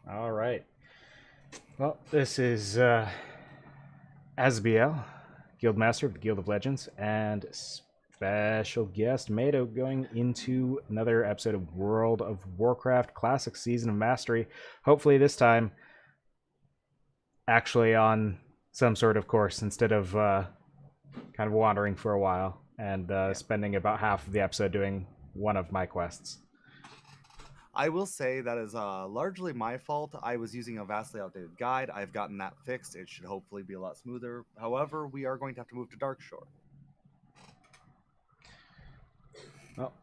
All right. Well, this is Asbiel, Guildmaster of the Guild of Legends, and special guest Meido going into another episode of World of Warcraft Classic Season of Mastery. Hopefully, this time actually on some sort of course instead of kind of wandering for a while and Yeah. spending about half of the episode doing one of my quests. I will say that is largely my fault. I was using a vastly outdated guide. I've gotten that fixed. It should hopefully be a lot smoother. However, we are going to have to move to Darkshore. Well,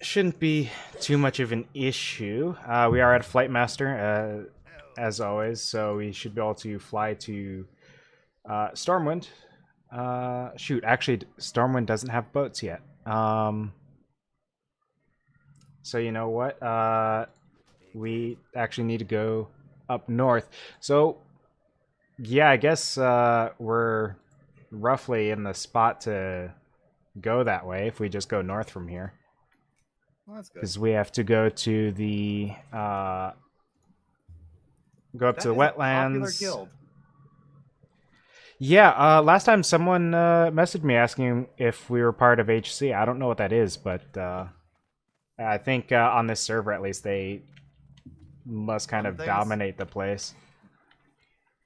shouldn't be too much of an issue. We are at Flight Master, as always, so we should be able to fly to Stormwind. Shoot, actually, Stormwind doesn't have boats yet. So you know what? We actually need to go up north. So yeah, I guess we're roughly in the spot to go that way if we just go north from here. Well, that's good. Because we have to go to the go up to That the is a popular wetlands. guild. Yeah, last time someone messaged me asking if we were part of HC. I don't know what that is, but I think on this server at least they must kind Run of things. dominate the place.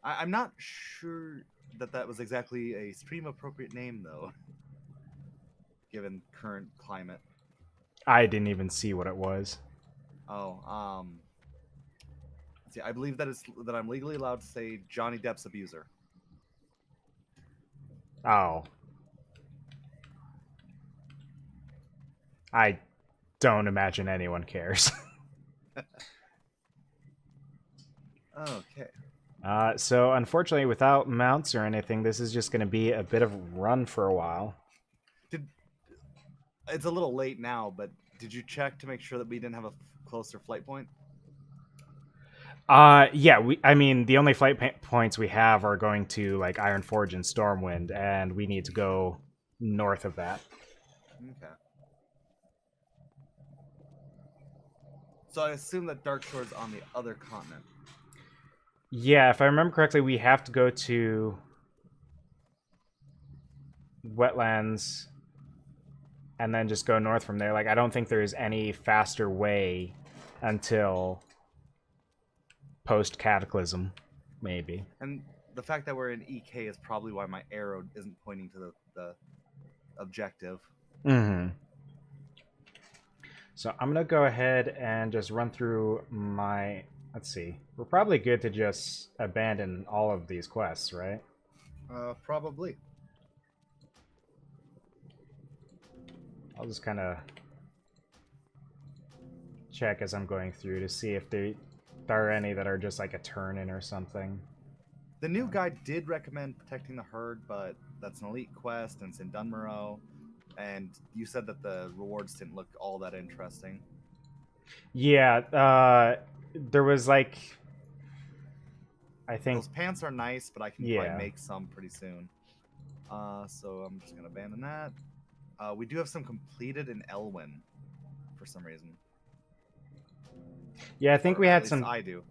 I'm not sure that that was exactly a stream appropriate name, though, given current climate. I didn't even see what it was. Oh, let's see. I believe that I'm legally allowed to say Johnny Depp's abuser. Oh, I don't imagine anyone cares. Okay. So unfortunately, without mounts or anything, this is just going to be a bit of a run for a while. Did It's a little late now, but did you check to make sure that we didn't have a closer flight point? Yeah, I mean, the only points we have are going to like Ironforge and Stormwind, and we need to go north of that. Okay. So I assume that Darkshore is on the other continent. Yeah, if I remember correctly, we have to go to wetlands and then just go north from there. Like, I don't think there's any faster way until post Cataclysm, maybe. And the fact that we're in EK is probably why my arrow isn't pointing to the objective. Mm-hmm. So I'm gonna go ahead and just run through my. Let's see. We're probably good to just abandon all of these quests, right? Probably. I'll just kind of check as I'm going through to see if there are any that are just like a turn in or something. The new guide did recommend protecting the herd, but that's an elite quest and it's in Dunmorrow. And you said that the rewards didn't look all that interesting. Yeah, there was like, I think, Those pants are nice, but I can yeah. probably make some pretty soon. So I'm just gonna abandon that. We do have some completed in Elwyn for some reason. Yeah, I think Or we at had least some I do.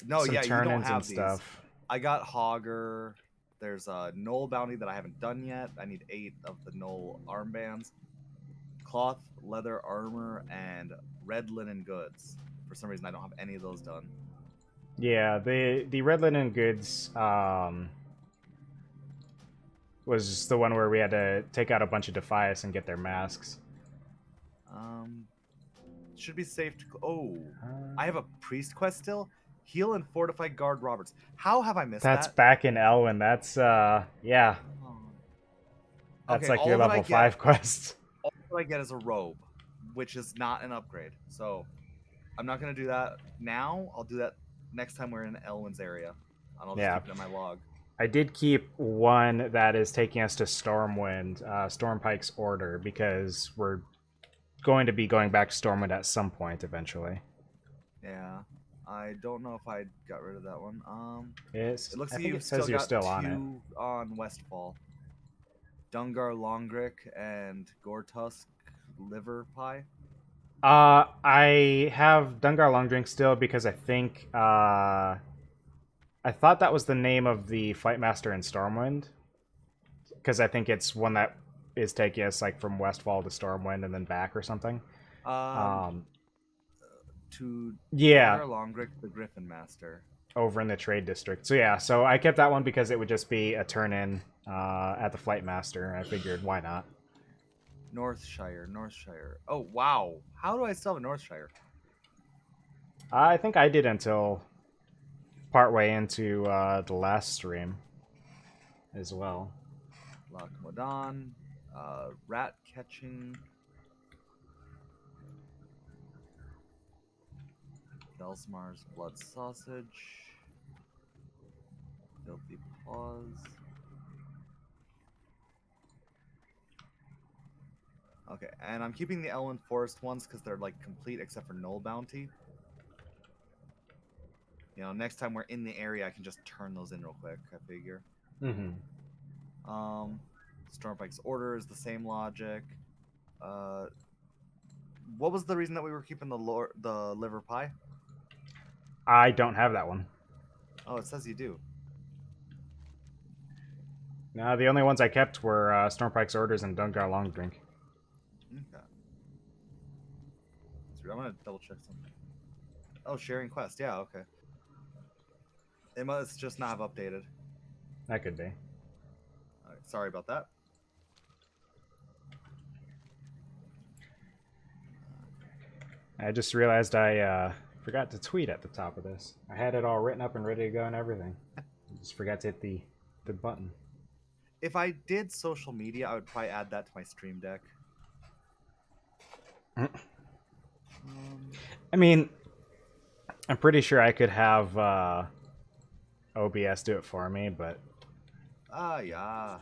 No, some yeah, you don't turn-ins and have these. stuff. I got Hogger. There's a Knoll bounty that I haven't done yet. I need 8 of the Knoll armbands. Cloth, leather armor, and red linen goods. For some reason, I don't have any of those done. Yeah, the red linen goods was the one where we had to take out a bunch of Defias and get their masks. Um, should be safe to. Oh, I have a priest quest still. Heal and fortify guard Roberts. How have I missed That's that? back in Elwyn. That's yeah. Oh. That's Okay, like your all that I level get, 5 quest. all that I get is a robe, which is not an upgrade. So I'm not gonna do that now. I'll do that next time we're in Elwyn's area, and I'll just Yeah. keep it in my log. I did keep one that is taking us to Stormwind, Stormpike's Order, because we're going to be going back to Stormwind at some point eventually. Yeah, I don't know if I got rid of that one. It looks I like think you've it says still you're got still on it. 2 on Westfall. Dungar Longrick and Gortusk Liver Pie. I have Dungar Long Drink still because I thought that was the name of the Flight Master in Stormwind because I think it's one that is taking us like from Westfall to Stormwind and then back or something. Um, Um, to yeah, Dungar Longrick, the Griffin Master. over in the trade district. So yeah, so I kept that one because it would just be a turn in at the Flight Master. I figured why not. Northshire. Oh wow, how do I still have a Northshire? I think I did until partway into the last stream as well. Loch Modan, rat catching, Delsmar's blood sausage, filthy paws. Okay, and I'm keeping the Elwyn Forest ones because they're like complete except for Null Bounty. You know, next time we're in the area, I can just turn those in real quick. I figure. Mm-hmm. Um, Stormpike's Order is the same logic. Uh, what was the reason that we were keeping the liver pie? I don't have that one. Oh, it says you do. No, the only ones I kept were Stormpike's Orders and Dungar Long Drink. Okay. Sweet. I'm gonna double check something. Oh, sharing quest. Yeah, okay. It must just not have updated. That could be. All right, sorry about that. I just realized I forgot to tweet at the top of this. I had it all written up and ready to go and everything. I just forgot to hit the button. If I did social media, I would probably add that to my stream deck. I mean, I'm pretty sure I could have OBS do it for me, but Yeah.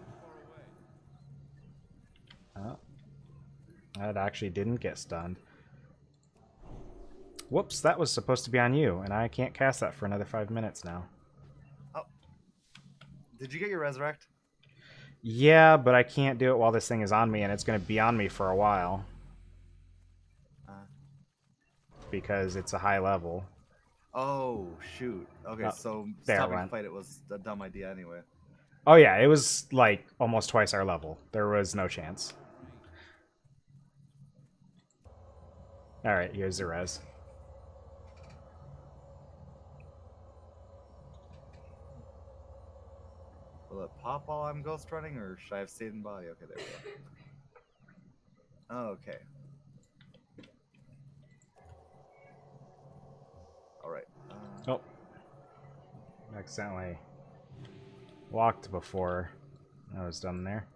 that actually didn't get stunned. Whoops, that was supposed to be on you, and I can't cast that for another 5 minutes now. Oh, did you get your resurrect? Yeah, but I can't do it while this thing is on me, and it's going to be on me for a while because it's a high level. Oh shoot. Okay, Oh, so there it stopping to went. fight it was a dumb idea anyway. Oh yeah, it was like almost twice our level. There was no chance. All right, here's the res. Will it pop while I'm ghost running, or should I have stayed in body? Okay, there we go. Okay. All right. Oh, accidentally walked before I was done there.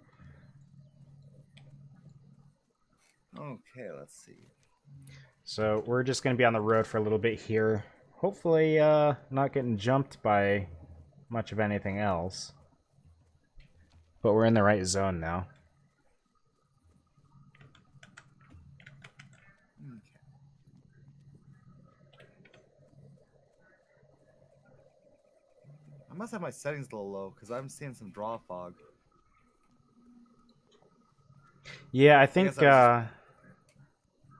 Okay, let's see. So we're just going to be on the road for a little bit here. Hopefully not getting jumped by much of anything else. But we're in the right zone now. Okay. I must have my settings a little low because I'm seeing some draw fog. Yeah, I I guess think... I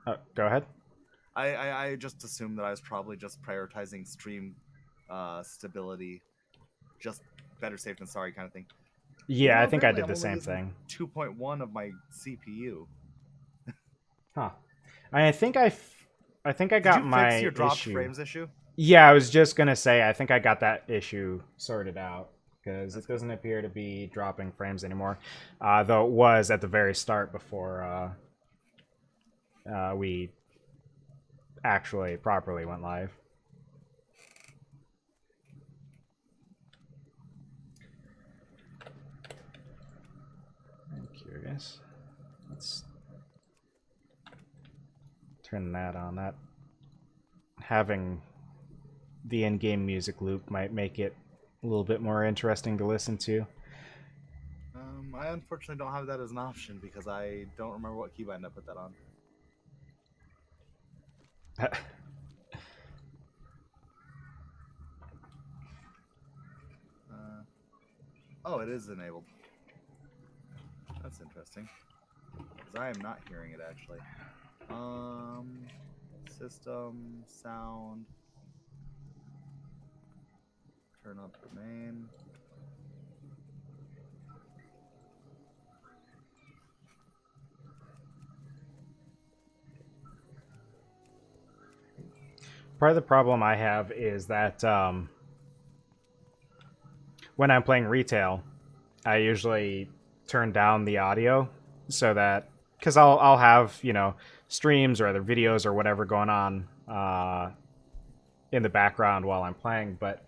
was go ahead. I just assumed that I was probably just prioritizing stream stability, just better safe than sorry kind of thing. You Yeah, know, I think I apparently did I'm the only same using thing. 2.1 of my CPU. Huh. I think I think I Did got you fix my your dropped issue. frames issue? Yeah, I was just gonna say I think I got that issue sorted out because That's it good. doesn't appear to be dropping frames anymore. Though it was at the very start before we actually properly went live. I'm curious. Let's turn that on. That having the in-game music loop might make it a little bit more interesting to listen to. I unfortunately don't have that as an option because I don't remember what keybind I put that on. Oh, it is enabled. That's interesting. Because I am not hearing it actually. System sound. Turn up the main. Part of the problem I have is that when I'm playing retail, I usually turn down the audio so that because I'll have streams or other videos or whatever going on in the background while I'm playing, but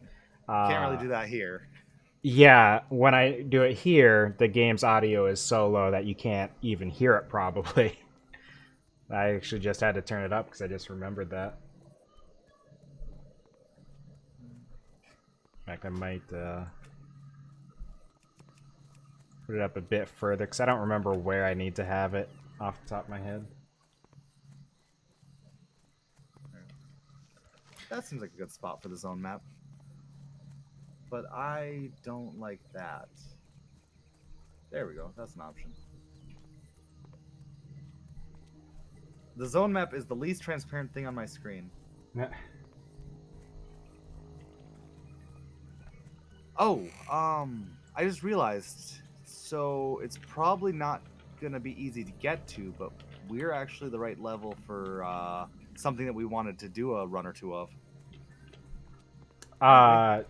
Can't really do that here. yeah, when I do it here, the game's audio is so low that you can't even hear it. Probably, I actually just had to turn it up because I just remembered that. In fact, I might put it up a bit further because I don't remember where I need to have it off the top of my head. That seems like a good spot for the zone map. But I don't like that. There we go. That's an option. The zone map is the least transparent thing on my screen. Oh, I just realized. So it's probably not gonna be easy to get to, but we're actually the right level for something that we wanted to do a run or two of. Oh,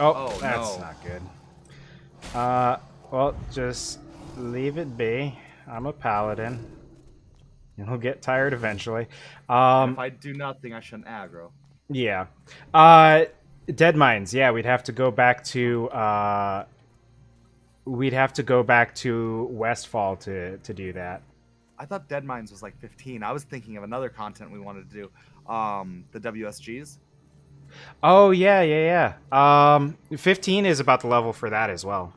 Oh that's no. not good. Well, just leave it be. I'm a paladin. You'll get tired eventually. And if I do nothing, I shouldn't aggro. Yeah. Dead Mines. Yeah, we'd have to go back to Westfall to do that. I thought Dead Mines was like 15. I was thinking of another content we wanted to do. The WSGs. Oh yeah. 15 is about the level for that as well.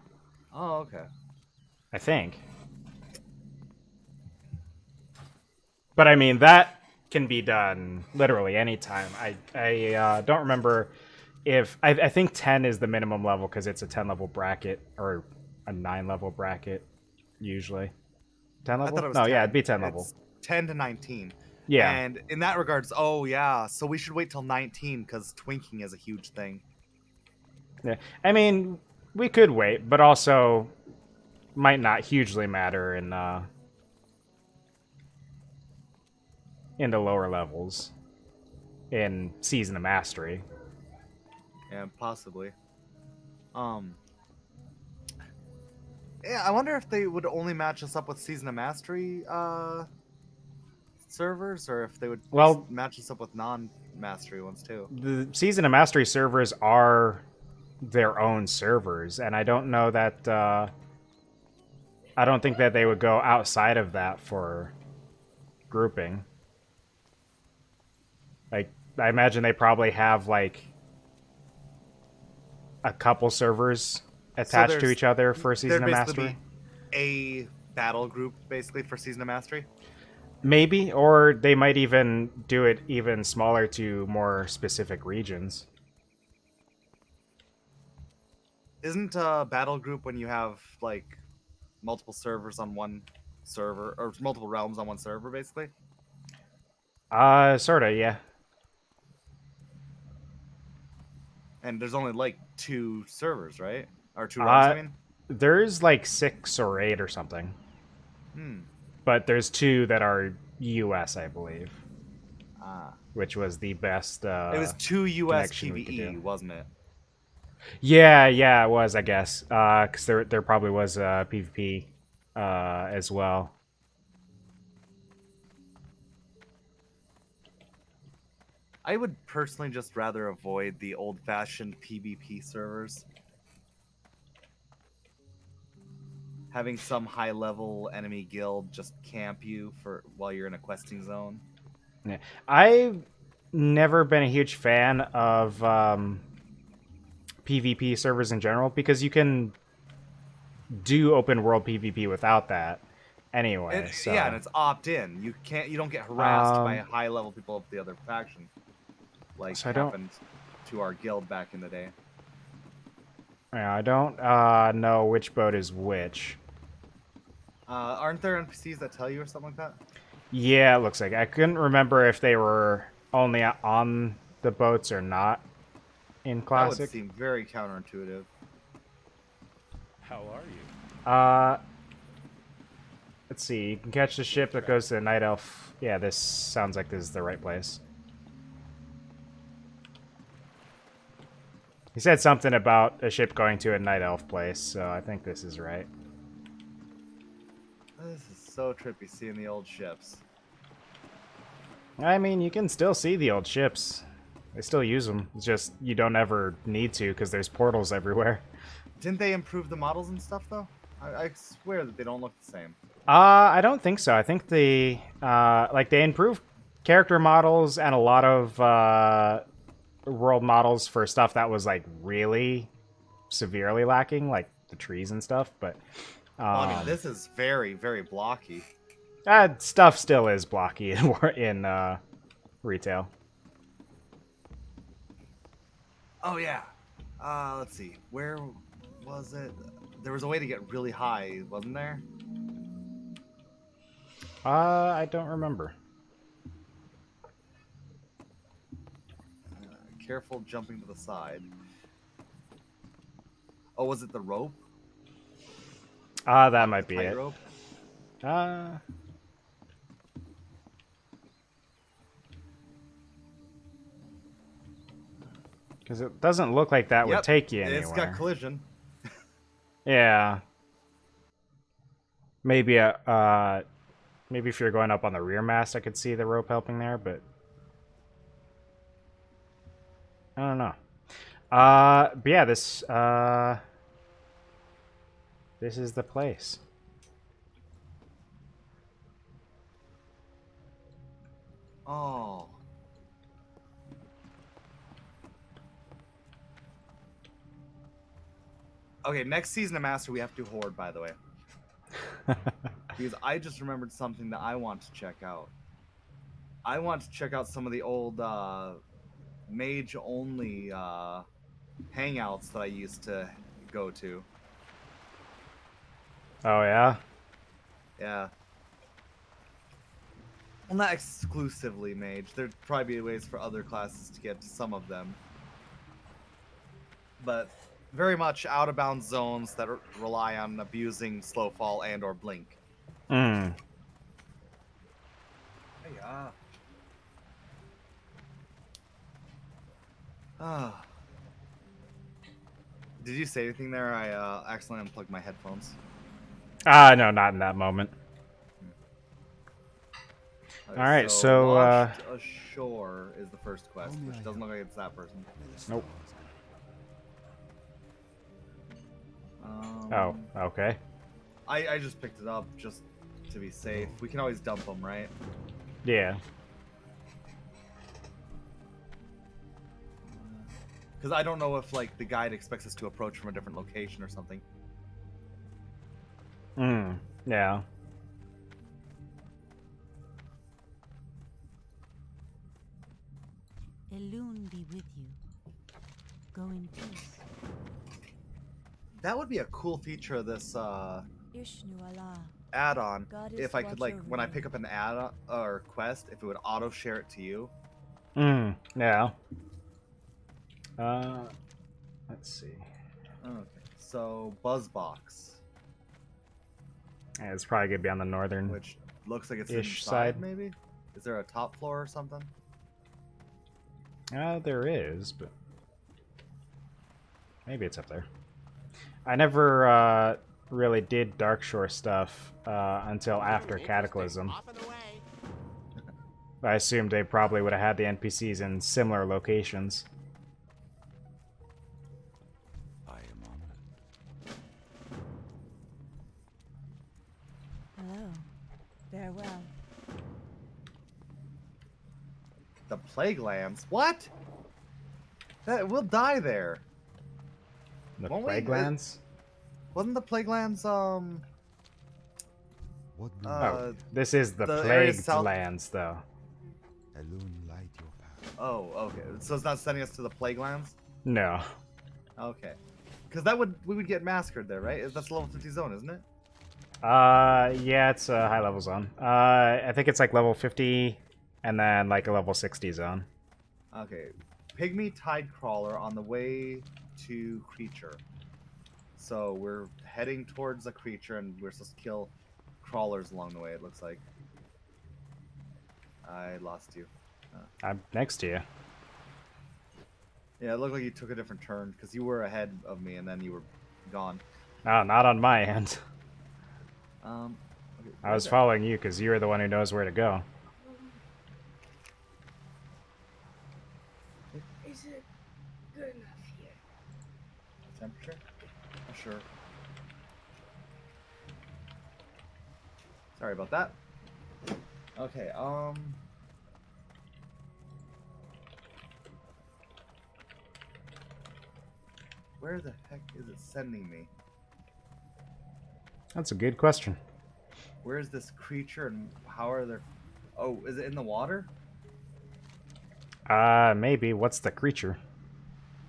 Oh, okay. I think. But I mean that can be done literally anytime. I don't remember if I think 10 is the minimum level because it's a 10 level bracket or a 9 level bracket usually. 10 I level? thought it was No, 10. yeah, it'd be 10 level. It's 10 to 19. Yeah. And in that regards, oh yeah, so we should wait till 19 because twinking is a huge thing. Yeah. I mean, we could wait, but also might not hugely matter in the lower levels in Season of Mastery. Yeah, possibly. Um, yeah, I wonder if they would only match us up with Season of Mastery servers, or if they would Well, match us up with non-mastery ones too. the Season of Mastery servers are their own servers, and I don't know that I don't think that they would go outside of that for grouping. Like, I imagine they probably have like a couple servers attached to each other for Season There'd of basically Mastery. be a battle group basically for Season of Mastery. Maybe, or they might even do it even smaller to more specific regions. Isn't a battle group when you have like multiple servers on one server or multiple realms on one server basically? Sorta, yeah. And there's only like two servers, right? Or two realms, I Uh, mean. there's like 6 or 8 or something, Hmm. but there's 2 that are US, I believe, Ah. which was the best It was two US connection we could PVE, do. wasn't it? Yeah, it was, I guess, because there probably was PvP as well. I would personally just rather avoid the old-fashioned PvP servers. Having some high-level enemy guild just camp you for while you're in a questing zone. Yeah. I've never been a huge fan of PvP servers in general because you can do open world PvP without that anyway. Yeah, and So it's opt-in. You don't get harassed by um, high-level people of the other faction, like so happened to our guild back in the day. I don't know which boat is which. Aren't there NPCs that tell you or something like that? Yeah, it looks like. I couldn't remember if they were only on the boats or not in That would Classic. seem very counterintuitive. How are you? Uh, let's see. You can catch the ship that goes to the Night Elf. Yeah, this sounds like this is the right place. He said something about a ship going to a Night Elf place, so I think this is right. This is so trippy seeing the old ships. I mean, you can still see the old ships. They still use them. It's just you don't ever need to because there's portals everywhere. Didn't they improve the models and stuff though? I swear that they don't look the same. I don't think so. I think they they improved character models and a lot of world models for stuff that was like really severely lacking, like the trees and stuff. But Well, I mean, this is very, very blocky. stuff still is blocky in retail. Oh yeah. Let's see. Where was it? There was a way to get really high, wasn't there? I don't remember. Careful jumping to the side. Oh, was it the rope? That might be it. Rope? Because it doesn't look like that would take you anywhere. It's got collision. Yeah. Maybe maybe if you're going up on the rear mast, I could see the rope helping there, but I don't know. But yeah, this is the place. Oh. Okay, next season of Master we have to do Horde, by the way. Because I just remembered something that I want to check out. I want to check out some of the old mage-only hangouts that I used to go to. Oh yeah? Yeah. Well, not exclusively mage. There'd probably be ways for other classes to get to some of them. But very much out-of-bounds zones that rely on abusing slow fall and or blink. Mm. Hey, Ah. Did you say anything there? I accidentally unplugged my headphones. No, not in that moment. Okay, All right, Washed ashore is the first quest, which doesn't look like it's that person. Nope. Oh, okay. I just picked it up just to be safe. We can always dump them, right? Yeah. Because I don't know if like the guide expects us to approach from a different location or something. Yeah. Elune be with you. Go in peace. That would be a cool feature of this Ishnu Allah. add-on. God is If I could watch like over when I you. pick up an add or quest, if it would auto share it to you. Yeah. Let's see. Okay. So Buzzbox, Yeah, it's probably gonna be on the northern. which looks like it's Ish inside, side. maybe. Is there a top floor or something? There is, but maybe it's up there. I never really did Darkshore stuff until after Cataclysm. I assumed they probably would have had the NPCs in similar locations. I am honored. Hello. Farewell. The Plague Lands? What? We'll die there. The Won't we? Plague Lands? Wasn't the Plague Lands What do Oh, this is the the area Plagued south- Lands, though. alone light your path? Oh, okay. So it's not sending us to the Plague Lands? No. Okay. Because we would get massacred there, right? That's a level 50 zone, isn't it? Yeah, it's a high level zone. I think it's like level 50 and then like a level 60 zone. Okay. Pygmy Tide Crawler on the way to creature. So we're heading towards a creature and we're supposed to kill crawlers along the way, it looks like. I lost you. I'm next to you. Yeah, it looked like you took a different turn because you were ahead of me and then you were gone. No, not on my end. Okay, I was following you because you're the one who knows where to go. Is it good enough here? Temperature? Oh, sure. Sorry about that. Okay, where the heck is it sending me? That's a good question. Where is this creature and how are there... Oh, is it in the water? Maybe. What's the creature?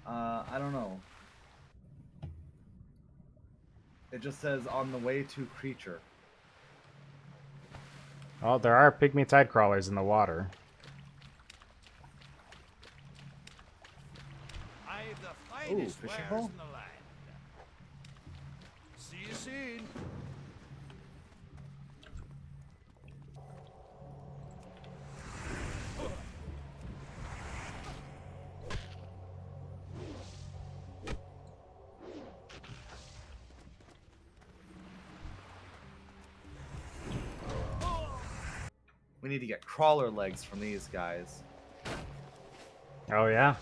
I don't know. It just says on the way to creature. Well, there are pygmy tide crawlers in the water. I've the Ooh, finest fishing wares pole? in the land. See you soon. We need to get crawler legs from these guys. Oh, yeah?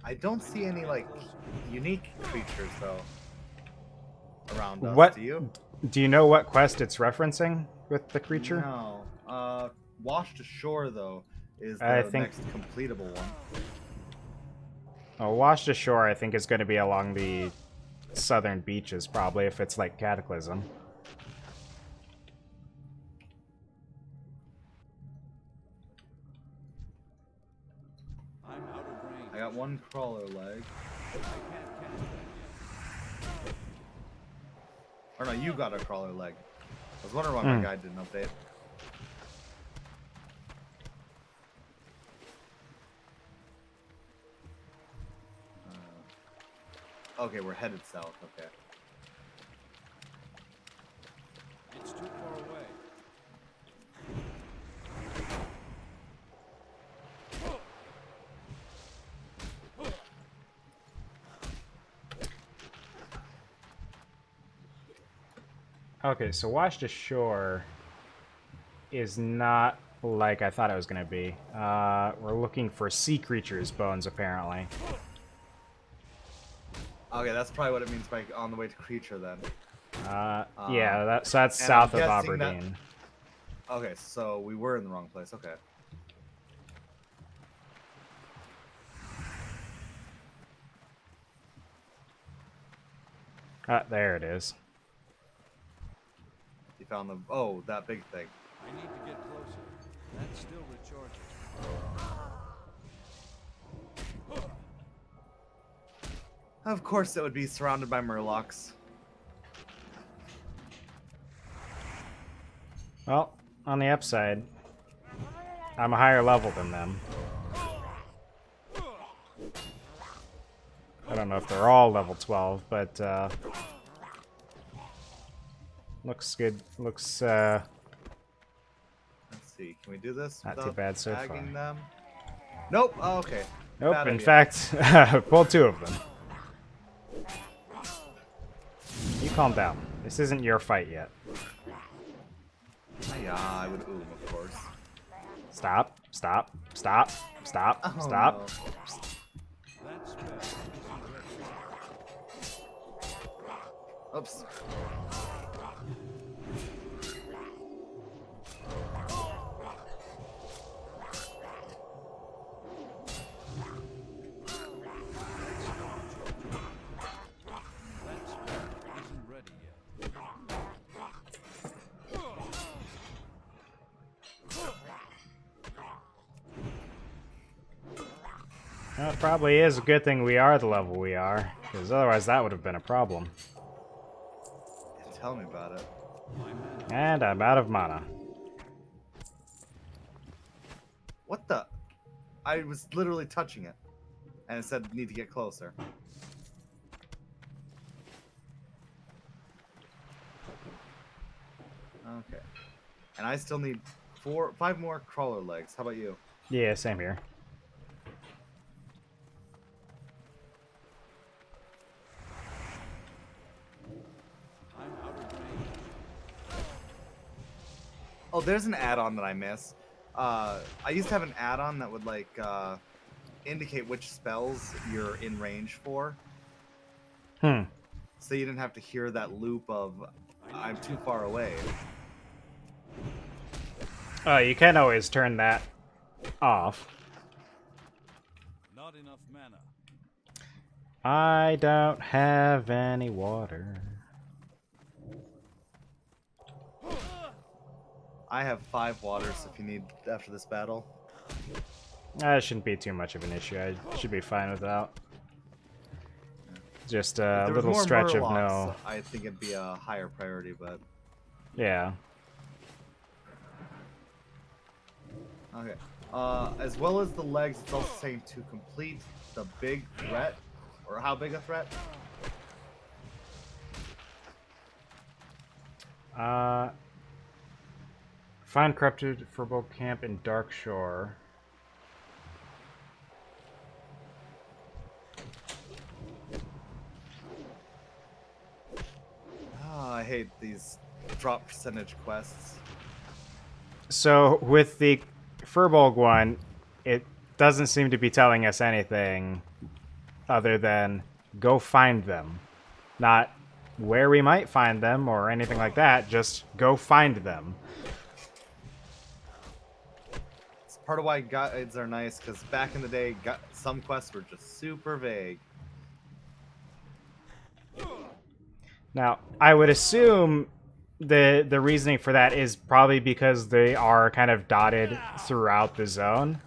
I don't see any, like, unique creatures, though, around us. What? Do you? Do you know what quest it's referencing with the creature? No. Washed Ashore, though, is I the think- next completable one. Oh, washed ashore, I think, is going to be along the southern beaches, probably, if it's like Cataclysm. I'm out of range. I got one crawler leg. I can't catch that yet. Or no, you got a crawler leg. I was wondering why my guide didn't update. Okay, we're headed south. Okay. It's too far away. Okay, so washed ashore is not like I thought it was going to be. We're looking for sea creatures' bones, apparently. Okay, that's probably what it means by on the way to creature then. Yeah, so that's and south I'm of guessing that- Aberdeen. Okay, so we were in the wrong place. Okay. There it is. You found the... Oh, that big thing. I need to get closer. That's still recharging. Of course it would be surrounded by murlocs. Well, on the upside, I'm a higher level than them. I don't know if they're all level 12, but looks good. Looks Let's see. Can we do this Not too without bad so tagging far. them? Nope. Oh, okay. nope. Bad In idea. fact, pull two of them. You calm down. This isn't your fight yet. Yeah, I would oom, of course. Stop. Stop. Stop. Stop. Oh, Stop. no. That spell isn't ready. Oops. Well, it probably is a good thing we are the level we are, because otherwise that would have been a problem. Tell me about it. And I'm out of mana. What the? I was literally touching it, and it said need to get closer. Okay. And I still need 5 more crawler legs. How about you? Yeah, same here. I'm out of range. Oh, there's an add-on that I miss. I used to have an add-on that would like indicate which spells you're in range for, Hmm. so you didn't have to hear that loop of I'm too far away. Oh, you can always turn that off. Not enough mana. I don't have any water. I have 5 waters if you need after this battle. That shouldn't be too much of an issue. I should be fine without. Just If a there was little more stretch of murlocs, no. I think it'd be a higher priority, but Yeah. okay. As well as the legs, it's also saying to complete the big threat, or how big a threat? Find corrupted Furbolg camp in Dark Shore. Oh, I hate these drop percentage quests. So with the Furbolg one, it doesn't seem to be telling us anything other than go find them. Not where we might find them or anything like that, just go find them. It's part of why guides are nice, because back in the day, some quests were just super vague. Now, I would assume the reasoning for that is probably because they are kind of dotted throughout the zone,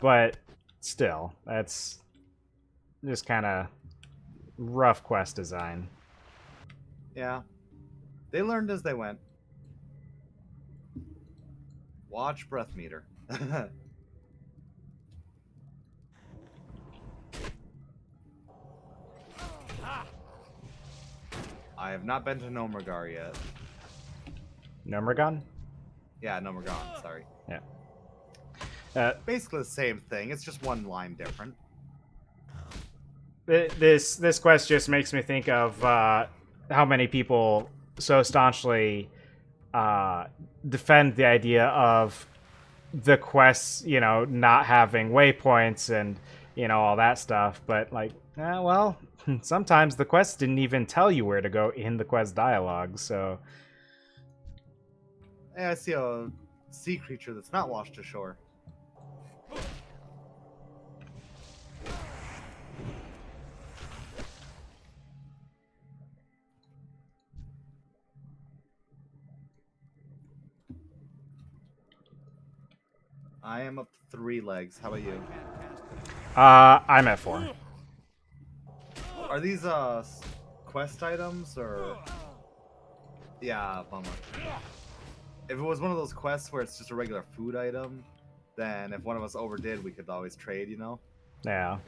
but still, that's just kind of rough quest design. Yeah. They learned as they went. Watch breath meter. I have not been to Nomergar yet. Nomergon? Yeah, Nomergon, sorry. Yeah. Basically the same thing, it's just one line different. This quest just makes me think of how many people so staunchly defend the idea of the quests, not having waypoints and all that stuff. But like, well, sometimes the quests didn't even tell you where to go in the quest dialogue. So Hey, I see a sea creature that's not washed ashore. I am up to 3 legs. How about you? I'm at 4. Are these quest items or? Yeah, bummer. If it was one of those quests where it's just a regular food item, then if one of us overdid, we could always trade, Yeah.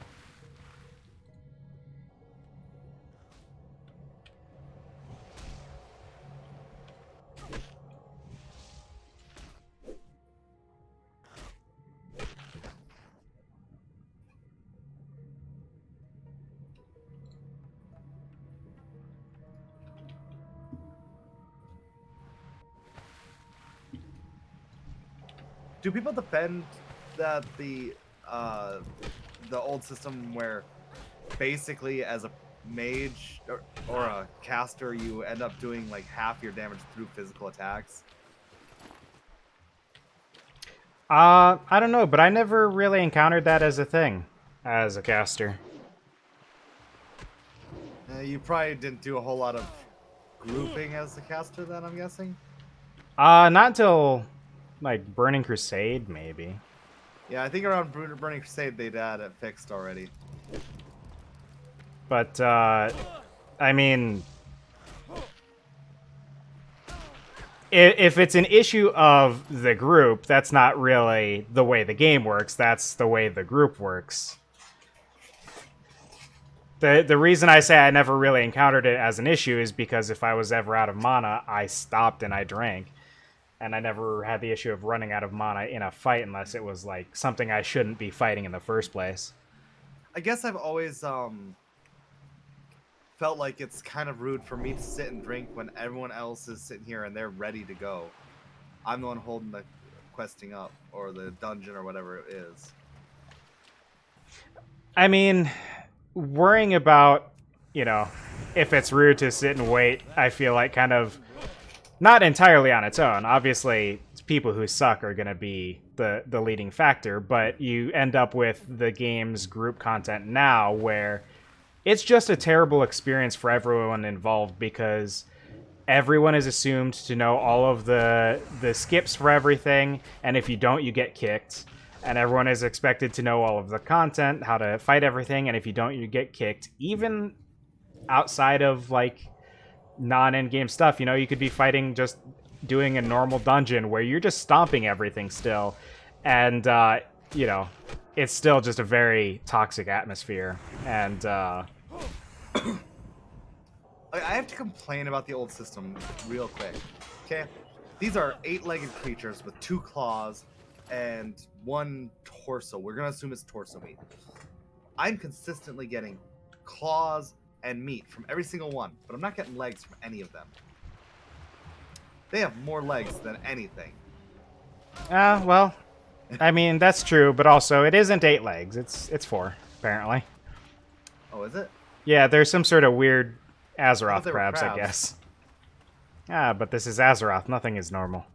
Do people defend that the old system where basically as a mage or a caster you end up doing like half your damage through physical attacks? I don't know, but I never really encountered that as a thing as a caster. You probably didn't do a whole lot of grouping as a caster then, I'm guessing? Not until like Burning Crusade, maybe. Yeah, I think around Burning Crusade they'd had it fixed already. But I mean, if it's an issue of the group, that's not really the way the game works. That's the way the group works. The reason I say I never really encountered it as an issue is because if I was ever out of mana, I stopped and I drank. And I never had the issue of running out of mana in a fight unless it was like something I shouldn't be fighting in the first place. I guess I've always felt like it's kind of rude for me to sit and drink when everyone else is sitting here and they're ready to go. I'm the one holding the questing up or the dungeon or whatever it is. I mean, worrying about, if it's rude to sit and wait, I feel like kind of not entirely on its own. Obviously, people who suck are going to be the leading factor, but you end up with the game's group content now where it's just a terrible experience for everyone involved because everyone is assumed to know all of the skips for everything, and if you don't, you get kicked. And everyone is expected to know all of the content, how to fight everything, and if you don't, you get kicked. Even outside of, like, non-endgame stuff, you could be fighting just doing a normal dungeon where you're just stomping everything still. And, it's still just a very toxic atmosphere. And, I have to complain about the old system real quick. Okay? These are 8-legged creatures with 2 claws and 1 torso. We're going to assume it's torso meat. I'm consistently getting claws and meat from every single one, but I'm not getting legs from any of them. They have more legs than anything. well, I mean, that's true, but also it isn't 8 legs. It's 4, apparently. Oh, is it? Yeah, there's some sort of weird I thought Azeroth they were crabs, I crabs. guess. But this is Azeroth. Nothing is normal.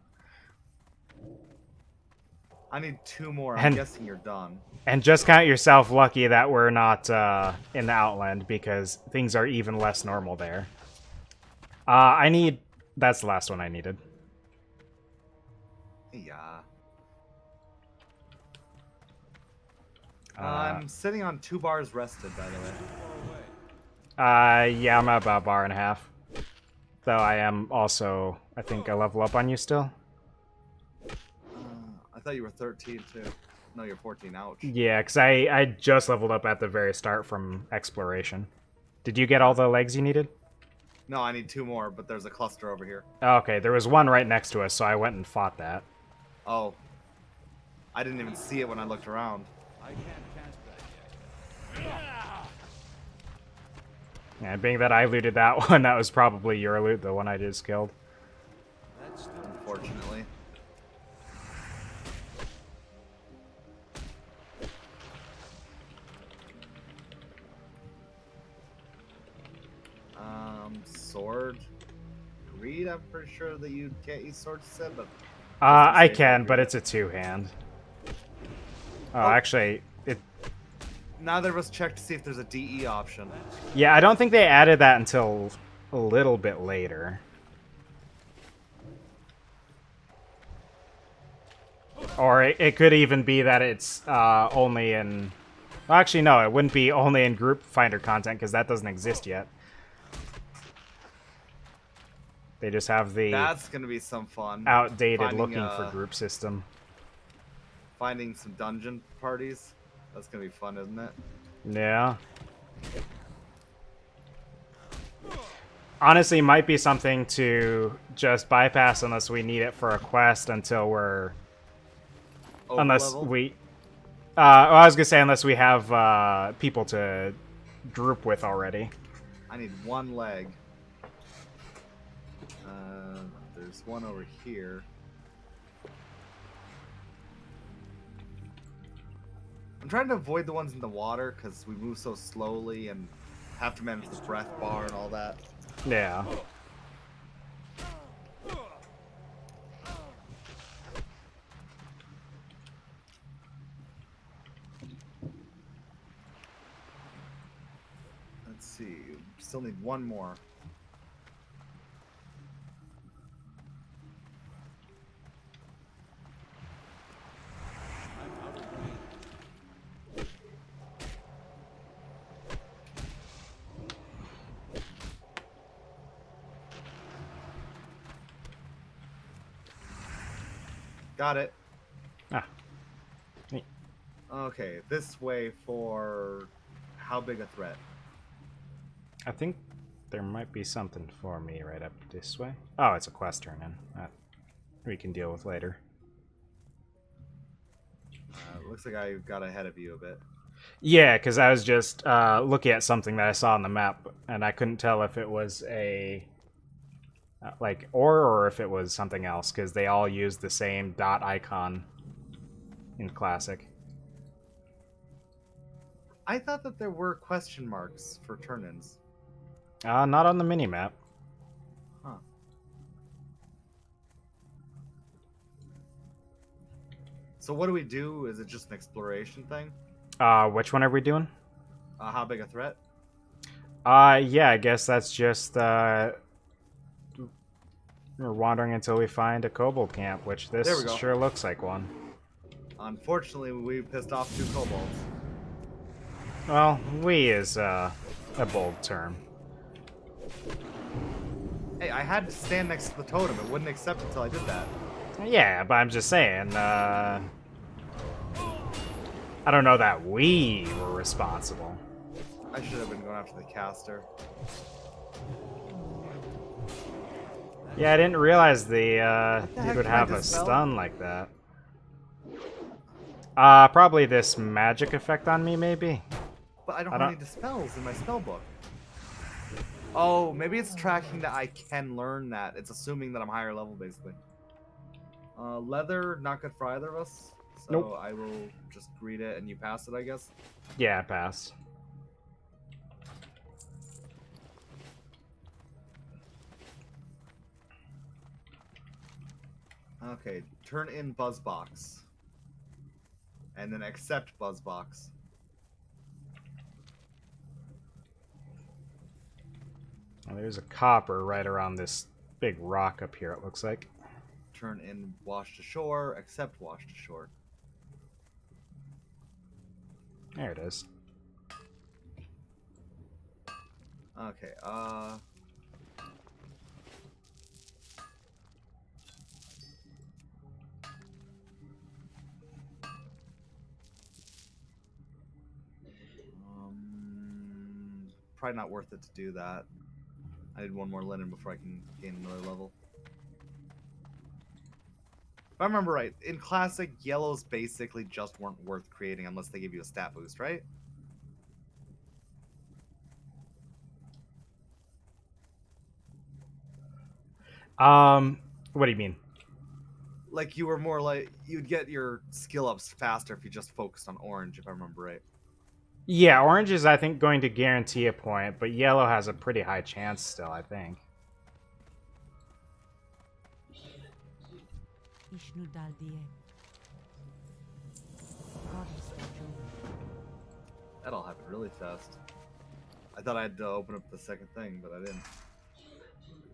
I need 2 more. I'm And- guessing you're done. And just count yourself lucky that we're not in the Outland, because things are even less normal there. That's the last one I needed. Yeah. Uh, I'm sitting on 2 bars rested, by the way. Yeah, I'm at about a bar and a half. Though I am also, I think I level up on you still. I thought you were 13 too. No, you're 14. Ouch. Yeah, because I just leveled up at the very start from exploration. Did you get all the legs you needed? No, I need 2 more, but there's a cluster over here. Okay, there was one right next to us, so I went and fought that. Oh. I didn't even see it when I looked around. I can't cast that yet. And being that I looted that one, that was probably your loot, the one I just killed. That's still Unfortunately. Sword. Greed, I'm pretty sure that you can't use swords, you said, but I say can, for but greed. it's a 2-hand. Oh, Oh. actually, neither of us checked to see if there's a DE option. yeah, I don't think they added that until a little bit later. Or it could even be that it's only in... Well, actually, no, it wouldn't be only in group finder content, because that doesn't exist yet. They just have the That's gonna be some fun. outdated finding, looking for group system. Finding some dungeon parties. That's gonna be fun, isn't it? Yeah. Honestly, might be something to just bypass unless we need it for a quest until we're... Unless Overlevel? we... well, I was gonna say unless we have people to group with already. I need 1 leg. There's one over here. I'm trying to avoid the ones in the water because we move so slowly and have to manage the breath bar and all that. Yeah. Let's see. Still need 1 more. I'm out of range. Got it. Ah. Neat. Okay, this way for how big a threat? I think there might be something for me right up this way. Oh, it's a quest turn in. That we can deal with later. Looks like I got ahead of you a bit. Yeah, because I was just looking at something that I saw on the map, and I couldn't tell if it was a like ore or if it was something else, because they all use the same dot icon in Classic. I thought that there were question marks for turn-ins. Not on the mini map. Huh. So what do we do? Is it just an exploration thing? Which one are we doing? How big a threat? Yeah, I guess that's just we're wandering until we find a kobold camp, which There we this go. sure looks like one. Unfortunately, we pissed off 2 kobolds. Well, we is a bold term. Hey, I had to stand next to the totem. It wouldn't accept until I did that. Yeah, but I'm just saying, I don't know that we were responsible. I should have been going after the caster. Yeah, I didn't realize the the dude heck would did I have a dispel? stun like that. Probably this magic effect on me, maybe? But I don't I have don't- any dispels in my spell book. Oh, maybe it's tracking that I can learn that. It's assuming that I'm higher level, basically. Leather, not good for either of us. So Nope. I will just read it and you pass it, I guess. Yeah, pass. Okay, turn in Buzzbox. And then accept Buzzbox. Well, there's a copper right around this big rock up here, it looks like. Turn in Wash to Shore, accept Wash to Shore. There it is. Okay, probably not worth it to do that. I need 1 more linen before I can gain another level. If I remember right, in Classic, yellows basically just weren't worth creating unless they give you a stat boost, right? What do you mean? Like, you were more like, you'd get your skill ups faster if you just focused on orange, if I remember right. Yeah, orange is, I think, going to guarantee a point, but yellow has a pretty high chance still, I think. Ishnu dal diye. Goddess of joy. That all happened really fast. I thought I had to open up the second thing, but I didn't.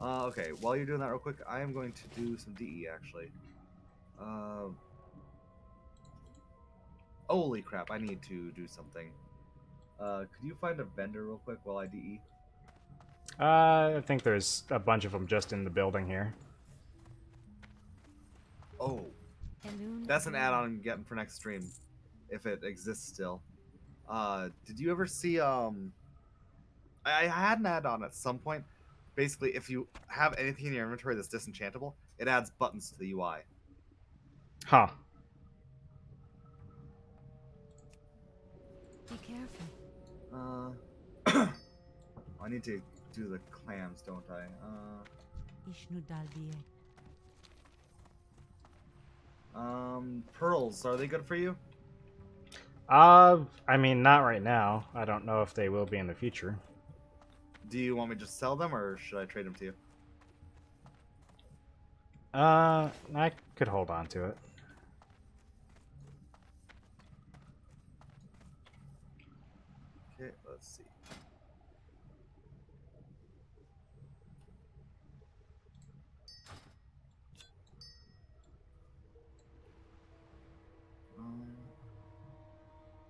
Okay, while you're doing that real quick, I am going to do some DE, actually. Holy crap, I need to do something. Could you find a vendor real quick while I DE? I think there's a bunch of them just in the building here. Oh, Elune that's an Elune. add-on I'm getting for next stream, if it exists still. Did you ever see, I had an add-on at some point. Basically, if you have anything in your inventory that's disenchantable, it adds buttons to the UI. Huh. Be careful. I need to do the clams, don't I? Ishnu dal diye. Pearls, are they good for you? I mean, not right now. I don't know if they will be in the future. Do you want me to just sell them, or should I trade them to you? I could hold on to it. Okay, let's see.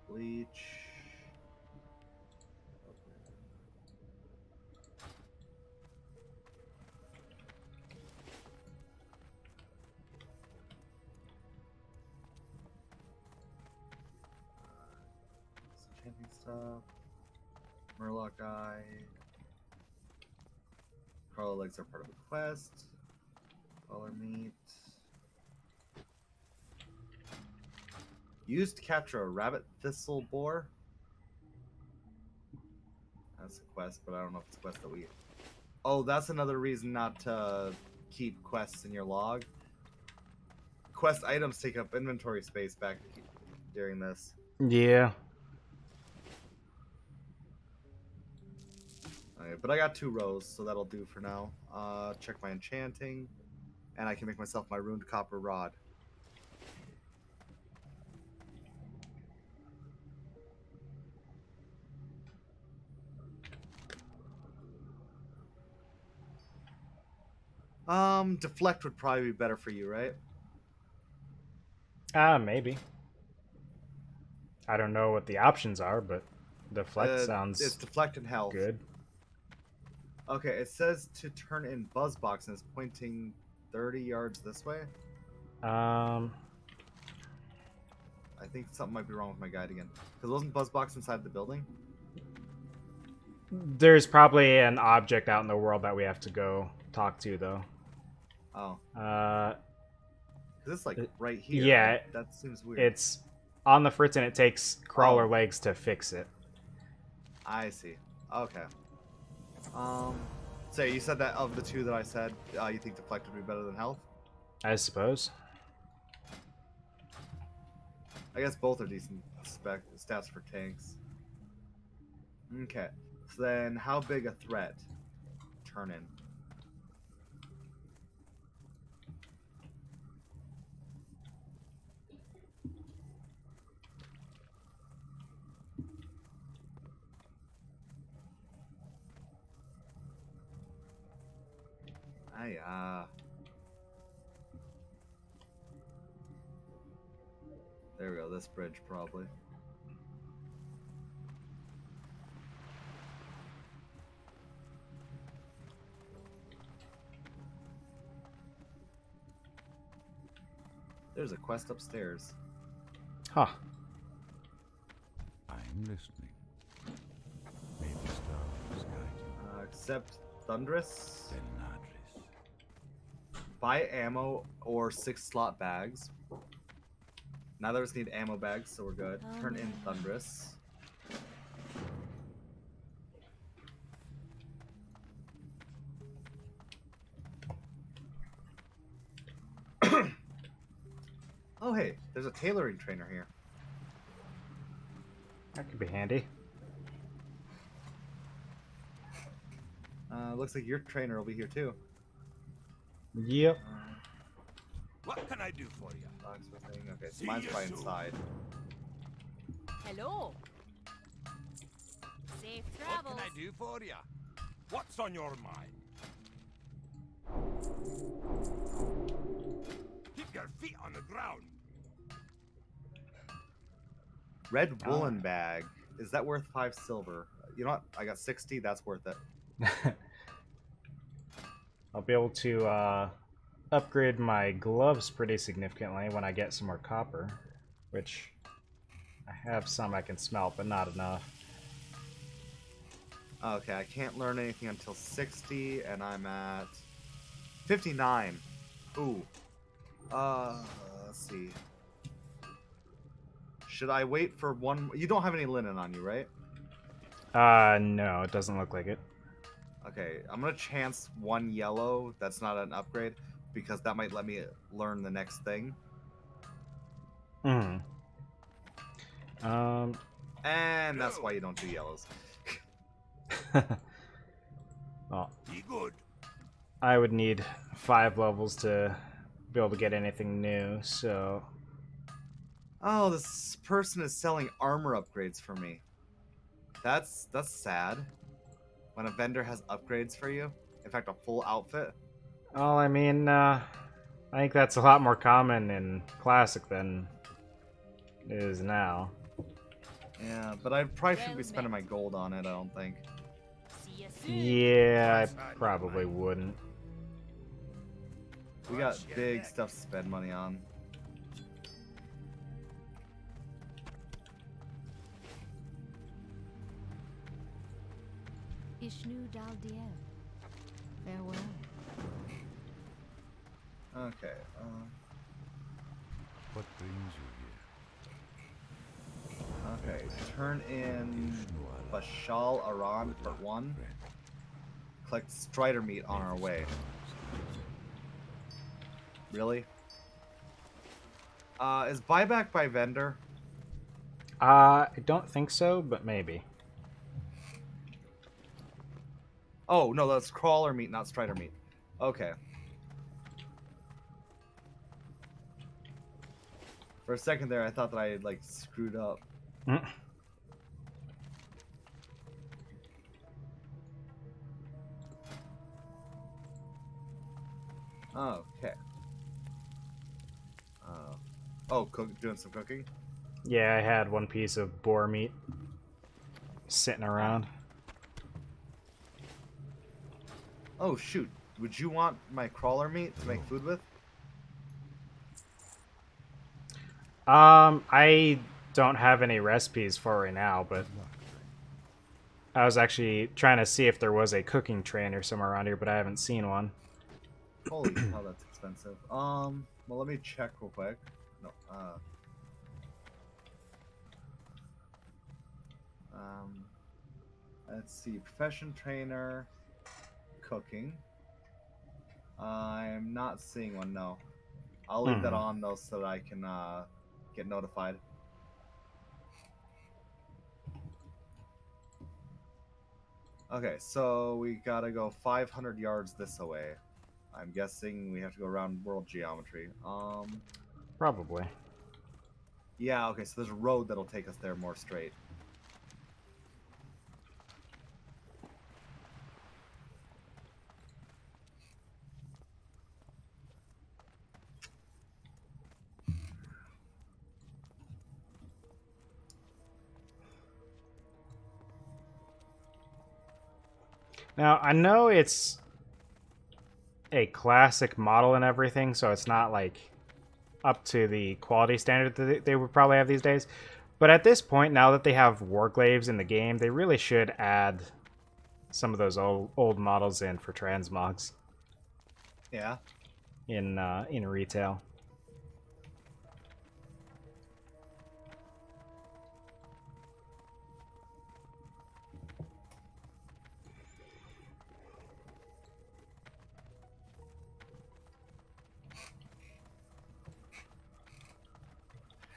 Bleach. enchanting stuff. Murloc eye. Crawler legs are part of a quest. Crawler meat. Used to capture a rabbit thistle boar. That's a quest, but I don't know if it's a quest that we. Oh, that's another reason not to keep quests in your log. Quest items take up inventory space back during this. Yeah. Okay, but I got 2 rows, so that'll do for now. Check my enchanting, and I can make myself my runed copper rod. Deflect would probably be better for you, right? Maybe. I don't know what the options are, but deflect It's sounds deflect and health. good. Okay, it says to turn in Buzzbox and it's pointing 30 yards this way. Um, I think something might be wrong with my guide again. Because wasn't Buzzbox inside the building? there's probably an object out in the world that we have to go talk to, though. Oh. Uh, Because it's like right here. yeah, Right? That seems weird. it's on the fritz and it takes crawler Oh. legs to fix it. I see. Okay. So you said that of the 2 that I said, you think deflect would be better than health? I suppose. I guess both are decent stats for tanks. Okay. So then, how big a threat? Turn in. There we go, this bridge probably. There's a quest upstairs. Huh. I'm listening. May the stars guide you. Accept Thunderous. Del Nadris. Buy ammo or 6 slot bags. Neither of us need ammo bags, so we're good. Oh, Turn in man. Thunderous. Oh hey, there's a tailoring trainer here. That could be handy. Looks like your trainer will be here too. Yep. What can I do for you? Locksmithing. Okay, so See mine's you probably soon. inside. Hello. Safe What travels. can I do for you? What's on your mind? Keep your feet on the ground. Red woolen bag. Is that worth 5 silver? You know what? I got 60. That's worth it. I'll be able to upgrade my gloves pretty significantly when I get some more copper, which I have some I can smelt, but not enough. Okay, I can't learn anything until 60, and I'm at 59. Ooh. Let's see. Should I wait for one? You don't have any linen on you, right? No, it doesn't look like it. Okay, I'm gonna chance 1 yellow. That's not an upgrade because that might let me learn the next thing. Hmm. And that's why you don't do yellows. Well, Be good. I would need 5 levels to be able to get anything new, so... Oh, this person is selling armor upgrades for me. That's sad. When a vendor has upgrades for you. In fact, a full outfit. Well, I mean, I think that's a lot more common in Classic than it is now. Yeah, but I probably shouldn't be Well spending my met. gold on it, I don't think. See you soon. Yeah, What's on I your probably mind? wouldn't. We got What's your big neck? stuff to spend money on. Vishnu Daldiev. Farewell. Okay. What brings you here? Okay. Turn in Bashal Aran Part 1. Collect Strider meat on our way. Really? Is buyback by vendor? I don't think so, but maybe. Oh, no, that's crawler meat, not strider meat. Okay. For a second there, I thought that I had, like, screwed up. Mm. Okay. Oh, doing some cooking? Yeah, I had one piece of boar meat sitting around. Oh, shoot. Would you want my crawler meat to make food with? I don't have any recipes for right now, but I was actually trying to see if there was a cooking trainer somewhere around here, but I haven't seen one. Holy hell, that's expensive. Well, let me check real quick. No, let's see. Profession trainer, cooking. I'm not seeing one, no. I'll leave that on, though, so that I can, get notified. Okay, so we gotta go 500 yards this way. I'm guessing we have to go around world geometry. Probably. Yeah, okay, so there's a road that'll take us there more straight. Now, I know it's a classic model and everything, so it's not like up to the quality standard that they would probably have these days. But at this point, now that they have Warglaives in the game, they really should add some of those old models in for transmogs Yeah. in retail.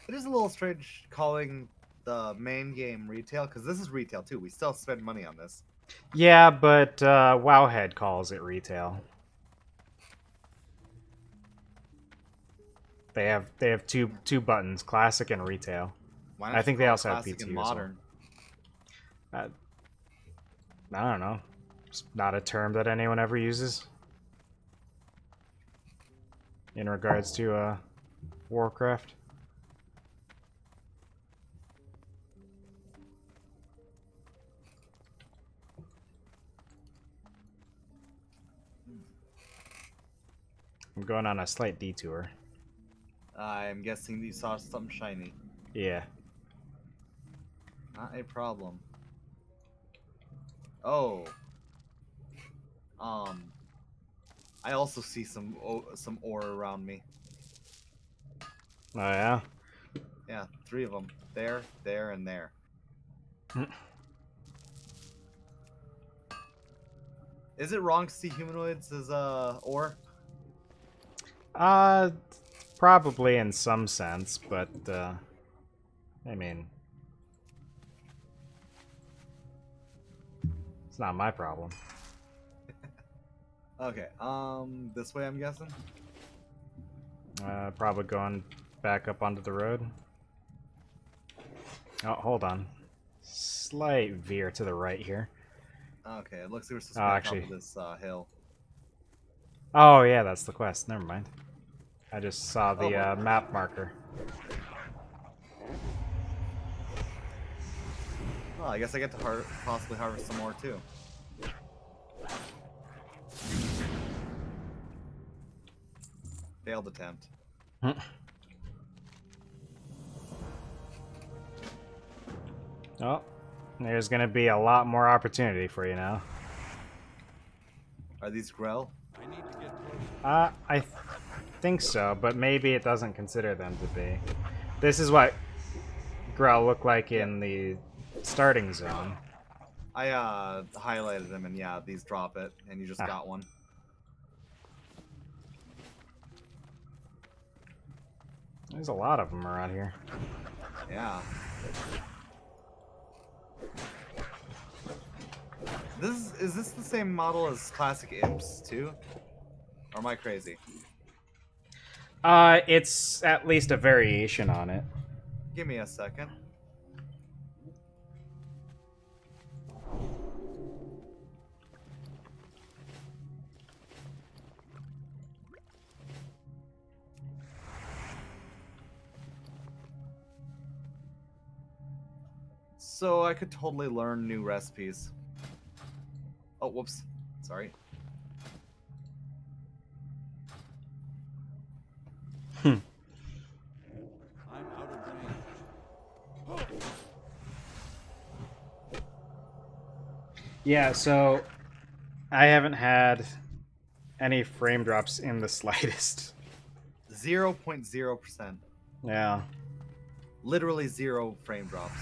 It is a little strange calling the main game retail, because this is retail too. We still spend money on this. Yeah, but Wowhead calls it retail. They have two buttons, classic and retail. Why I think you they call it also have classic PT and as well. modern? I don't know. It's not a term that anyone ever uses in regards to Warcraft. I'm going on a slight detour. I'm guessing you saw something shiny. Yeah. Not a problem. Oh. I also see some ore around me. Oh yeah. Yeah, 3 of them. There, there, and there. Is it wrong to see humanoids as ore? Probably in some sense, but I mean, it's not my problem. Okay, this way I'm guessing? Probably going back up onto the road. Oh, hold on. Slight veer to the right here. Okay, it looks like we're supposed to be on top actually. of this hill. Oh yeah, that's the quest. Never mind. I just saw the Oh, map marker. Well, I guess I get to possibly harvest some more too. Failed attempt. Oh, there's gonna be a lot more opportunity for you now. Are these Grell? I need to get closer. I think so, but maybe it doesn't consider them to be. This is what Grell look like in the starting zone. I highlighted them, and yeah, these drop it, and you just Ah. got one. There's a lot of them around here. Yeah. Is this the same model as classic imps too? Or am I crazy? It's at least a variation on it. Give me a second. So I could totally learn new recipes. Oh, whoops. Sorry. I'm out of range. Yeah, so I haven't had any frame drops in the slightest. 0.0%. Yeah. Literally 0 frame drops.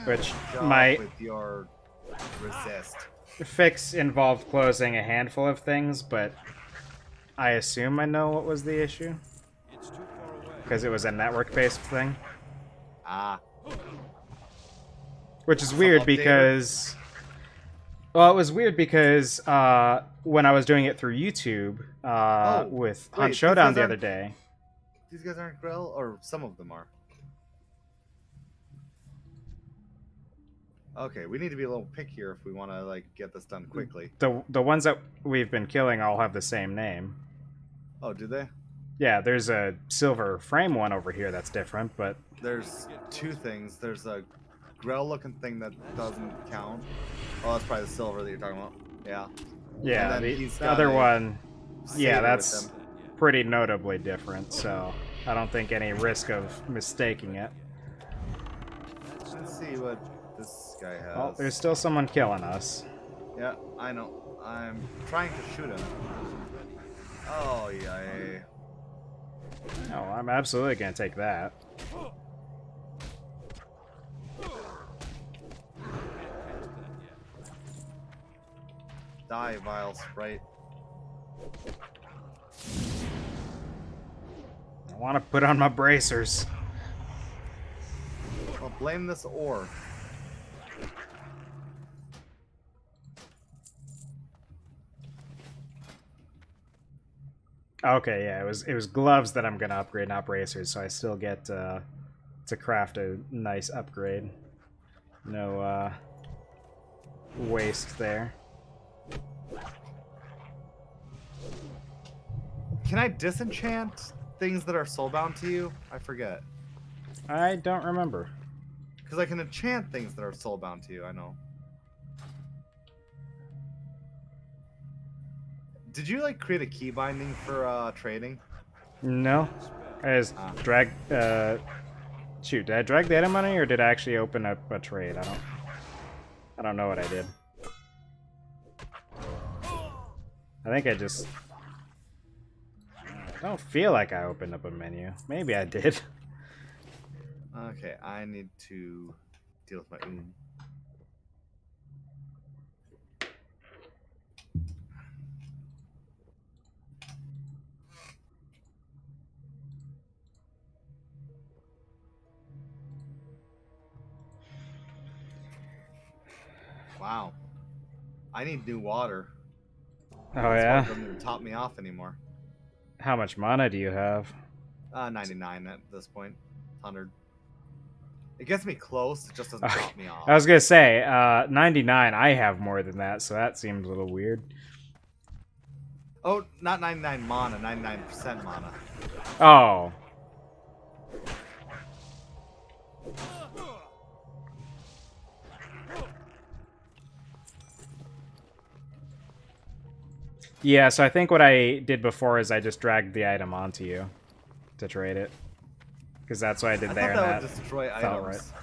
Which Good job my with your resist. fix involved closing a handful of things, but I assume I know what was the issue It's too far away. because it was a network-based thing, Ah, which is Some weird updater? because, well, it was weird because when I was doing it through YouTube with Hunt these Showdown guys the aren't- other day. these guys aren't Grell, or some of them are. Okay, we need to be a little pickier if we want to like get this done quickly. The ones that we've been killing all have the same name. Oh, do they? Yeah, there's a silver frame one over here that's different, but There's two things. There's a Grell-looking thing that doesn't count. Oh, that's probably the silver that you're talking about. Yeah. yeah, And then the he's the got other a one, yeah, saber with that's him. pretty notably different, so I don't think any risk of mistaking it. Let's see what this guy has. Oh, there's still someone killing us. Yeah, I know. I'm trying to shoot him. Oh, yeah. No, I'm absolutely gonna take that. Die, vile sprite. I want to put on my bracers. Well, blame this ore. Okay, yeah, it was gloves that I'm gonna upgrade, not bracers, so I still get to craft a nice upgrade. No waste there. Can I disenchant things that are soulbound to you? I forget. I don't remember. Because I can enchant things that are soulbound to you, I know. Did you like create a key binding for trading? No, I just Ah. drag. Shoot, did I drag the item money or did I actually open up a trade? I don't know what I did. I think I just. I don't feel like I opened up a menu. Maybe I did. Okay, I need to deal with my oom. Wow. I need new water. Oh This yeah. water doesn't even top me off anymore. How much mana do you have? 99 at this point. 100. It gets me close, it just doesn't Okay. top me off. I was gonna say 99. I have more than that, so that seems a little weird. Oh, not 99 mana, 99% mana. Oh. Yeah, so I think what I did before is I just dragged the item onto you to trade it. Because that's what I did I there. thought And that would destroy felt items.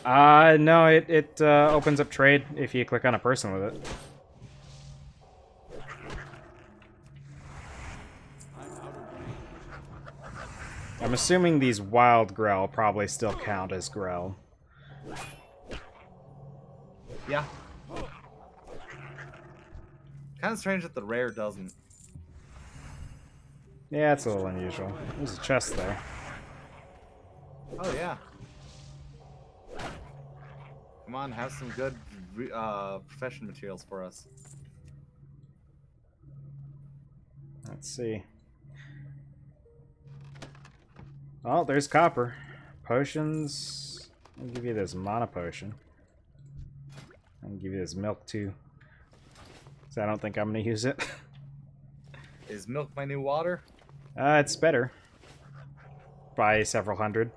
No, it opens up trade if you click on a person with it. I'm out of range. I'm assuming these wild Grell probably still count as Grell. Yeah. Kind of strange that the rare doesn't. Yeah, it's a little unusual. There's a chest there. Oh yeah. Come on, have some good profession materials for us. Let's see. Oh, there's copper. Potions. I'll give you this mana potion. I'll give you this milk too. So I don't think I'm gonna use it. Is milk my new water? It's better. By several hundred.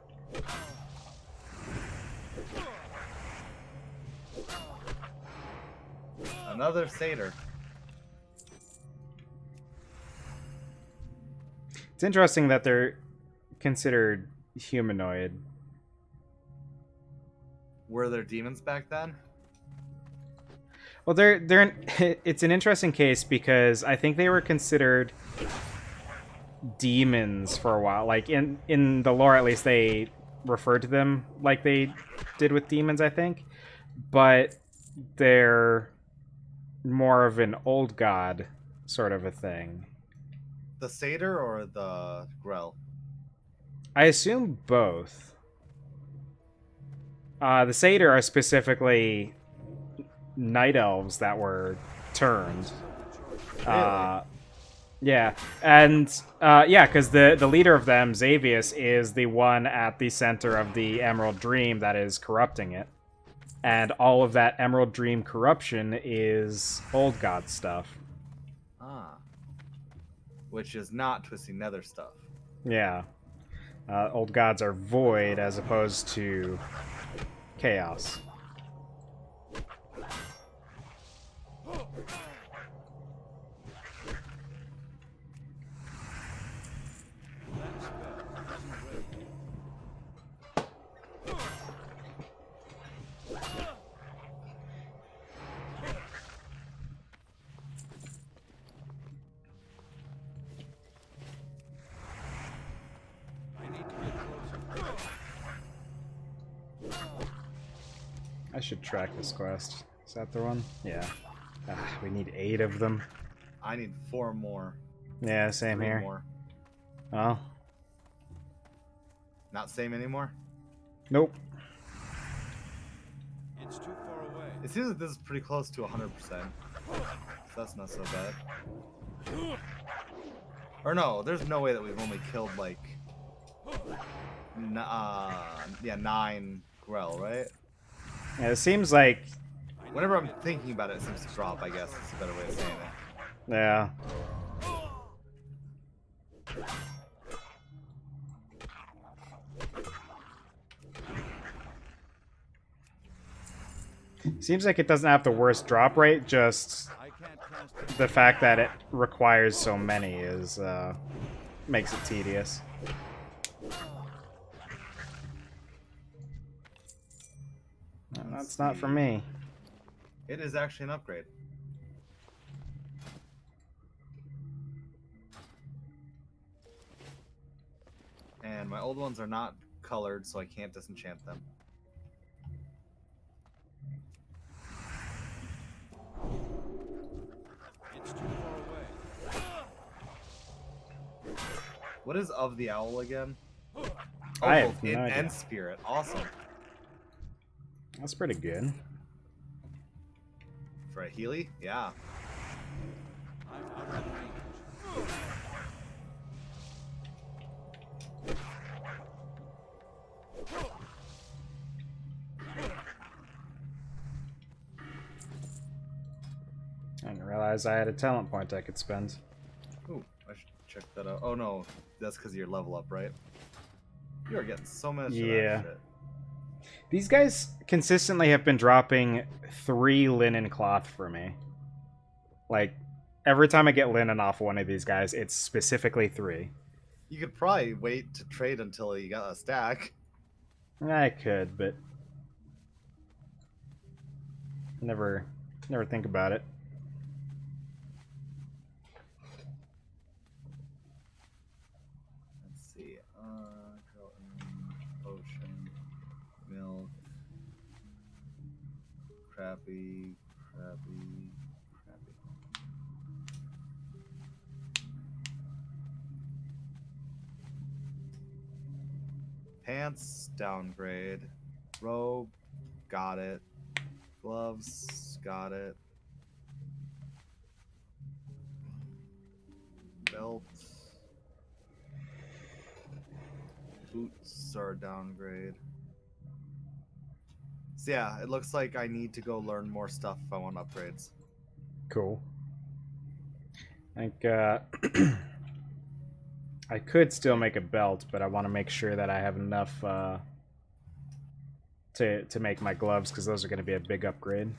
Another satyr. It's interesting that they're considered humanoid. Were there demons back then? Well, it's an interesting case because I think they were considered demons for a while. Like in the lore, at least, they referred to them like they did with demons, I think. But they're more of an old god sort of a thing. The satyr or the grell? I assume both. The satyr are specifically night elves that were turned. Yeah, and yeah, because the leader of them, Xavius, is the one at the center of the Emerald Dream that is corrupting it. And all of that Emerald Dream corruption is old god stuff. Ah. Which is not Twisty Nether stuff. Yeah. Old gods are void as opposed to chaos. I need to get closer. I should track this quest. Is that the one? Yeah. We need 8 of them. I need 4 more. Yeah, same 3 here. more. Oh. Not same anymore? Nope. It's too far away. It seems that this is pretty close to 100%. So that's not so bad. Or no, there's no way that we've only killed like... yeah, 9 Grell, right? Yeah, it seems like... Whenever I'm thinking about it, it seems to drop, I guess. Is a better way of saying it. Yeah. Seems like it doesn't have the worst drop rate, just I can't cast the fact that it requires so many makes it tedious. No, that's not for me. It is actually an upgrade. And my old ones are not colored, so I can't disenchant them. It's too far away. What is of the owl again? Oh, I have both no it idea. and spirit. Awesome. That's pretty good. For a Healy? Yeah. I'm out of range. I didn't realize I had a talent point I could spend. Ooh, I should check that out. Oh no, that's because of your level up, right? You are getting so much Yeah. of that shit. These guys consistently have been dropping 3 linen cloth for me. Like, every time I get linen off one of these guys, it's specifically 3. You could probably wait to trade until you got a stack. I could, but Never think about it. Let's see. Potion, milk, crappy. Pants, downgrade. Robe, got it. Gloves, got it. Belt. Boots are a downgrade. So yeah, it looks like I need to go learn more stuff if I want upgrades. Cool. I think I could still make a belt, but I want to make sure that I have enough to make my gloves, because those are going to be a big upgrade.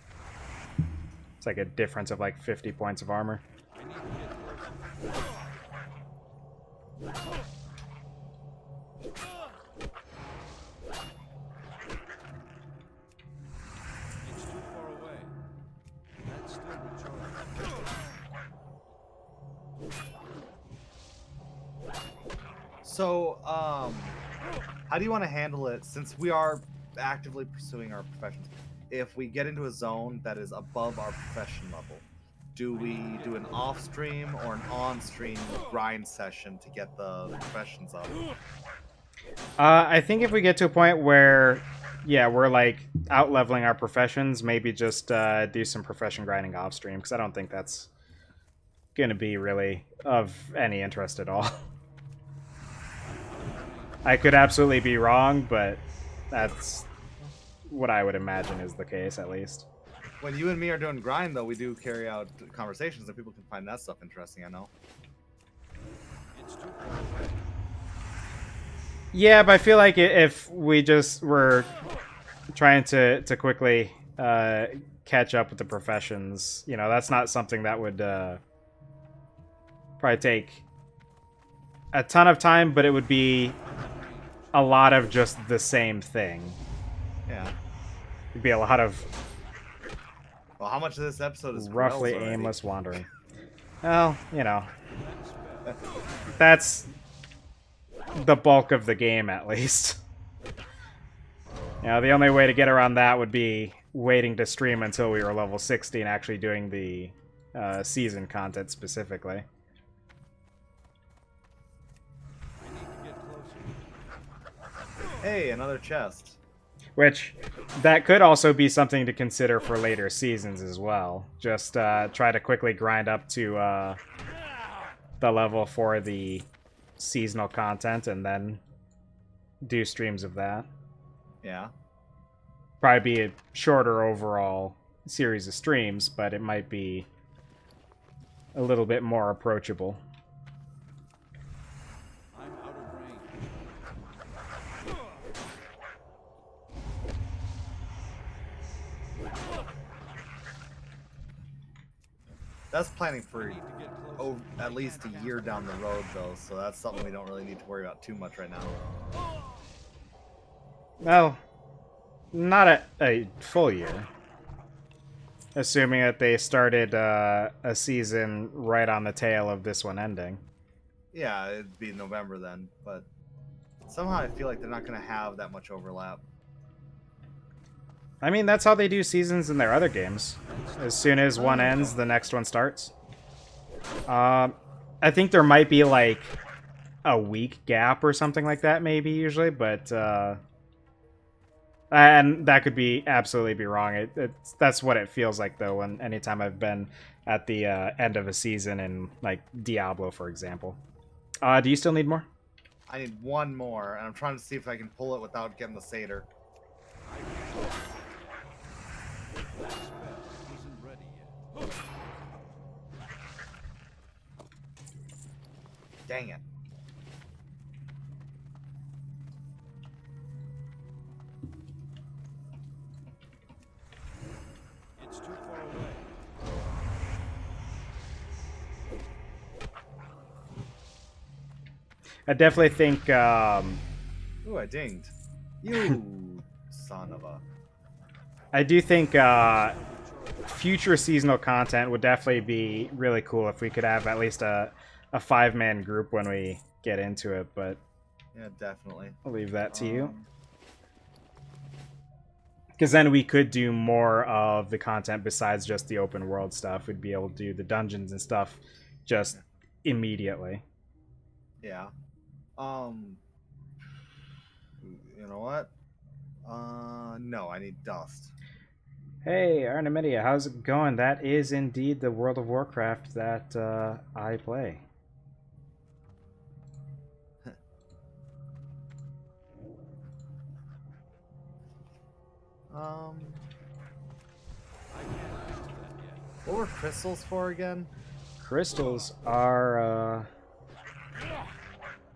It's like a difference of like 50 points of armor. I need to get closer. It's too far away. That's still recharged. So, how do you want to handle it since we are actively pursuing our professions? If we get into a zone that is above our profession level, do we do an off-stream or an on-stream grind session to get the professions up? I think if we get to a point where, yeah, we're like out leveling our professions, maybe just do some profession grinding off stream, because I don't think that's gonna be really of any interest at all. I could absolutely be wrong, but that's what I would imagine is the case, at least. When you and me are doing grind, though, we do carry out conversations, and people can find that stuff interesting, I know. It's too far away. Yeah, but I feel like if we just were trying to quickly catch up with the professions, you know, that's not something that would probably take a ton of time, but it would be a lot of just the same thing. Yeah. It'd be a lot of Well, how much of this episode is roughly Corel's already? aimless wandering. Well, you know, that's the bulk of the game, at least. You know, the only way to get around that would be waiting to stream until we were level 60 and actually doing the season content specifically. I need to get closer. Hey, another chest. Which, that could also be something to consider for later seasons as well. Just try to quickly grind up to the level for the seasonal content and then do streams of that. Yeah. Probably be a shorter overall series of streams, but it might be a little bit more approachable. I'm out of range. That's planning I for need to get closer. at least a year down the road, though, so that's something we don't really need to worry about too much right now. Well, not a full year. Assuming that they started a season right on the tail of this one ending. Yeah, it'd be November then, but somehow I feel like they're not going to have that much overlap. I mean, that's how they do seasons in their other games. As soon as one ends, the next one starts. I think there might be like a week gap or something like that, maybe usually, but and that could be absolutely be wrong. That's what it feels like though. When anytime I've been at the end of a season in like Diablo, for example. Do you still need more? I need one more, and I'm trying to see if I can pull it without getting the satyr. That spell isn't ready yet. Dang it. It's too far away. I definitely think Ooh, I dinged. You son of a... I do think future seasonal content would definitely be really cool if we could have at least a 5-man group when we get into it, but Yeah, definitely. I'll leave that to you. Um, Because then we could do more of the content besides just the open world stuff. We'd be able to do the dungeons and stuff just immediately. Yeah. You know what? No, I need dust. Hey, Arnamidia, how's it going? That is indeed the World of Warcraft that I play. What were crystals for again? Crystals are.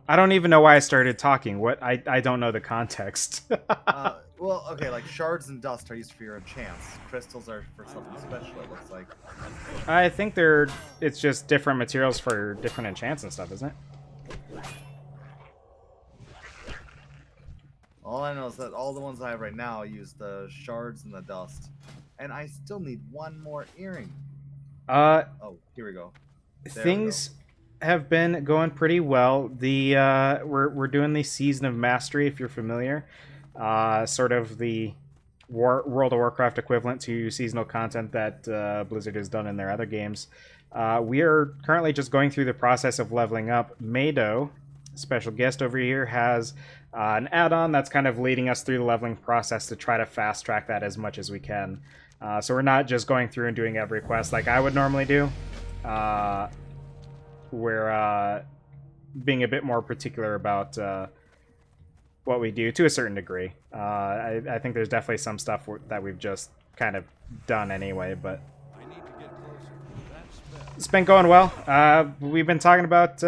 I don't even know why I started talking. What I don't know the context. Well, okay, like shards and dust are used for your enchants. Crystals are for something special, it looks like. I think it's just different materials for different enchants and stuff, isn't it? All I know is that all the ones I have right now use the shards and the dust. And I still need one more earring. Oh, here we go. There Things have been going pretty well. We're doing the Season of Mastery, if you're familiar. Sort of the World of Warcraft equivalent to seasonal content that Blizzard has done in their other games. We are currently just going through the process of leveling up. Meido, special guest over here, has an add-on that's kind of leading us through the leveling process to try to fast track that as much as we can. So we're not just going through and doing every quest like I would normally do. We're being a bit more particular about what we do to a certain degree. I think there's definitely some stuff that we've just kind of done anyway, but I need to get closer. That spell. it's been going well. We've been talking about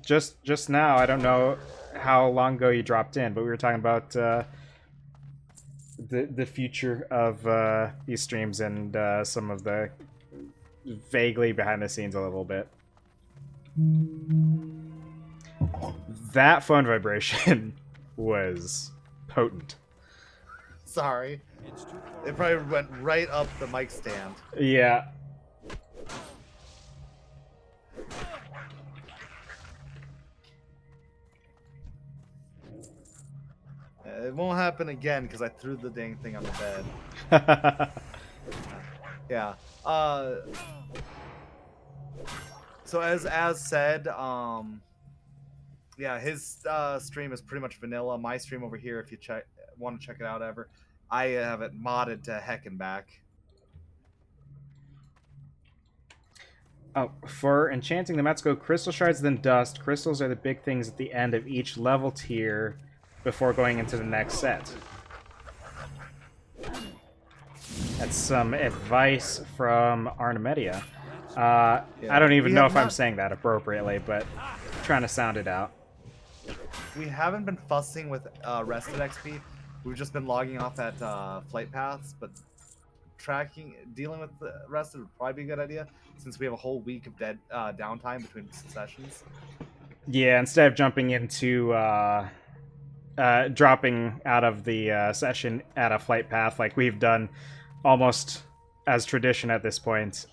just now. I don't know how long ago you dropped in, but we were talking about the future of these streams and some of the vaguely behind the scenes a little bit. That phone vibration was potent. Sorry. It's too far. It probably went right up the mic stand. Yeah. It won't happen again because I threw the dang thing on the bed. Yeah. So as said, yeah, his stream is pretty much vanilla. My stream over here, if you want to check it out ever, I have it modded to heck and back. Oh, for enchanting the mats go crystal shards, then dust. Crystals are the big things at the end of each level tier before going into the next set. That's some advice from Arnamidia. I don't even know if I'm saying that appropriately, but trying to sound it out. We haven't been fussing with rested XP. We've just been logging off at flight paths, but dealing with the rested would probably be a good idea since we have a whole week of downtime between sessions. Yeah, instead of jumping into dropping out of the session at a flight path like we've done almost as tradition at this point,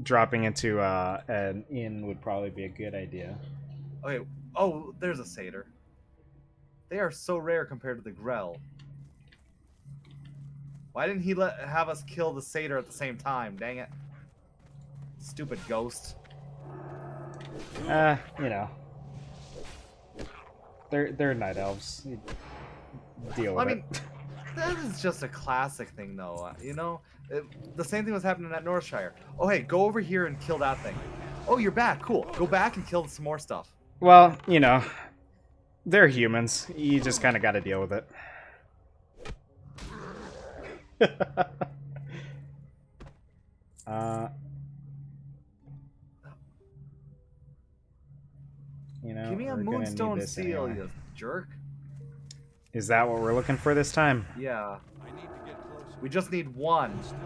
dropping into an inn would probably be a good idea. Okay. Oh, there's a satyr. They are so rare compared to the Grell. Why didn't he have us kill the satyr at the same time? Dang it. Stupid ghost. You know. They're night elves. You deal with it. That is just a classic thing, though. You know, the same thing was happening at Northshire. Oh, hey, go over here and kill that thing. Oh, you're back. Cool. Go back and kill some more stuff. Well, you know, they're humans. You just kind of got to deal with it. You know, Give me a we're gonna need moonstone this seal, anyway. you jerk. Is that what we're looking for this time? Yeah. I need to get closer. We just need one. Still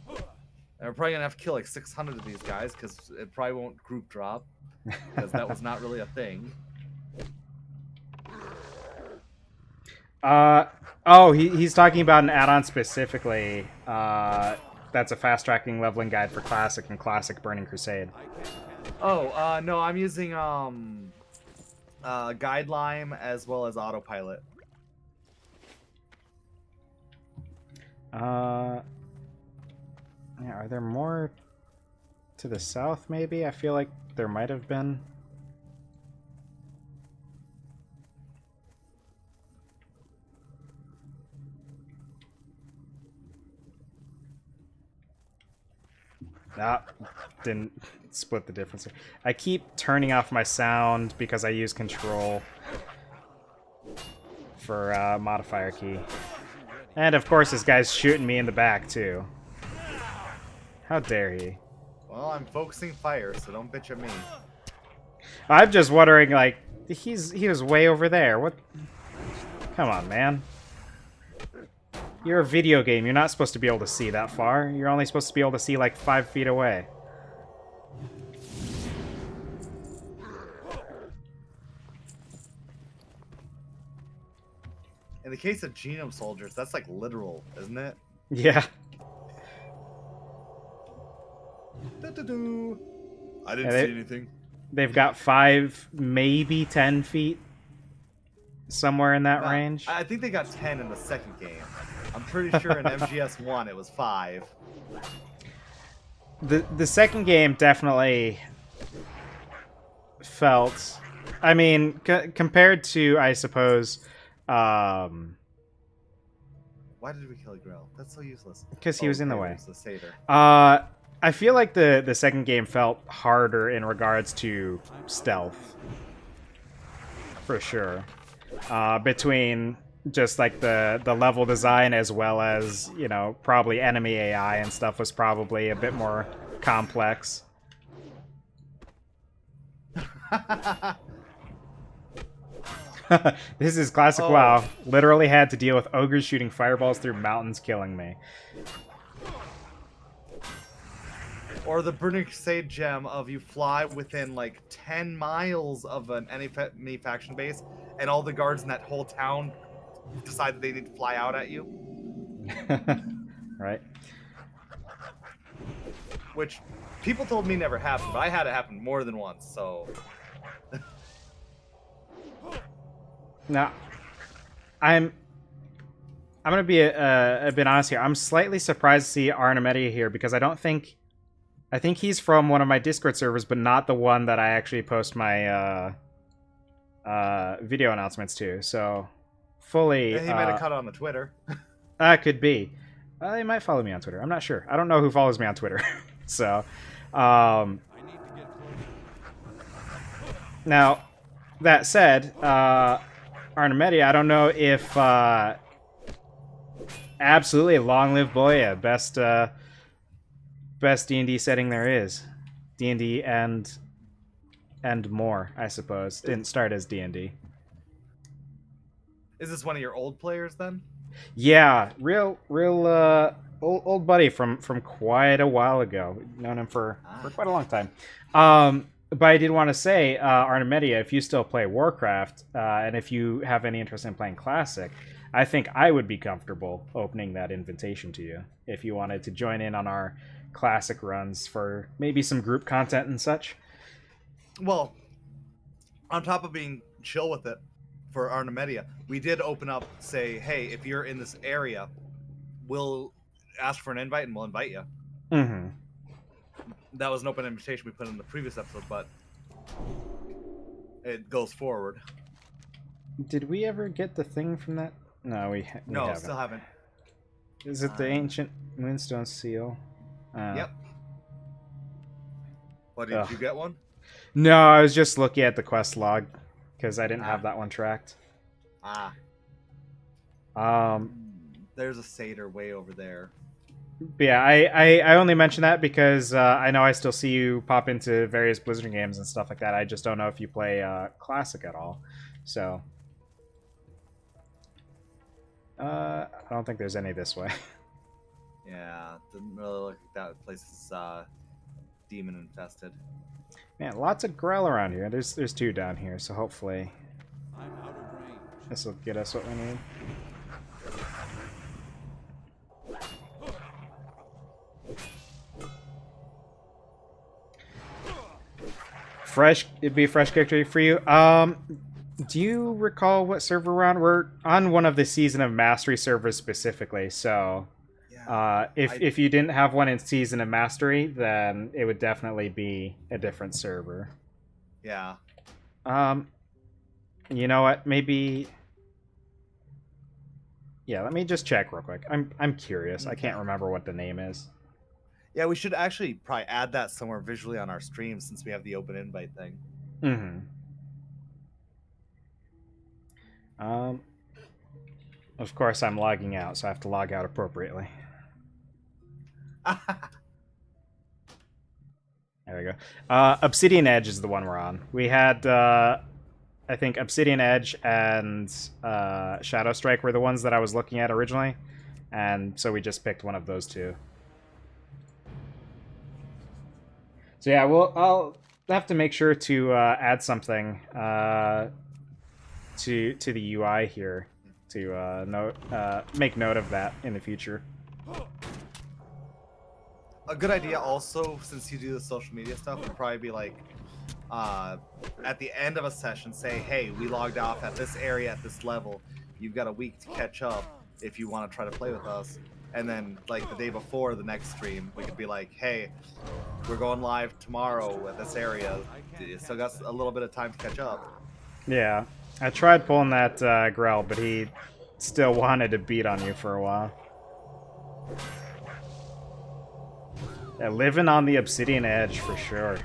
recharging. And we're probably going to have to kill like 600 of these guys because it probably won't group drop. Because that was not really a thing. Oh, he's talking about an add-on specifically. That's a fast-tracking leveling guide for Classic and Classic Burning Crusade. Oh, no, I'm using Guidelime as well as Autopilot. Yeah, are there more to the south, maybe? I feel like there might have been. Ah, didn't split the difference. I keep turning off my sound because I use control for modifier key. And of course this guy's shooting me in the back too. How dare he? Well, I'm focusing fire, so don't bitch at me. I'm just wondering, like, he was way over there. What? Come on, man. You're a video game. You're not supposed to be able to see that far. You're only supposed to be able to see like 5 feet away. In the case of genome soldiers, that's like literal, isn't it? Yeah. Do-do-do. I didn't Yeah, see anything. They've got 5, maybe 10 feet. Somewhere in that Nah, range. I think they got 10 in the second game. I'm pretty sure in MGS1 it was 5. The second game definitely felt... I mean, compared to, I suppose... Why did we kill Grell? That's so useless. Because he was in the okay, way. there's the satyr. I feel like the second game felt harder in regards to stealth. For sure. Between just like the level design as well as, you know, probably enemy AI and stuff was probably a bit more complex. This is classic WoW. Literally had to deal with ogres shooting fireballs through mountains killing me. Or the Burning Crusade gem of you fly within like 10 miles of an enemy faction base, and all the guards in that whole town decide that they need to fly out at you. Right. Which people told me never happened, but I had it happen more than once, so... Now, I'm gonna be a bit honest here. I'm slightly surprised to see Arnemedia here because I think he's from one of my Discord servers, but not the one that I actually post my video announcements to. So, fully. Yeah, he might have cut on the Twitter. That could be. They might follow me on Twitter. I'm not sure. I don't know who follows me on Twitter. So, I need to get closer. now, that said, Arnemedia, I don't know if absolutely long live Boya, best D&D setting there is. D&D and more, I suppose. Didn't start as D&D. Is this one of your old players then? Yeah, real old buddy from quite a while ago. Known him for quite a long time. But I did want to say, Arnemedia, if you still play Warcraft, and if you have any interest in playing Classic, I think I would be comfortable opening that invitation to you if you wanted to join in on our Classic runs for maybe some group content and such. Well, on top of being chill with it for Arnemedia, we did open up, say, hey, if you're in this area, we'll ask for an invite and we'll invite you. Mm-hmm. That was an open invitation we put in the previous episode, but it goes forward. Did we ever get the thing from that? No, we haven't. Still haven't. Is it the ancient Moonstone seal? Yep. What, did you get one? No, I was just looking at the quest log because I didn't have that one tracked. There's a satyr way over there. But yeah, I only mention that because I know I still see you pop into various Blizzard games and stuff like that. I just don't know if you play Classic at all. So I don't think there's any this way. Yeah, doesn't really look like that place is demon infested. Man, lots of Grell around here. There's 2 down here, so hopefully. I'm out of range. This will get us what we need. It'd be a fresh character for you. Do you recall what server we're on? We're on one of the Season of Mastery servers specifically, so Yeah. if you didn't have one in Season of Mastery, then it would definitely be a different server. Yeah. You know what? Maybe. Yeah, let me just check real quick. I'm curious. I can't Okay. remember what the name is. Yeah, we should actually probably add that somewhere visually on our stream since we have the open invite thing. Mm-hmm. Of course, I'm logging out, so I have to log out appropriately. There we go. Obsidian Edge is the one we're on. We had, I think, Obsidian Edge and Shadow Strike were the ones that I was looking at originally, and so we just picked one of those two. So yeah, I'll have to make sure to add something to the UI here to make note of that in the future. A good idea also, since you do the social media stuff, would probably be like at the end of a session say, hey, we logged off at this area at this level, you've got a week to catch up if you want to try to play with us. And then like the day before the next stream we could be like, hey, we're going live tomorrow at this area, you still got a little bit of time to catch up. Yeah, I tried pulling that Grell, but he still wanted to beat on you for a while. Yeah, living on the Obsidian Edge for sure.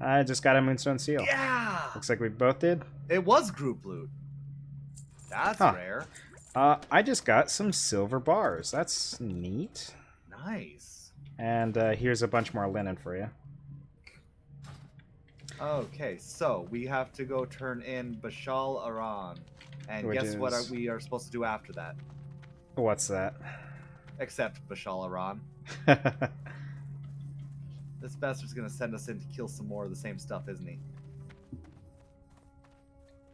I just got a Moonstone Seal. Yeah, Looks like we both did. it was group loot. That's Huh. rare. I just got some silver bars. That's neat. Nice. And here's a bunch more linen for you. Okay, so we have to go turn in Bashal Aran. And Which guess what is- we are supposed to do after that? What's that? Except Bashal Aran. This bastard's gonna send us in to kill some more of the same stuff, isn't he?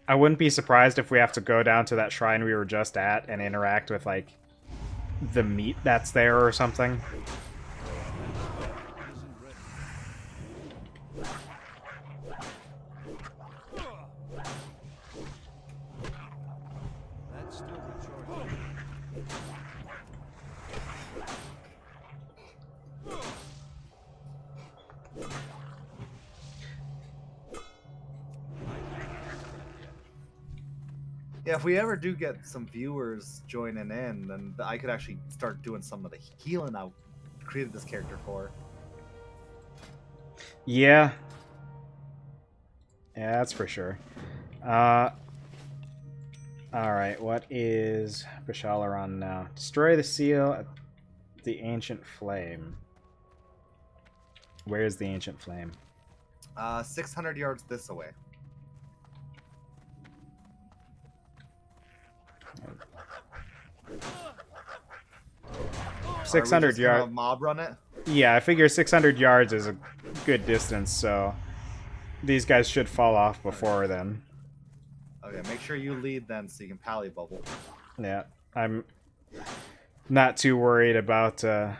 I wouldn't be surprised if we have to go down to that shrine we were just at and interact with, like, the meat that's there or something. That's still recharging. Yeah, if we ever do get some viewers joining in, then I could actually start doing some of the healing I created this character for. Yeah. Yeah, that's for sure. Alright, what is Bashalaran now? Destroy the seal at the Ancient Flame. Where is the Ancient Flame? 600 yards this way. Are we 600 just gonna yards. mob run it? Yeah, I figure 600 yards is a good distance, so these guys should fall off before then. Okay, make sure you lead then so you can pally bubble. Yeah, I'm not too worried about a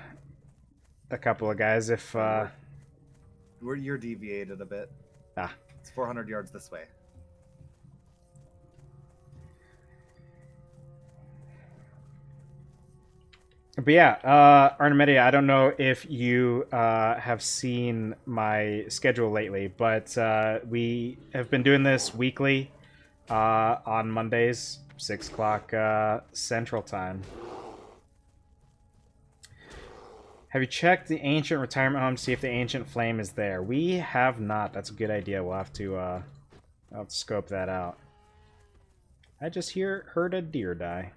couple of guys if... You're deviated a bit. Ah. It's 400 yards this way. But yeah, Arnamidia, I don't know if you have seen my schedule lately, but we have been doing this weekly on Mondays, 6 o'clock Central Time. Have you checked the ancient retirement home to see if the ancient flame is there? We have not. That's a good idea. We'll have to, I'll have to scope that out. I just heard a deer die.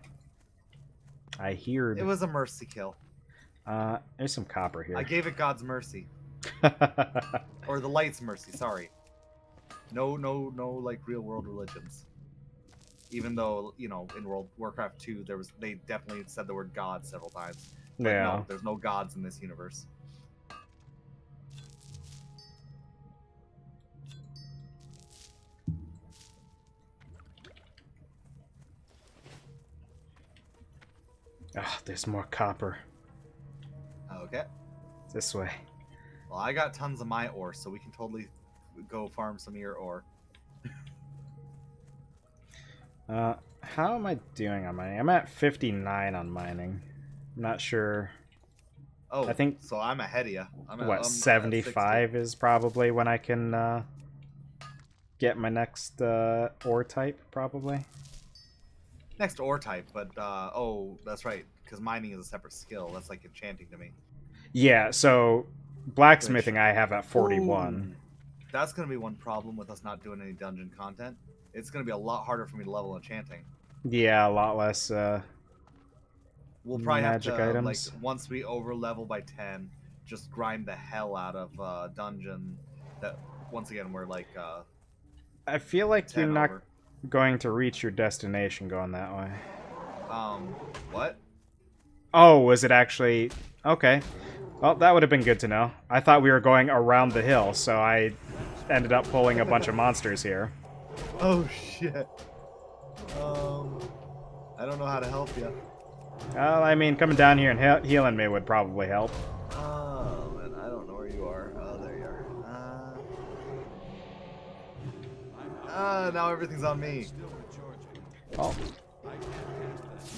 I heard. It was a mercy kill. There's some copper here. I gave it God's mercy. Or the light's mercy, sorry. No, like real world religions. Even though, you know, in Warcraft 2, they definitely said the word God several times. But Yeah. no, there's no gods in this universe. Ah, there's more copper. Okay. This way. Well, I got tons of my ore, so we can totally go farm some of your ore. How am I doing on mining? I'm at 59 on mining. I'm not sure. Oh, I think so. I'm ahead of you. I'm at, what, I'm at 75 is probably when I can get my next ore type, probably. 60. Next ore type, but oh, that's right, because mining is a separate skill. That's like enchanting to me. Yeah, so blacksmithing I have at 41. Ooh, that's gonna be one problem with us not doing any dungeon content. It's gonna be a lot harder for me to level enchanting. Yeah, a lot less We'll probably magic have to like items. once we over level by 10, just grind the hell out of dungeon. That once again we're like I feel like you're 10 not over. going to reach your destination going that way. What? Oh, was it actually... Okay. Well, that would have been good to know. I thought we were going around the hill, so I ended up pulling a bunch of monsters here. Oh shit. I don't know how to help you. Well, I mean, coming down here and healing me would probably help. Oh man, I don't know where you are. Oh, there you are. Now everything's on me. Still recharging. Oh. I can't cast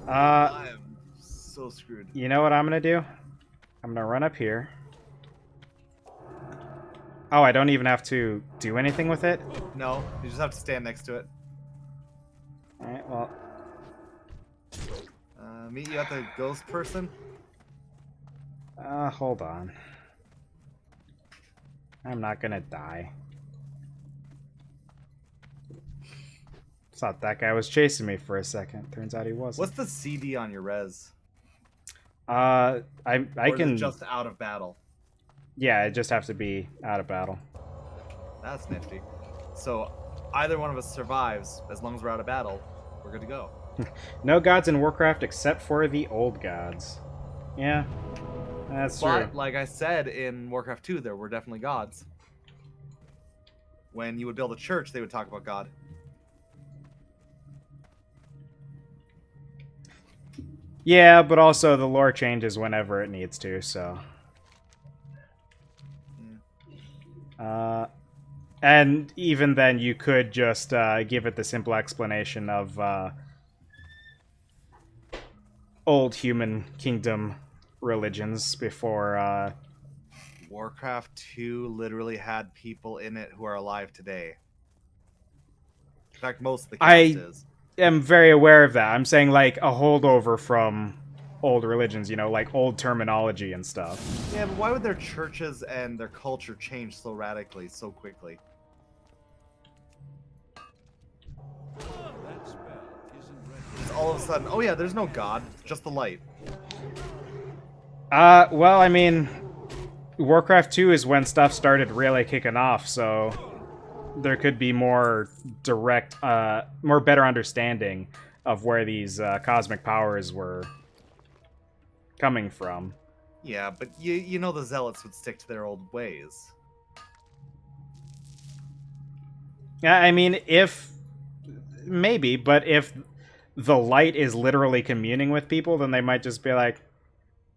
that. I am so screwed. You know what I'm gonna do? I'm gonna run up here. Oh, I don't even have to do anything with it? No, you just have to stand next to it. Alright, well... Meet you at the ghost person. hold on. I'm not gonna die. Thought that guy was chasing me for a second. Turns out he wasn't. What's the CD on your res? I Or is can... it just out of battle? Yeah, it just have to be out of battle. That's nifty. So either one of us survives, as long as we're out of battle, we're good to go. No gods in Warcraft except for the old gods. Yeah, that's true. But like I said in Warcraft 2, there were definitely gods. When you would build a church, they would talk about God. Yeah, but also the lore changes whenever it needs to, so... And even then, you could just give it the simple explanation of old human kingdom religions before... Warcraft 2 literally had people in it who are alive today. In fact, most of the cast is. am very aware of that. I'm saying, like, a holdover from old religions, you know, like old terminology and stuff. Yeah, but why would their churches and their culture change so radically, so quickly? That spell isn't ready. Just all of a sudden, oh yeah, there's no god, just the light. Well, I mean, Warcraft 2 is when stuff started really kicking off, so there could be more direct, more better understanding of where these cosmic powers were coming from. Yeah, but you know the zealots would stick to their old ways. Yeah, I mean, maybe, but if the light is literally communing with people, then they might just be like,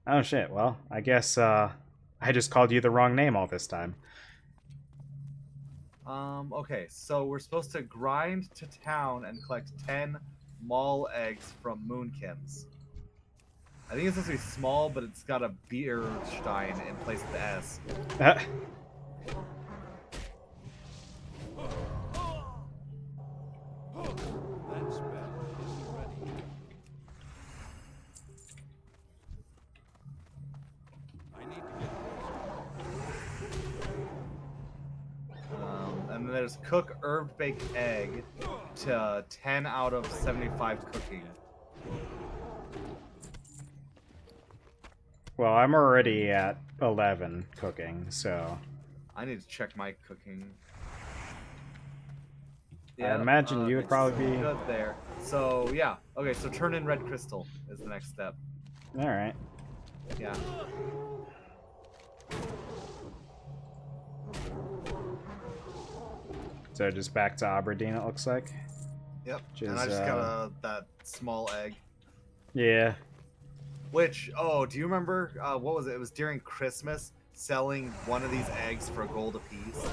oh shit, well, I guess I just called you the wrong name all this time. Okay, so we're supposed to grind to town and collect 10 mall eggs from Moonkins. I think it's supposed to be small, but it's got a Bierstein in place of the S. That spell isn't ready. I need to get And then there's cook herb baked egg to 10 out of 75 cooking. Well, I'm already at 11 cooking, so... I need to check my cooking. I imagine you would it's probably be... good there. So yeah, okay. So turn in red crystal is the next step. Alright. Yeah. So just back to Aberdeen, it looks like. Yep. Which And is, I just got that small egg. Yeah. Which, oh, do you remember, what was it? It was during Christmas, selling one of these eggs for a gold apiece.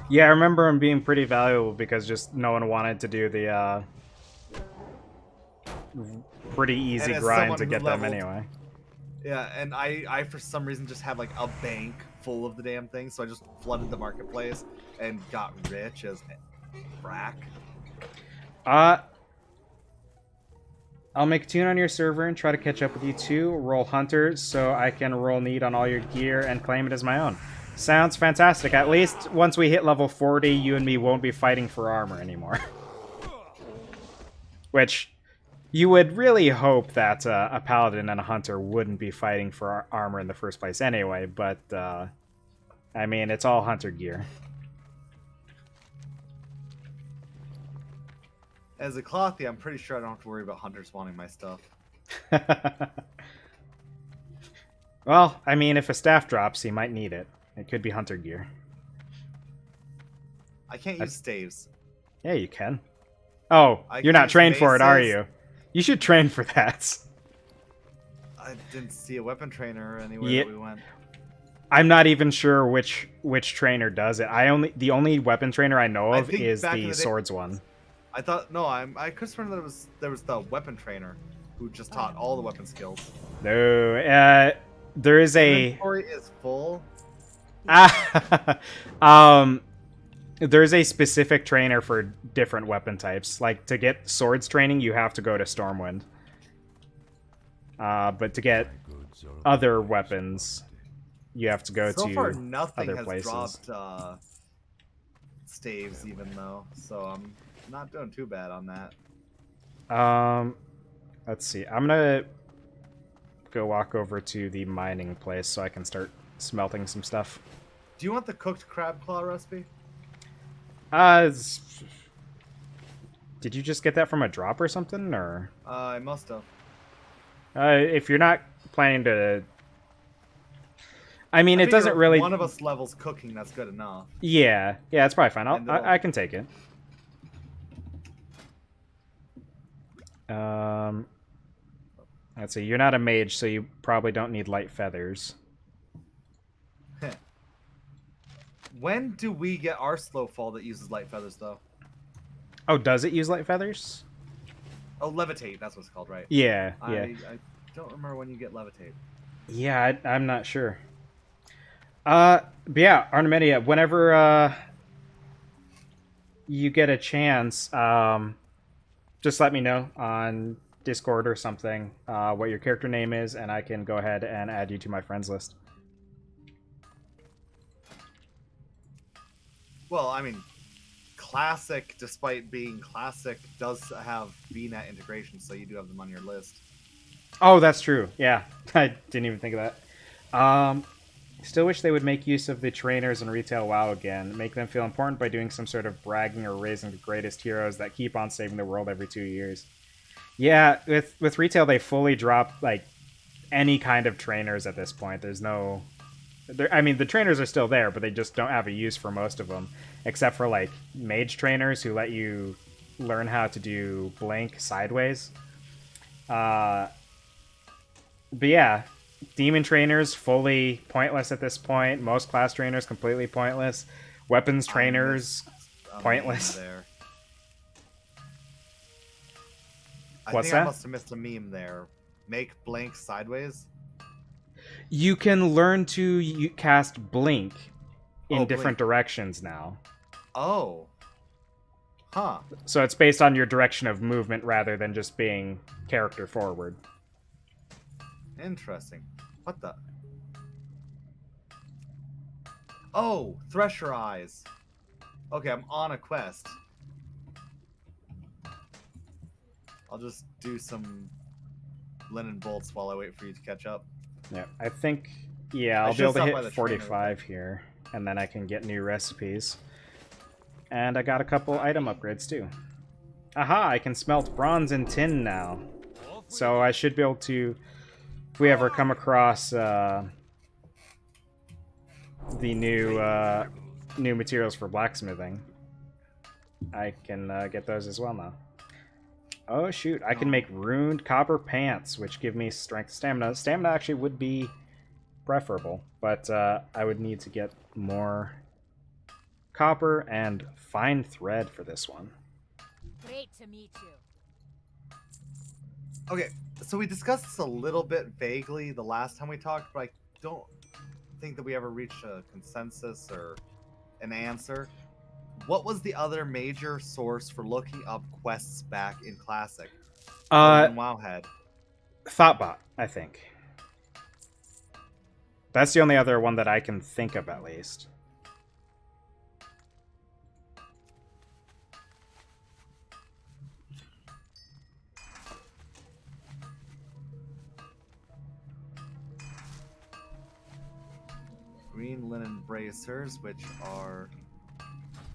Yeah, I remember them being pretty valuable because just no one wanted to do the pretty easy And as grind someone to who get them leveled, anyway. yeah, and I for some reason just had like a bank full of the damn thing, so I just flooded the marketplace and got rich as frack. Uh, I'll make a tune on your server and try to catch up with you too. Roll Hunter so I can roll need on all your gear and claim it as my own. Sounds fantastic. At least once we hit level 40, you and me won't be fighting for armor anymore. Which, you would really hope that a paladin and a hunter wouldn't be fighting for armor in the first place anyway, but, I mean, it's all hunter gear. As a clothy, I'm pretty sure I don't have to worry about hunters wanting my stuff. Well, I mean, if a staff drops, he might need it. It could be hunter gear. I can't use staves. Yeah, you can. Oh, I you're can not use trained for it, are maces. you? You should train for that. I didn't see a weapon trainer anywhere Yeah. that we went. I'm not even sure which trainer does it. The only weapon trainer I know I of think is back in the the day- swords one. I thought I could swear that there was the weapon trainer who just taught all the weapon skills. No, there is a Inventory is full. there's a specific trainer for different weapon types. Like to get swords training, you have to go to Stormwind. But to get Goods are other always weapons, you have to go So to far, nothing other has places. dropped staves, even though. So I'm not doing too bad on that. Let's see. I'm gonna go walk over to the mining place so I can start smelting some stuff. Do you want the cooked crab claw recipe? Did you just get that from a drop or something, or I must have. if you're not planning to? I mean, I it doesn't figure if really. One of us levels cooking. That's good enough. Yeah, that's probably fine. And it'll- I can take it. Let's see. You're not a mage, so you probably don't need light feathers. When do we get our slow fall that uses light feathers, though? Oh, does it use light feathers? Oh, levitate. That's what it's called, right? Yeah, yeah. I don't remember when you get levitate. Yeah, I'm not sure. But yeah, Arnamendia, whenever you get a chance, just let me know on Discord or something what your character name is, and I can go ahead and add you to my friends list. Well, I mean, Classic, despite being Classic, does have VNet integration, so you do have them on your list. Oh, that's true. Yeah, I didn't even think of that. Still wish they would make use of the trainers in retail WoW again. Make them feel important by doing some sort of bragging or raising the greatest heroes that keep on saving the world every 2 years. Yeah, with retail they fully dropped like any kind of trainers at this point. There's no, I mean the trainers are still there, but they just don't have a use for most of them, except for like mage trainers who let you learn how to do blink sideways. But yeah, demon trainers fully pointless at this point. Most class trainers completely pointless. Weapons trainers pointless. There. What's I think that? I must have missed a meme there. Make blank sideways. You can learn to cast blink in Oh, different blink. directions now. Oh. Huh. So it's based on your direction of movement rather than just being character forward. Interesting. What the? Oh, Thresher Eyes. Okay, I'm on a quest. I'll just do some linen bolts while I wait for you to catch up. Yeah, I think, yeah, I I'll be should able to stop by hit the trainer. 45 here, and then I can get new recipes. And I got a couple item upgrades too. Aha, I can smelt bronze and tin now. So I should be able to, if we ever come across the new materials for blacksmithing, I can get those as well now. Oh shoot, I can No. make ruined copper pants, which give me strength stamina. Stamina actually would be preferable, but I would need to get more copper and fine thread for this one. Great to meet you. Okay, so we discussed this a little bit vaguely the last time we talked, but I don't think that we ever reached a consensus or an answer. What was the other major source for looking up quests back in Classic, other than Wowhead? Thoughtbot, I think. That's the only other one that I can think of, at least. Green linen bracers, which are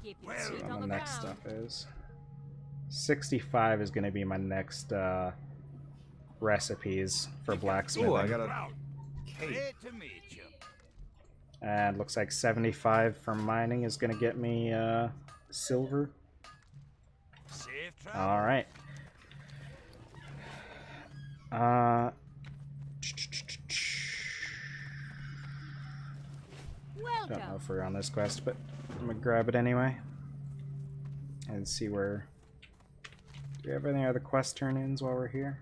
Keep your Well, feet See what on the the next ground. stuff is. 65 is going to be my next recipes for blacksmithing. Ooh, I got a Proud. cape. Great to meet you. And looks like 75 from mining is going to get me silver. Safe travel. All right. Uh, don't know Welcome. if we're on this quest, but I'm gonna grab it anyway. And see where. Do we have any other quest turn-ins while we're here?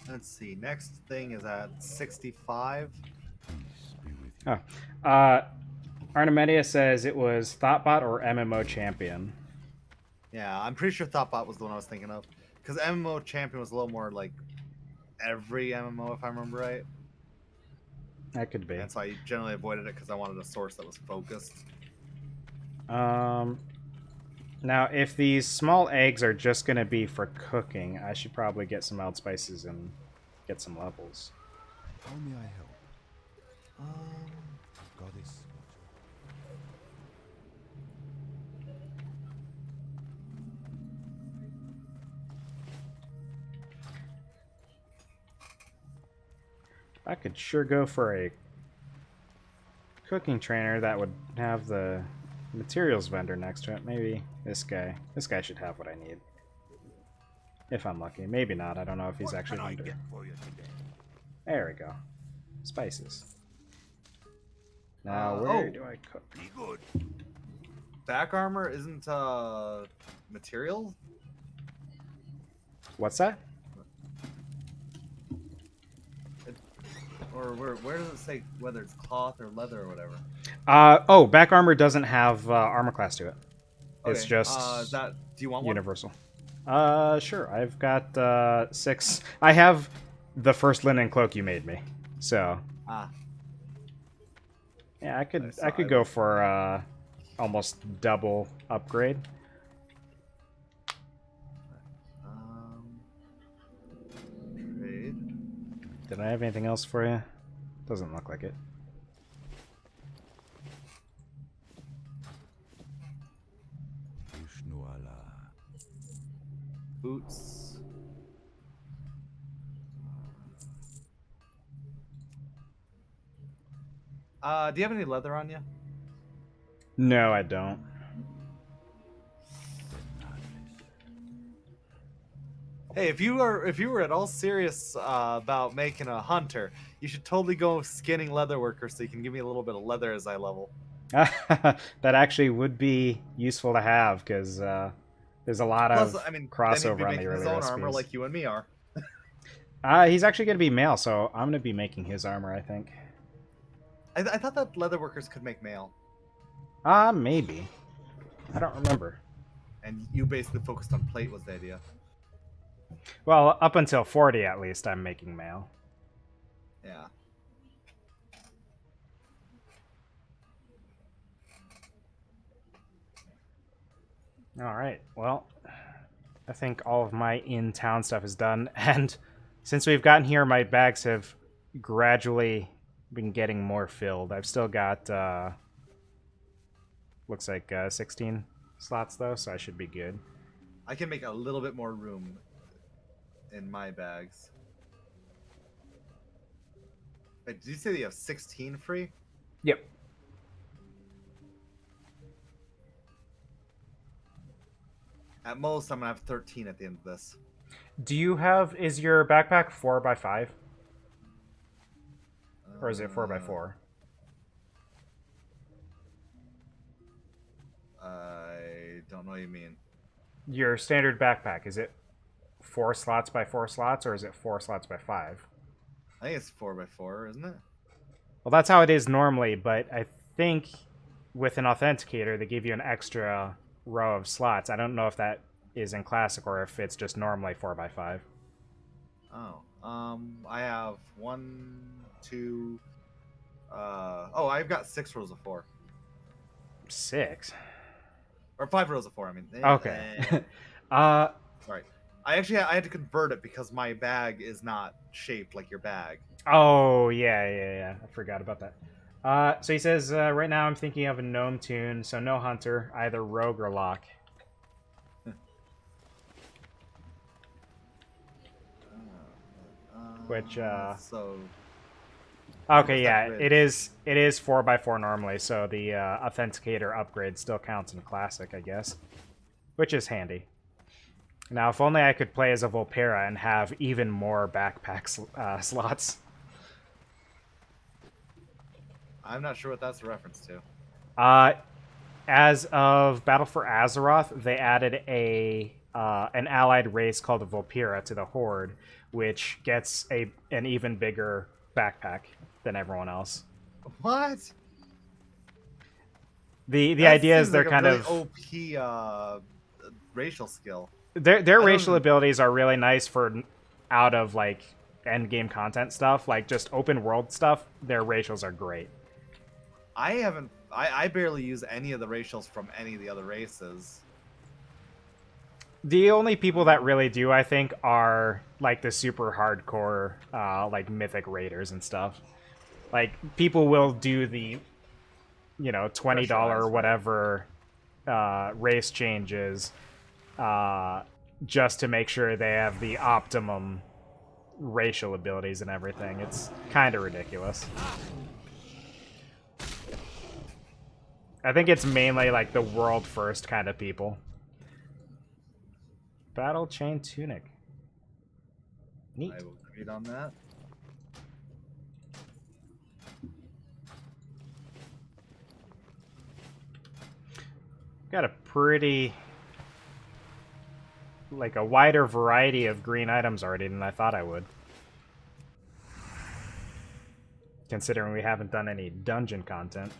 Let's see. Next thing is at 65. Peace be with you. Oh. Arnemedia says it was Thoughtbot or MMO Champion. Yeah, I'm pretty sure Thoughtbot was the one I was thinking of. Because MMO Champion was a little more like every MMO, if I remember right. That could be. And so I generally avoided it because I wanted a source that was focused. Now, if these small eggs are just going to be for cooking, I should probably get some mild spices and get some levels. How may I help? Um, Goddess. I could sure go for a cooking trainer that would have the materials vendor next to it. Maybe this guy. This guy should have what I need. If I'm lucky. Maybe not. I don't know if he's What actually can I vendor. get for you today? There we go. Spices. Now, where oh. do I cook? Be good. back armor isn't material? What's that? Or where does it say whether it's cloth or leather or whatever? Oh, back armor doesn't have armor class to it. It's Okay, just do you want one? universal. Sure. I've got 6. I have the first linen cloak you made me. So, Ah, yeah, I could Nice. I could go for almost double upgrade. trade. Did I have anything else for you? Doesn't look like it. Vishnu Allah. Boots. Do you have any leather on you? No, I don't. Hey, if you were at all serious about making a hunter, you should totally go skinning leather worker so you can give me a little bit of leather as I level. That actually would be useful to have because there's a lot Plus, of I mean, then he'd be crossover on the making early his own recipes. armor like you and me are. He's actually going to be male, so I'm going to be making his armor, I think. I thought that leather workers could make mail, Maybe. I don't remember. and you basically focused on plate was the idea. Well, up until 40 at least, I'm making male. Yeah. All right. Well, I think all of my in-town stuff is done, and since we've gotten here, my bags have gradually been getting more filled. I've still got looks like 16 slots though, so I should be good. I can make a little bit more room in my bags. Wait, did you say that you have 16 free? Yep. At most, I'm gonna have 13 at the end of this. Do you have? Is your backpack 4x5 or is it 4x4? I don't know what you mean. Your standard backpack, is it 4 slots by 4 slots or is it 4 slots by 5? I think it's 4x4, isn't it? Well, that's how it is normally, but I think with an authenticator, they give you an extra row of slots. I don't know if that is in Classic or if it's just normally 4x5. Oh, I have 1, 2. Oh, I've got 6 rows of 4, 6? or 5 rows of 4. I mean. Okay. Sorry. I had to convert it because my bag is not shaped like your bag. Oh, yeah. I forgot about that. So he says, right now I'm thinking of a gnome tune, so no hunter, either rogue or lock. Which, So. Okay, Where's yeah, that it bridge? is 4x4 normally, so the authenticator upgrade still counts in Classic, I guess. Which is handy. Now, if only I could play as a Volpera and have even more backpack slots. I'm not sure what that's a reference to. As of Battle for Azeroth, they added an allied race called the Volpera to the Horde, which gets an even bigger backpack than everyone else. What? The That idea is seems they're like kind a really of OP racial skill. their I racial don't- abilities are really nice for out of like end game content stuff, like just open world stuff. Their racials are great. I barely use any of the racials from any of the other races. The only people that really do, I think, are like the super hardcore, like mythic raiders and stuff. Like people will do the, $20 Specialized, right? whatever race changes, just to make sure they have the optimum racial abilities and everything. It's kind of ridiculous. I think it's mainly like the world first kind of people. Battle chain tunic. Neat. I will read on that. Got a pretty, like a wider variety of green items already than I thought I would. Considering we haven't done any dungeon content.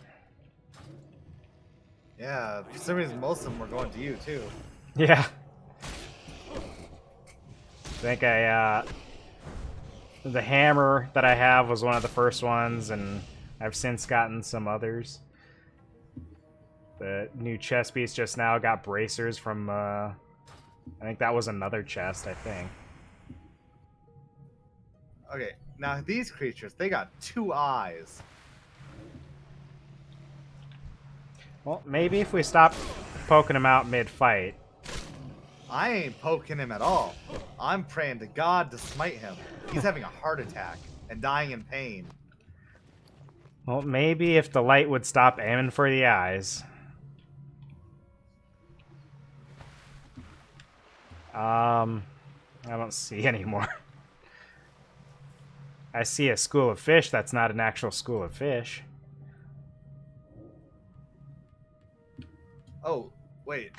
Yeah, for some reason most of them were going to you too. Yeah. I think the hammer that I have was one of the first ones, and I've since gotten some others. The new chest piece just now got bracers from, I think that was another chest, I think. Okay, now these creatures, they got 2 eyes. Well, maybe if we stop poking them out mid-fight. I ain't poking him at all. I'm praying to God to smite him. He's having a heart attack and dying in pain. Well, maybe if the light would stop aiming for the eyes. I don't see any more. I see a school of fish that's not an actual school of fish. Oh, wait.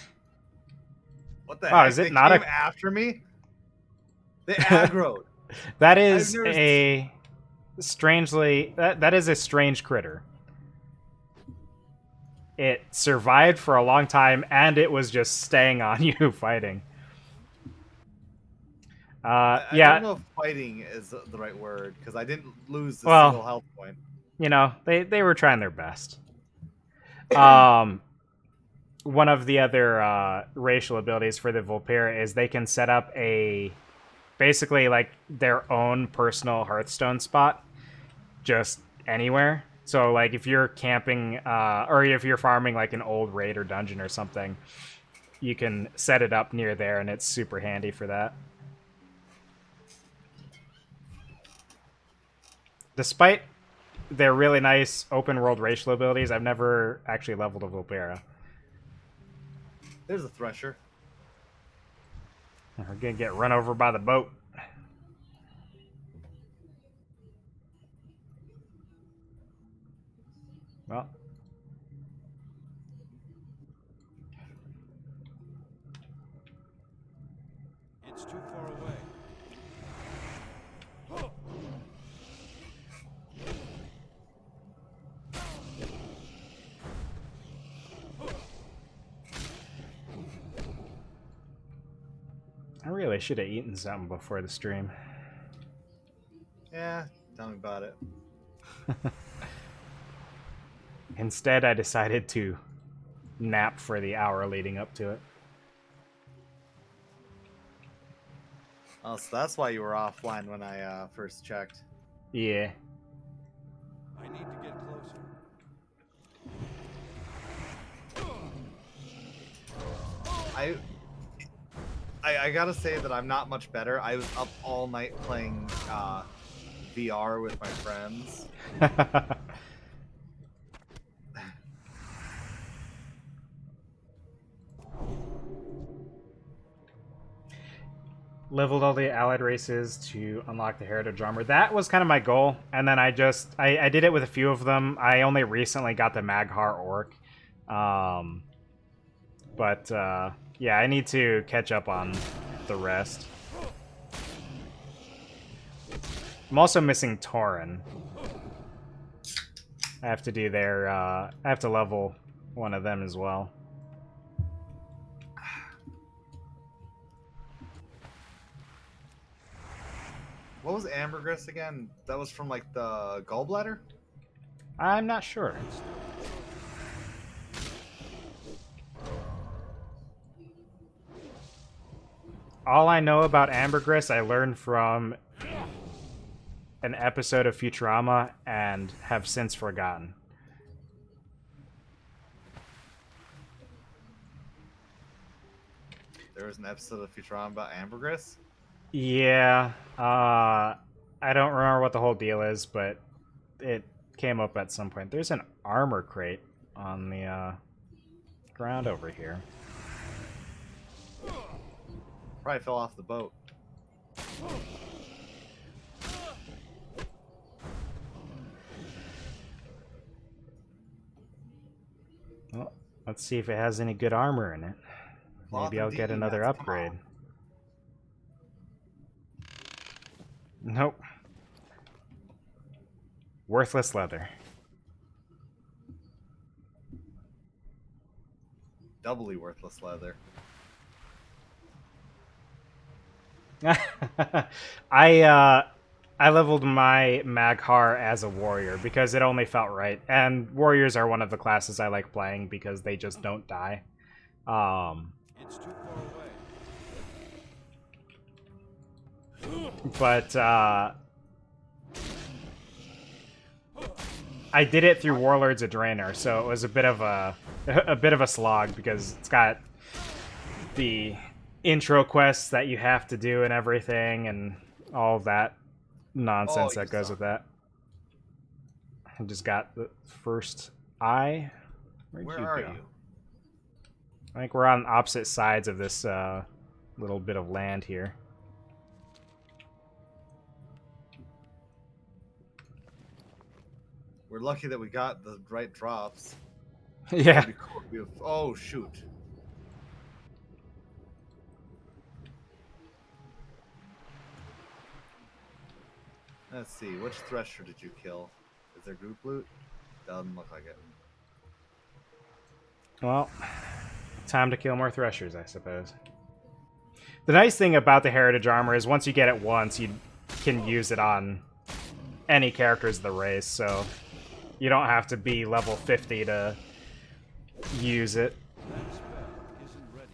What the Oh, heck? is it They not came a- after me? They aggroed. That is I've never a strangely that is a strange critter. It survived for a long time and it was just staying on you fighting. I Yeah, don't know if fighting is the right word, because I didn't lose a Well- single health point. they were trying their best. One of the other racial abilities for the Volpera is they can set up basically like their own personal Hearthstone spot just anywhere. So like if you're camping or if you're farming like an old raid or dungeon or something, you can set it up near there and it's super handy for that. Despite their really nice open world racial abilities, I've never actually leveled a Vulpera. There's a Thresher. We're gonna get run over by the boat. Well, It's too far away. I really should have eaten something before the stream. Yeah, tell me about it. Instead, I decided to nap for the hour leading up to it. Oh, so that's why you were offline when I first checked. Yeah. I need to get closer. I gotta say that I'm not much better. I was up all night playing VR with my friends. Leveled all the allied races to unlock the heritage armor. That was kind of my goal, and then I did it with a few of them. I only recently got the Maghar Orc. Yeah, I need to catch up on the rest. I'm also missing Tauren. I have to do their, I have to level one of them as well. What was ambergris again? That was from like the gallbladder? I'm not sure. All I know about ambergris I learned from an episode of Futurama and have since forgotten. There was an episode of Futurama about ambergris? Yeah, I don't remember what the whole deal is, but it came up at some point. There's an armor crate on the ground over here. Probably fell off the boat. Well, let's see if it has any good armor in it. Cloth Maybe I'll and get DE another mats, come upgrade. on. Nope. Worthless leather. Doubly worthless leather. I leveled my Maghar as a warrior because it only felt right, and warriors are one of the classes I like playing because they just don't die. It's too far away. But I did it through Warlords of Draenor, so it was a bit of a slog because it's got the intro quests that you have to do and everything, and all of that nonsense that goes with that. I just got the first eye. Where are you? I think we're on opposite sides of this little bit of land here. We're lucky that we got the right drops. Yeah. That'd be cool. Oh, shoot. Let's see. Which Thresher did you kill? Is there group loot? Doesn't look like it. Well, time to kill more Threshers, I suppose. The nice thing about the Heritage Armor is once you get it once, you can use it on any characters of the race, so you don't have to be level 50 to use it. That spell isn't ready.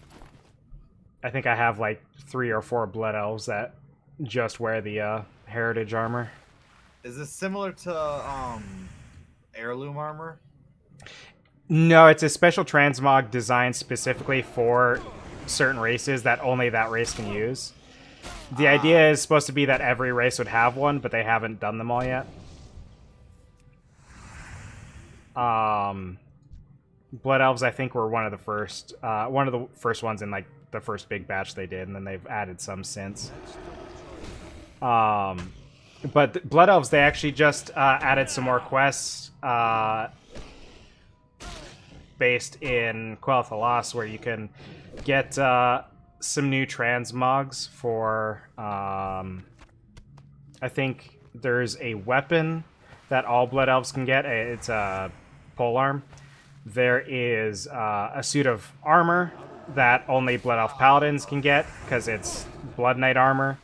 I think I have like 3 or 4 Blood Elves that just wear the Heritage Armor. Is this similar to heirloom armor? No, it's a special transmog designed specifically for certain races that only that race can use. The idea is supposed to be that every race would have one, but they haven't done them all yet. Blood Elves, I think, were one of the first ones in like the first big batch they did, and then they've added some since. But Blood Elves, they actually just added some more quests based in Quel'Tha Lost, where you can get some new transmogs for. I think there's a weapon that all Blood Elves can get. It's a polearm. There is a suit of armor that only Blood Elf Paladins can get because it's Blood Knight armor.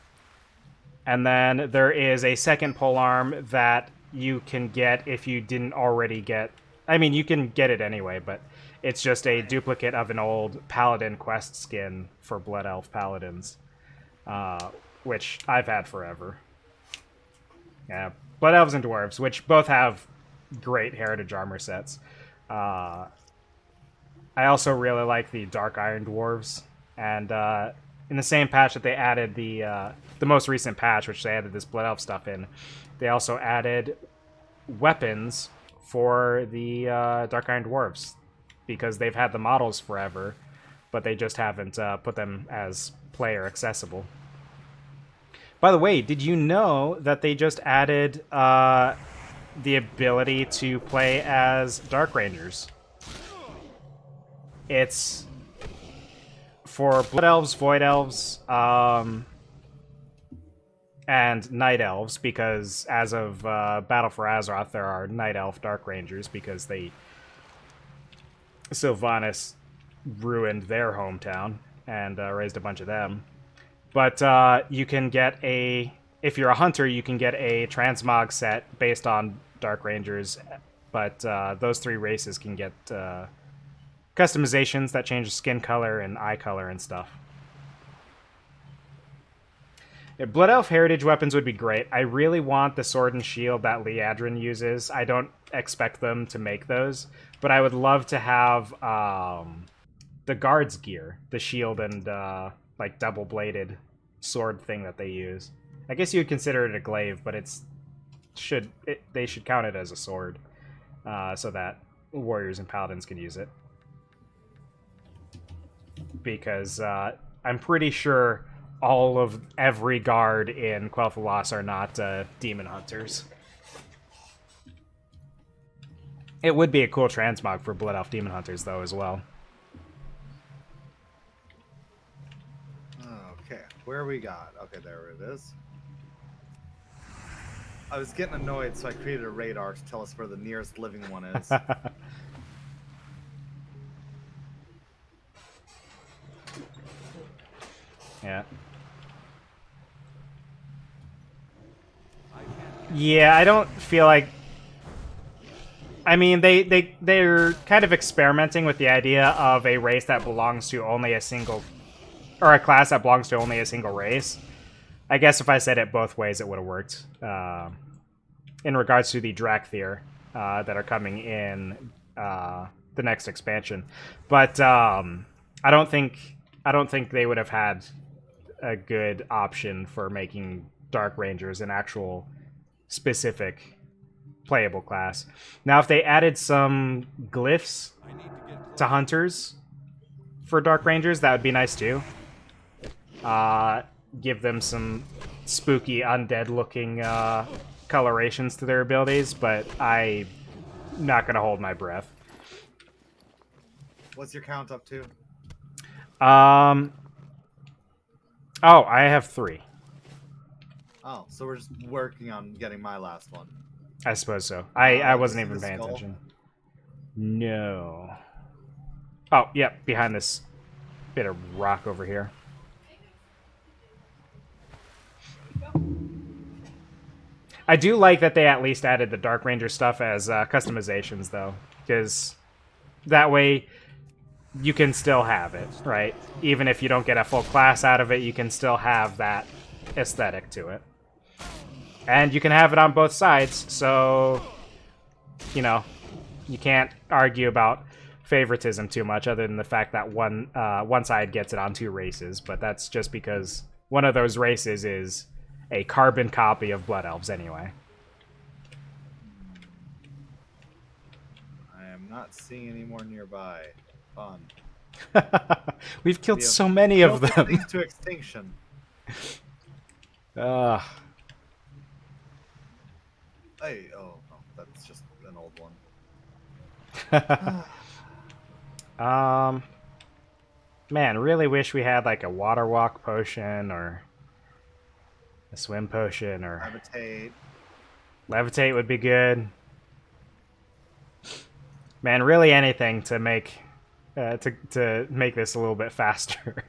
And then there is a second polearm that you can get if you didn't already get... I mean, you can get it anyway, but it's just a duplicate of an old Paladin quest skin for Blood Elf Paladins, which I've had forever. Yeah, Blood Elves and Dwarves, which both have great Heritage armor sets. I also really like the Dark Iron Dwarves, and in the same patch that they added the most recent patch, which they added this Blood Elf stuff in, they also added weapons for the Dark Iron Dwarves, because they've had the models forever, but they just haven't put them as player accessible. By the way, did you know that they just added the ability to play as Dark Rangers? It's for Blood Elves, Void Elves, and Night Elves, because as of Battle for Azeroth, there are Night Elf Dark Rangers, because Sylvanas ruined their hometown and raised a bunch of them. But you can get if you're a hunter, you can get a transmog set based on Dark Rangers, but those three races can get customizations that change skin color and eye color and stuff. Yeah, Blood Elf Heritage weapons would be great. I really want the sword and shield that Liadrin uses. I don't expect them to make those, but I would love to have the guards gear, the shield and like double-bladed sword thing that they use. I guess you would consider it a glaive, but they should count it as a sword, so that warriors and paladins can use it. Because I'm pretty sure every guard in Quel'Tha Lost are not demon hunters. It would be a cool transmog for Blood Elf demon hunters, though, as well. Okay, where we got? Okay, there it is. I was getting annoyed, so I created a radar to tell us where the nearest living one is. Yeah. Yeah, I don't feel like... I mean, they're kind of experimenting with the idea of a race that belongs to only a single... or a class that belongs to only a single race. I guess if I said it both ways, it would have worked. In regards to the Drakthir that are coming in the next expansion. But I don't think they would have had a good option for making Dark Rangers an actual specific playable class. Now, if they added some glyphs to hunters for Dark Rangers, that would be nice too. Give them some spooky, undead-looking colorations to their abilities, but I'm not going to hold my breath. What's your count up to? Oh, I have 3. Oh, so we're just working on getting my last one. I suppose so. I wasn't see even the paying skull? attention. No. Oh, yep, behind this bit of rock over here. I do like that they at least added the Dark Ranger stuff as customizations, though, because that way you can still have it, right? Even if you don't get a full class out of it, you can still have that aesthetic to it. And you can have it on both sides, so, you know, you can't argue about favoritism too much, other than the fact that one side gets it on 2 races, but that's just because one of those races is a carbon copy of Blood Elves anyway. Not seeing any more nearby. Fun. We've killed We have so many of killed them. things to extinction. Ugh. Hey, oh, that's just an old one. Man, really wish we had like a water walk potion or a swim potion or Levitate. levitate would be good. Man, really anything to make to make this a little bit faster.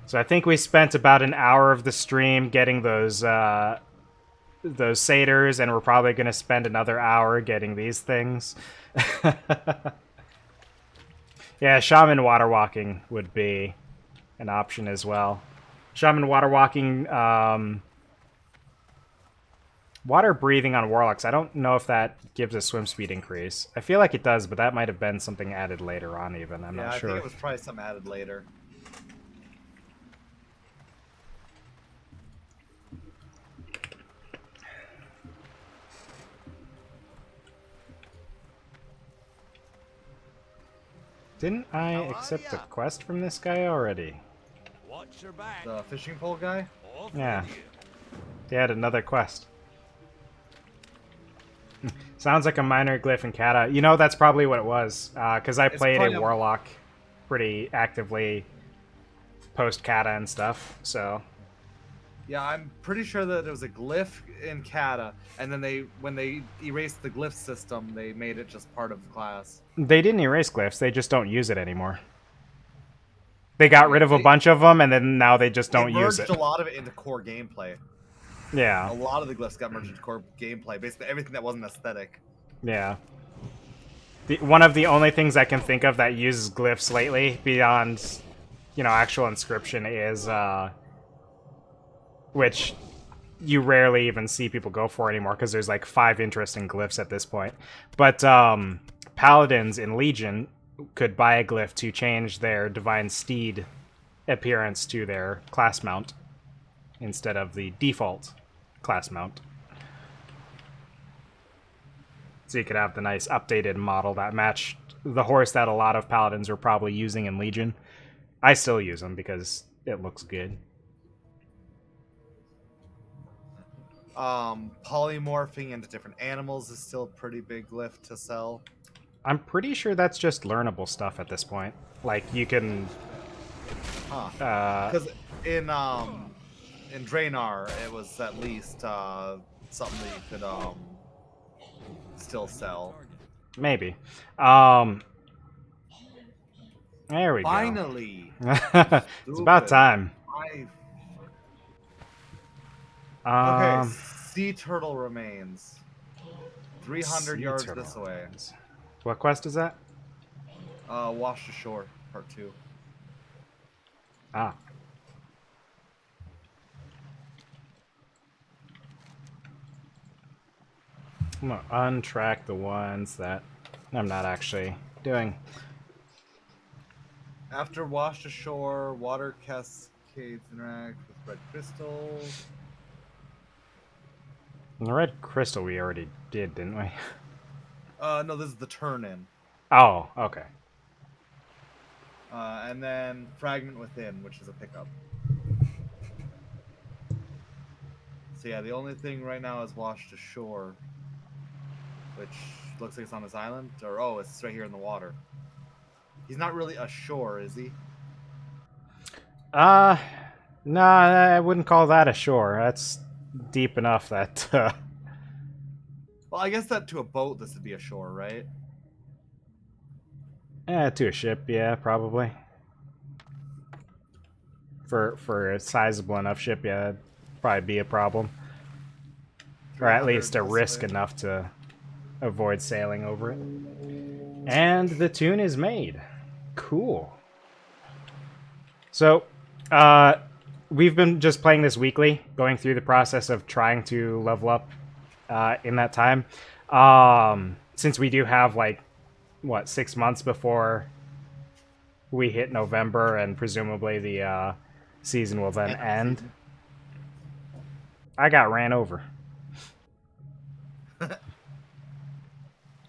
So I think we spent about an hour of the stream getting those satyrs, and we're probably going to spend another hour getting these things. Yeah, shaman water walking would be an option as well. Shaman water walking, water breathing on warlocks. I don't know if that gives a swim speed increase. I feel like it does, but that might have been something added later on even. I'm not sure. I think it was probably something added later. Didn't I accept a quest from this guy already? Watch your back. The fishing pole guy? Off Yeah. with you. He had another quest. Sounds like a minor glyph in Kata. You know, that's probably what it was. Because I played probably a a- warlock pretty actively post-Kata and stuff, so... Yeah, I'm pretty sure that it was a glyph in Kata, and then when they erased the glyph system, they made it just part of the class. They didn't erase glyphs, they just don't use it anymore. They got rid of a bunch of them, and then now they just don't They use merged it. a lot of it into core gameplay. Yeah, A lot of the glyphs got merged into core gameplay. Basically, everything that wasn't aesthetic. yeah. One of the only things I can think of that uses glyphs lately, beyond, actual inscription, is, which you rarely even see people go for anymore, because there's like 5 interesting glyphs at this point. But, paladins in Legion could buy a glyph to change their Divine Steed appearance to their class mount, instead of the default class mount. So you could have the nice updated model that matched the horse that a lot of paladins are probably using in Legion. I still use them because it looks good. Polymorphing into different animals is still a pretty big glyph to sell. I'm pretty sure that's just learnable stuff at this point. Like, you can... Huh. Because in Draenor, it was at least something that you could still sell. Maybe. There we Finally! go. It's about time. Okay, sea turtle remains. 300 Sea yards turtle this way. remains. What quest is that? Washed ashore, part 2. Ah. I'm gonna untrack the ones that I'm not actually doing. After washed ashore, water cascades interact with red crystals. And the red crystal we already did, didn't we? No, this is the turn-in. Oh, okay. And then fragment within, which is a pickup. So yeah, the only thing right now is washed ashore, which looks like it's on this island. Or oh, it's right here in the water. He's not really ashore, is he? No, I wouldn't call that a shore. That's deep enough that, Well, I guess that to a boat, this would be ashore, right? to a ship, yeah, probably. For a sizable enough ship, yeah, that'd probably be a problem. Or at 300 least a this risk way. enough enough to avoid sailing over it. And the tune is made. Cool. So, we've been just playing this weekly, going through the process of trying to level up in that time. Since we do have, 6 months before we hit November, and presumably the season will then end. I got ran over.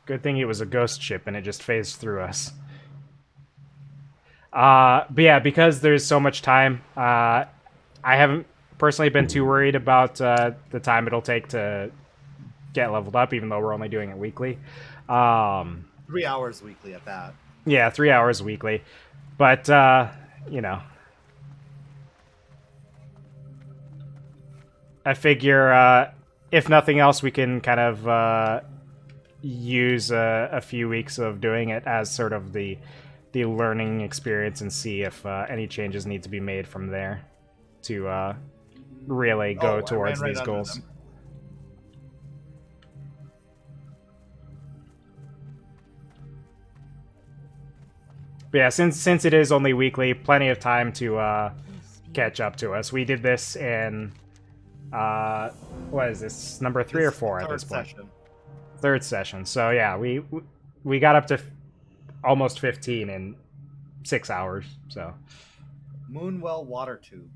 Good thing it was a ghost ship and it just phased through us. But yeah, because there's so much time, I haven't personally been too worried about the time it'll take to get leveled up, even though we're only doing it weekly. 3 hours weekly at that. Yeah, 3 hours weekly. But, you know, I figure if nothing else, we can kind of use a few weeks of doing it as sort of the learning experience and see if any changes need to be made from there to really go I towards ran right these under goals. them. But yeah, since it is only weekly, plenty of time to catch up to us. We did this in what is this, number 3 or 4 at this point? Session. Third session. So yeah, we got up to almost 15 in 6 hours. So Moonwell water tube.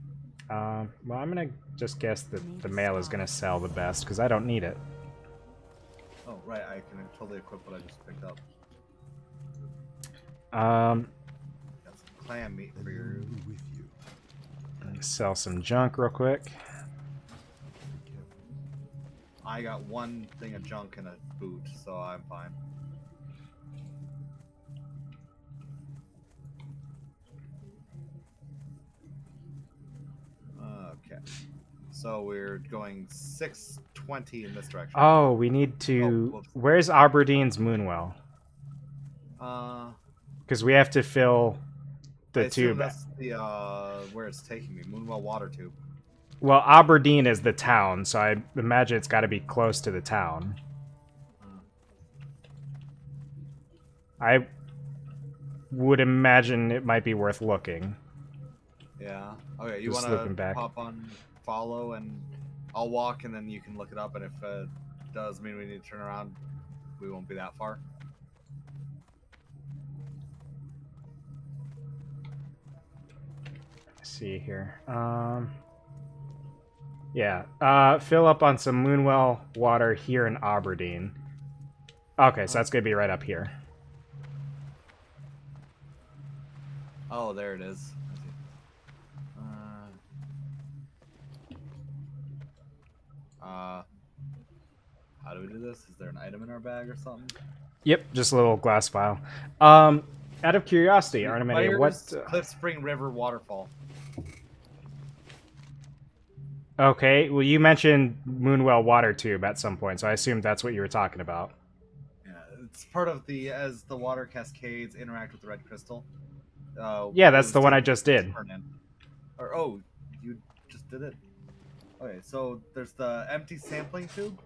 well, I'm gonna just guess that the male is gonna sell the best because I don't need it. Oh right, I can totally equip what I just picked up. Um, Got some clam meat The for your. moon be with you. let me sell some junk real quick. Be careful. I got one thing of junk and a boot, so I'm fine. Okay. So we're going 620 in this direction. Oh, we need Oh, to. whoops. Where's Aberdeen's Moonwell? Uh, Because we have to fill I the assume tube. that's the where it's taking me. Moonwell water tube. Well, Aberdeen is the town, so I imagine it's got to be close to the town. I would imagine it might be worth looking. Yeah. Okay, you Just want looking to back. pop on follow and I'll walk and then you can look it up, and if it does mean we need to turn around, we won't be that far. Let's see here. Yeah. Fill up on some Moonwell water here in Aberdeen. Okay, so that's gonna be right up here. Oh, there it is. How do we do this? Is there an item in our bag or something? Yep, just a little glass vial. Out of curiosity, Arnimedia, what? Fires, Cliff Spring River waterfall. Okay, well, you mentioned Moonwell water tube at some point, so I assumed that's what you were talking about. Yeah, it's part of the as the water cascades interact with the red crystal. Yeah, that's it the was one I taken just from did. Fernand. Or you just did it. Okay, so there's the empty sampling tube.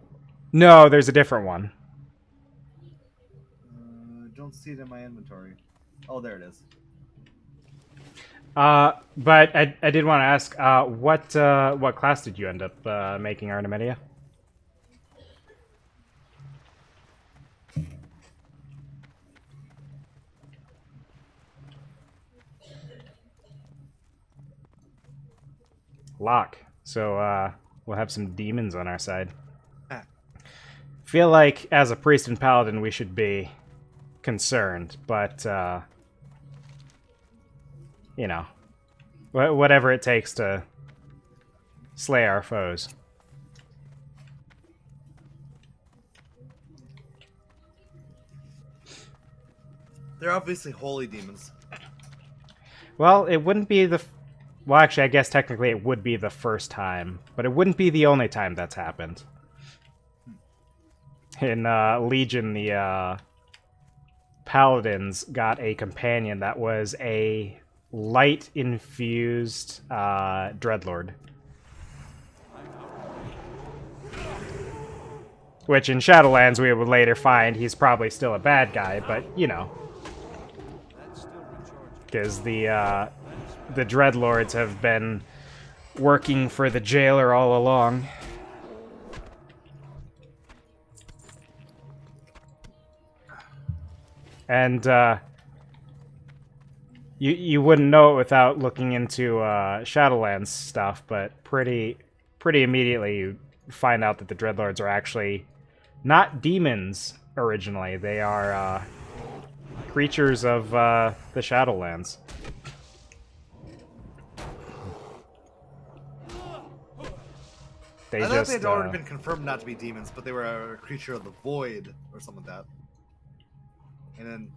No, there's a different one. Don't see it in my inventory. Oh, there it is. But I did want to ask, what class did you end up making, Arnimedia? Lock. So we'll have some demons on our side. Ah. Feel like as a priest and paladin we should be concerned, but you know, whatever it takes to slay our foes. They're obviously holy demons. Well, it wouldn't be the... Well, actually, I guess technically it would be the first time, but it wouldn't be the only time that's happened. In Legion, the Paladins got a companion that was a light-infused Dreadlord. Which in Shadowlands we would later find he's probably still a bad guy, but, you know. That's still recharging. Because the Dreadlords have been working for the jailer all along. And you wouldn't know it without looking into Shadowlands stuff, but pretty immediately you find out that the Dreadlords are actually not demons, originally. They are creatures of the Shadowlands. They I thought just they had already been confirmed not to be demons, but they were a creature of the void or something like that. And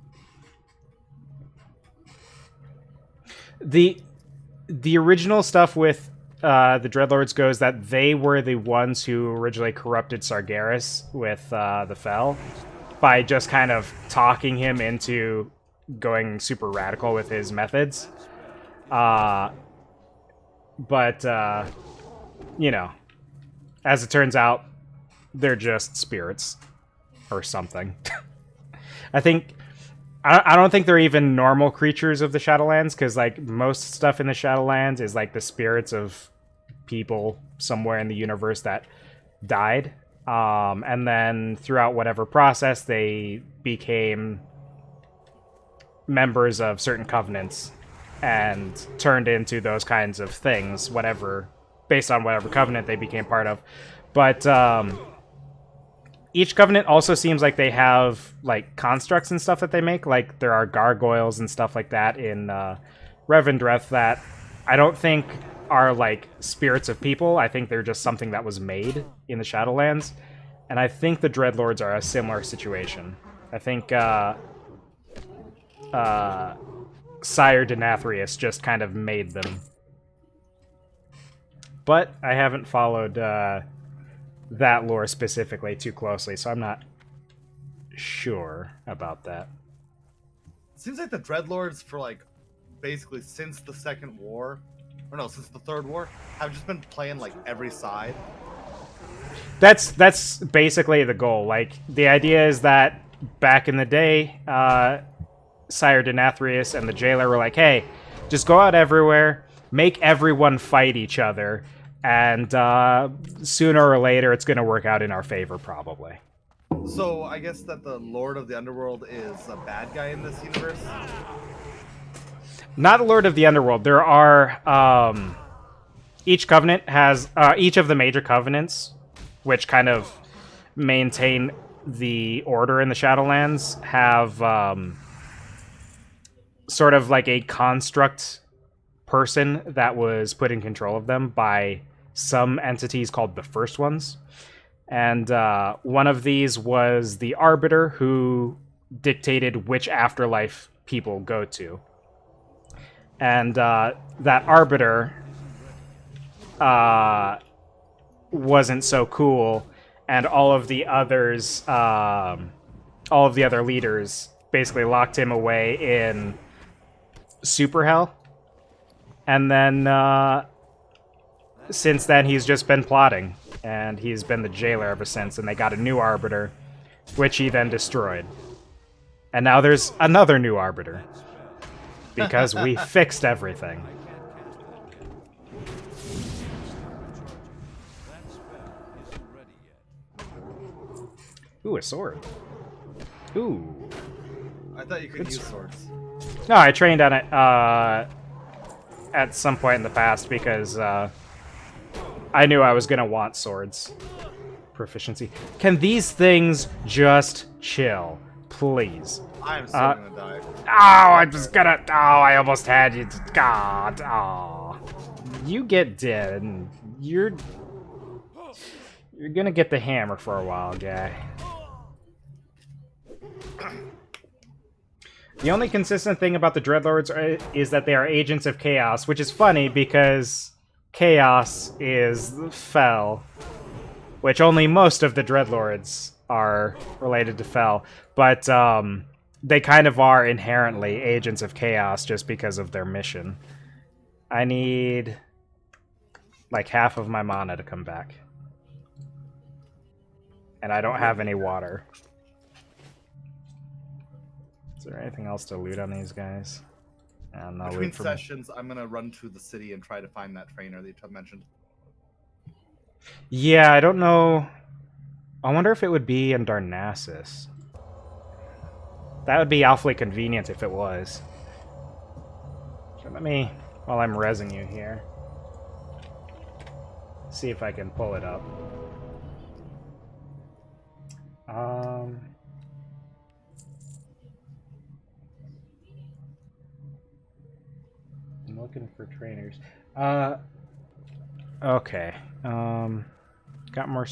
then the original stuff with the Dreadlords goes that they were the ones who originally corrupted Sargeras with the Fel by just kind of talking him into going super radical with his methods. But you know, as it turns out, they're just spirits or something. I don't think they're even normal creatures of the Shadowlands, because like most stuff in the Shadowlands is like the spirits of people somewhere in the universe that died, and then throughout whatever process they became members of certain covenants and turned into those kinds of things, whatever, based on whatever covenant they became part of. But each covenant also seems like they have like constructs and stuff that they make. Like there are gargoyles and stuff like that in Revendreth that I don't think are like spirits of people. I think they're just something that was made in the Shadowlands. And I think the Dreadlords are a similar situation. I think Sire Denathrius just kind of made them. But I haven't followed that lore specifically too closely, so I'm not sure about that. it seems like the Dreadlords for like basically since the Second War, or no, since the Third War, have just been playing like every side. That's basically the goal. Like the idea is that back in the day, Sire Denathrius and the Jailer were like, "Hey, just go out everywhere, make everyone fight each other, and sooner or later it's going to work out in our favor, probably." So I guess that the Lord of the Underworld is a bad guy in this universe. Not a Lord of the Underworld. There are each covenant has each of the major covenants, which kind of maintain the order in the Shadowlands, have sort of like a construct person that was put in control of them by some entities called the First Ones. And one of these was the Arbiter, who dictated which afterlife people go to. And that Arbiter wasn't so cool, and all of the other leaders basically locked him away in Super Hell. And then since then he's just been plotting, and he's been the Jailer ever since, and they got a new Arbiter, which he then destroyed. And now there's another new Arbiter, because we fixed everything. Ooh, a sword. Ooh. I thought you could use swords. No, I trained on it at some point in the past because I knew I was going to want swords. Proficiency. Can these things just chill? Please. I'm still gonna die. Oh, I'm just gonna... Oh, I almost had you. God. Oh. You get dead, and you're gonna get the hammer for a while, guy. The only consistent thing about the Dreadlords is that they are agents of chaos, which is funny because chaos is Fel, which only most of the Dreadlords are related to Fel, but they kind of are inherently agents of chaos just because of their mission. I need like half of my mana to come back. And I don't have any water. Is there anything else to loot on these guys? No Between loot for me. sessions, I'm gonna run to the city and try to find that trainer that you mentioned. Yeah, I don't know. I wonder if it would be in Darnassus. That would be awfully convenient if it was. So let me, while I'm rezzing you here, see if I can pull it up. looking for trainers. Okay. Got more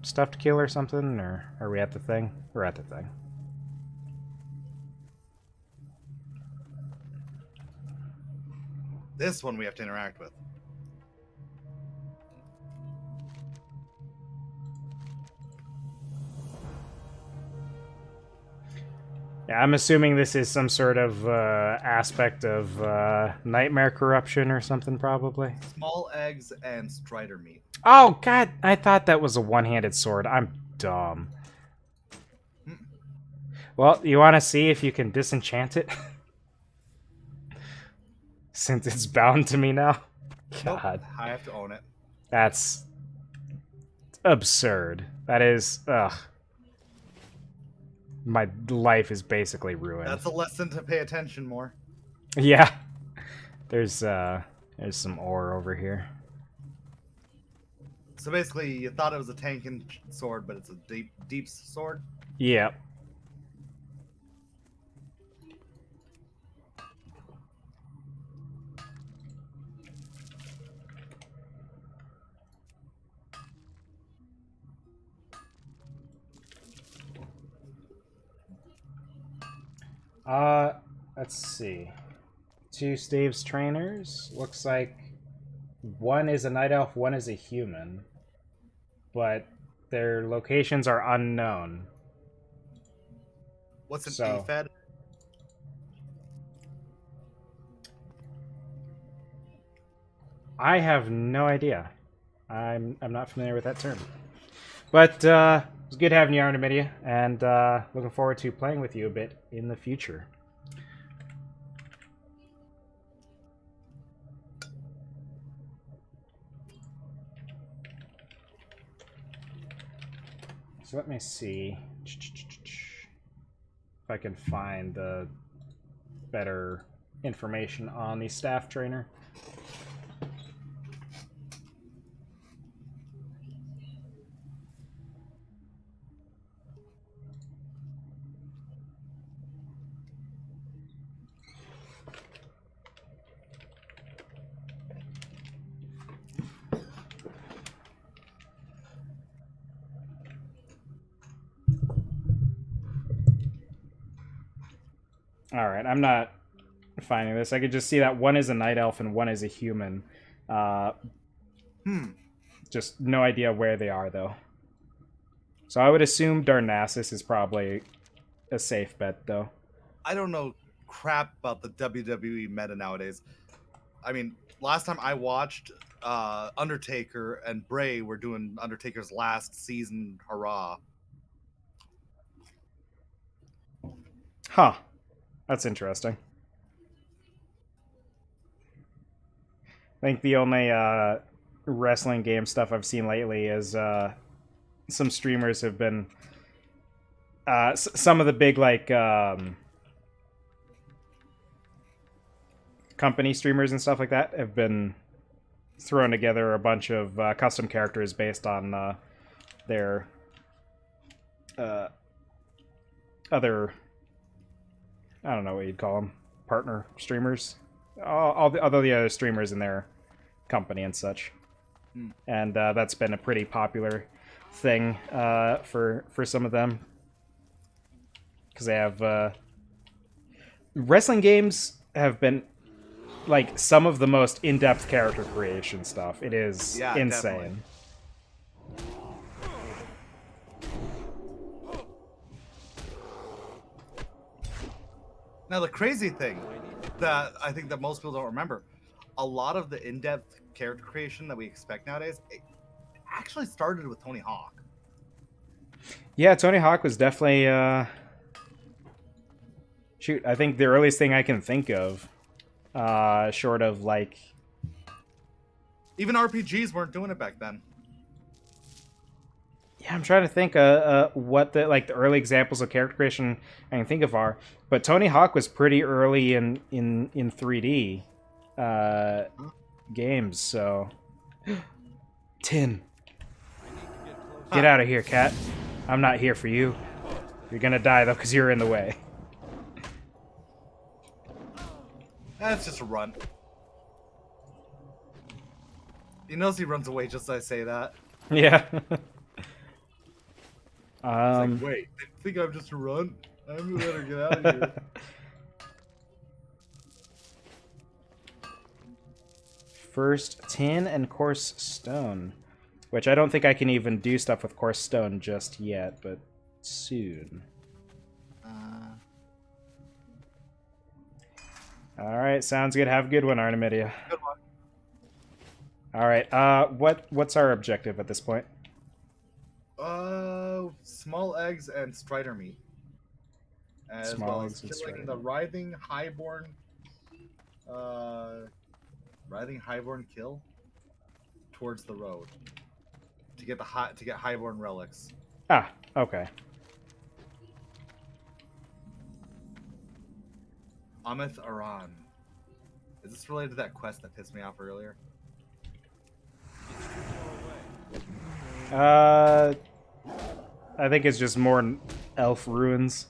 stuff to kill or something, or are we at the thing? We're at the thing. This one we have to interact with. Yeah, I'm assuming this is some sort of aspect of nightmare corruption or something, probably. Small eggs and strider meat. Oh, God! I thought that was a one-handed sword. I'm dumb. Well, you want to see if you can disenchant it? Since it's bound to me now? Nope, God. I have to own it. That's absurd. That is... Ugh. My life is basically ruined. That's a lesson to pay attention more. Yeah. There's some ore over here. So basically, you thought it was a tanking sword, but it's a deep sword. Yep. Let's see. 2 Staves trainers. Looks like one is a night elf, one is a human. But their locations are unknown. What's an So- Aphid? I have no idea. I'm not familiar with that term. But it was good having you, Arnamidia, and looking forward to playing with you a bit in the future. So let me see if I can find the better information on the staff trainer. Alright, I'm not finding this. I could just see that one is a night elf and one is a human. Just no idea where they are, though. So I would assume Darnassus is probably a safe bet, though. I don't know crap about the WWE meta nowadays. I mean, last time I watched, Undertaker and Bray were doing Undertaker's last season hurrah. Huh. That's interesting. I think the only wrestling game stuff I've seen lately is some streamers have been... some of the big, like, company streamers and stuff like that have been throwing together a bunch of custom characters based on their other... I don't know what you'd call them. Partner streamers. All the other streamers in their company and such. And that's been a pretty popular thing for some of them. Because they have... wrestling games have been, like, some of the most in-depth character creation stuff. It is insane. Definitely. Now, the crazy thing that I think that most people don't remember, a lot of the in-depth character creation that we expect nowadays, it actually started with Tony Hawk. Yeah, Tony Hawk was definitely... shoot, I think the earliest thing I can think of, short of, like... Even RPGs weren't doing it back then. Yeah, I'm trying to think what the early examples of character creation I can think of are. But Tony Hawk was pretty early in 3D games, so... Tin. Get out of here, cat. I'm not here for you. You're gonna die, though, because you're in the way. That's just a run. He knows he runs away just as I say that. Yeah. It's like, wait, they think I'm just a run? I'm gonna let her get out of here. First tin and coarse stone, which I don't think I can even do stuff with coarse stone just yet, but soon. All right, sounds good. Have a good one, Artemidia. Good one. All right. What's our objective at this point? Small eggs and strider meat, as Small well as eggs and killing strider the meat. writhing highborn kill towards the road to get highborn relics. Ah, okay. Amith Aran. Is this related to that quest that pissed me off earlier? I think it's just more elf ruins.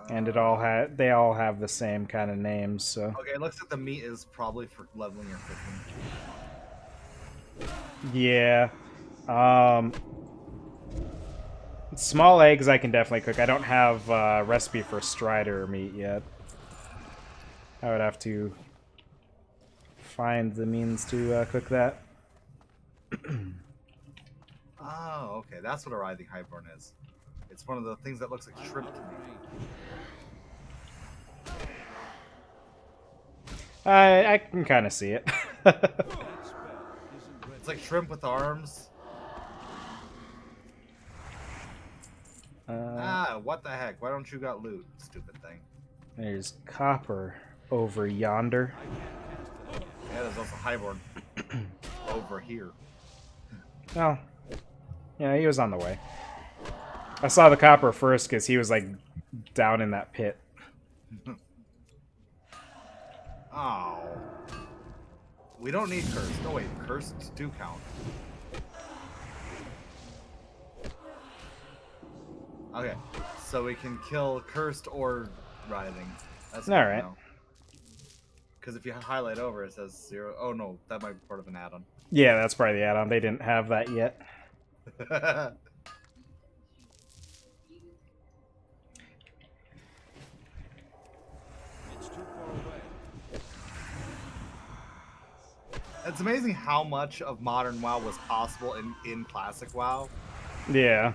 And they all have the same kind of names, so. Okay, it looks like the meat is probably for leveling or cooking. Yeah. Small eggs I can definitely cook. I don't have a recipe for strider meat yet. I would have to find the means to cook that. Oh, okay. That's what a writhing highborn is. It's one of the things that looks like shrimp to me. I can kind of see it. It's like shrimp with arms. What the heck? Why don't you got loot, stupid thing? There's copper over yonder. Yeah, there's also highborn over here. Oh, yeah, he was on the way. I saw the copper first because he was like down in that pit. Oh. We don't need cursed. No, wait, cursed do count. Okay, so we can kill cursed or writhing. That's all right. Because if you highlight over, it says 0. Oh no, that might be part of an add-on. Yeah, that's probably the add-on. They didn't have that yet. It's too far away. It's amazing how much of modern WoW was possible in classic WoW. Yeah.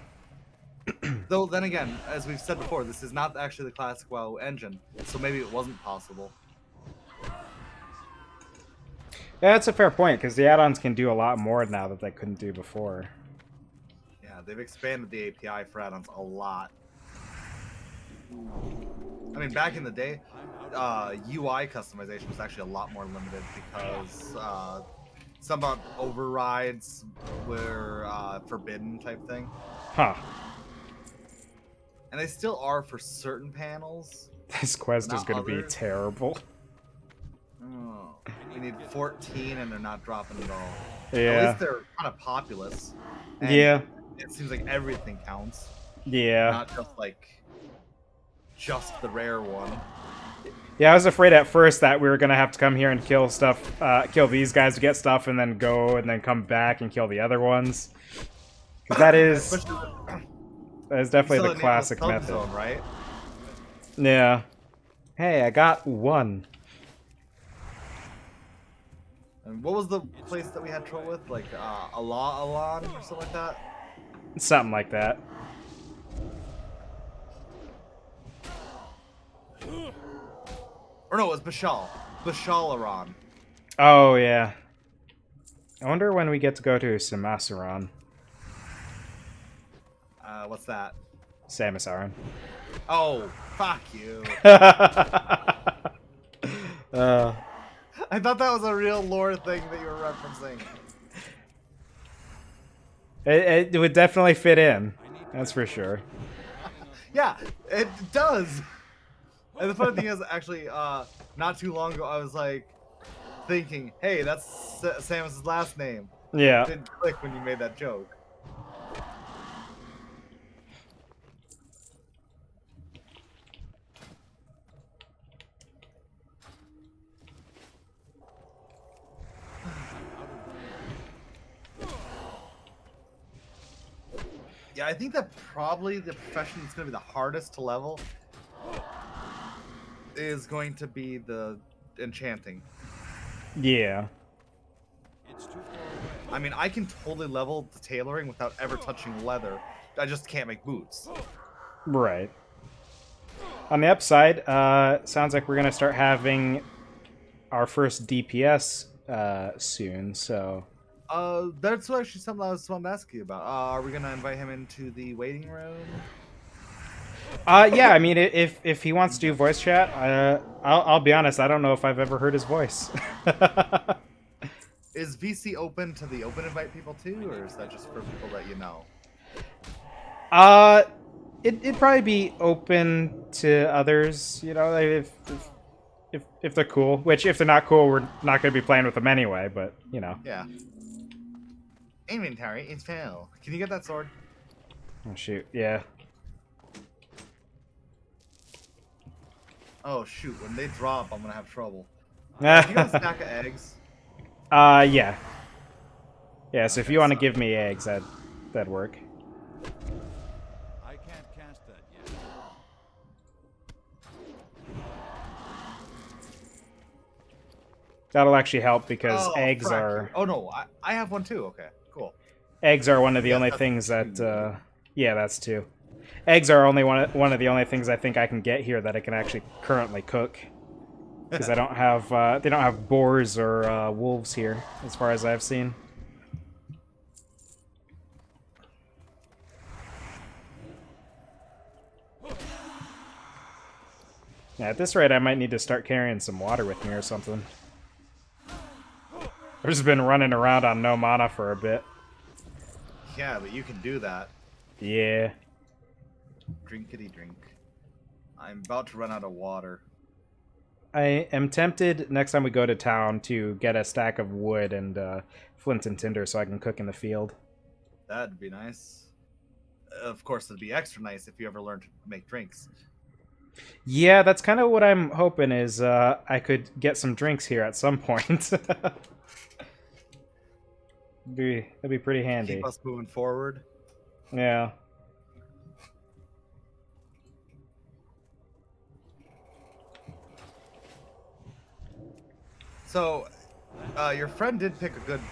Though then again, as we've said before, this is not actually the classic WoW engine, so maybe it wasn't possible. Yeah, that's a fair point, because the add-ons can do a lot more now that they couldn't do before. Yeah, they've expanded the API for add-ons a lot. I mean, back in the day, UI customization was actually a lot more limited because some overrides were forbidden type thing. Huh. And they still are for certain panels. This quest is Not going to be others. terrible. Oh, we need 14 and they're not dropping at all. At Yeah. least they're kind of populous. And Yeah. it seems like everything counts. Yeah. Not just the rare one. Yeah, I was afraid at first that we were going to have to come here and kill stuff, kill these guys to get stuff, and then go and then come back and kill the other ones. 'Cause that is definitely the classic method. Zone, right? Yeah. Hey, I got one. And what was the place that we had trouble with? Like Alan or something like that? Something like that. Or no, it was Bashal. Bashalaran. Oh, yeah. I wonder when we get to go to Samasaran. What's that? Samasaran. Oh, fuck you. I thought that was a real lore thing that you were referencing. It would definitely fit in. That's for sure. Yeah, it does. And the funny thing is, actually, not too long ago, I was like thinking, "Hey, that's Samus's last name." Yeah. It didn't click when you made that joke. Yeah, I think that probably the profession that's going to be the hardest to level is going to be the enchanting. Yeah. It's too far away. I mean, I can totally level the tailoring without ever touching leather. I just can't make boots. Right. On the upside, sounds like we're gonna start having our first DPS soon. So. That's actually something I was wanting to ask you about. Are we gonna invite him into the waiting room? Yeah. I mean, if he wants to do voice chat, I'll be honest. I don't know if I've ever heard his voice. Is VC open to the open invite people too, or is that just for people that you know? It'd probably be open to others. You know, if they're cool. Which, if they're not cool, we're not going to be playing with them anyway. But you know. Yeah. Inventory is fail. Can you get that sword? Oh shoot! Yeah. Oh shoot! When they drop, I'm gonna have trouble. You got a stack of eggs. Yeah. Yeah. So if Okay, you want to so- give me eggs, that'd work. I can't cast that yet. That'll actually help because Oh, eggs frack are you. Oh no, I have one too. Okay, cool. eggs are one of the Yeah, only that's things that. two. Yeah, that's two. Eggs are only one of the only things I think I can get here that I can actually currently cook. Because I don't have they don't have boars or wolves here, as far as I've seen. Yeah, at this rate, I might need to start carrying some water with me or something. I've just been running around on no mana for a bit. Yeah, but you can do that. Yeah. Drinkity drink. I'm about to run out of water. I am tempted next time we go to town to get a stack of wood and flint and tinder so I can cook in the field. That'd be nice. Of course, it'd be extra nice if you ever learned to make drinks. Yeah, that's kind of what I'm hoping is I could get some drinks here at some point. That'd be pretty handy. Keep us moving forward. Yeah. So, your friend did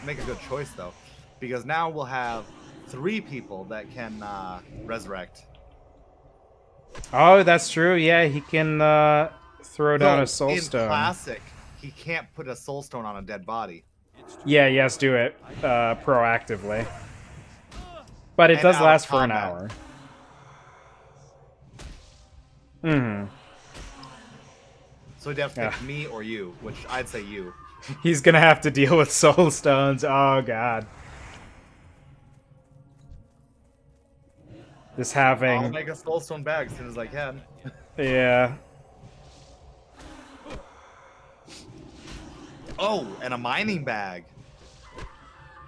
make a good choice though, because now we'll have 3 people that can resurrect. Oh, that's true. Yeah, he can throw down a soul in stone. Classic, he can't put a soul stone on a dead body. Yeah, yes, do it proactively. But it And does out of last for an combat. hour. Mm-hmm. So he'd have to pick Yeah. me or you, which I'd say you. He's gonna have to deal with soul stones. Oh god. This I'll having make a soul stone bag as soon as I can. yeah. Oh, and a mining bag.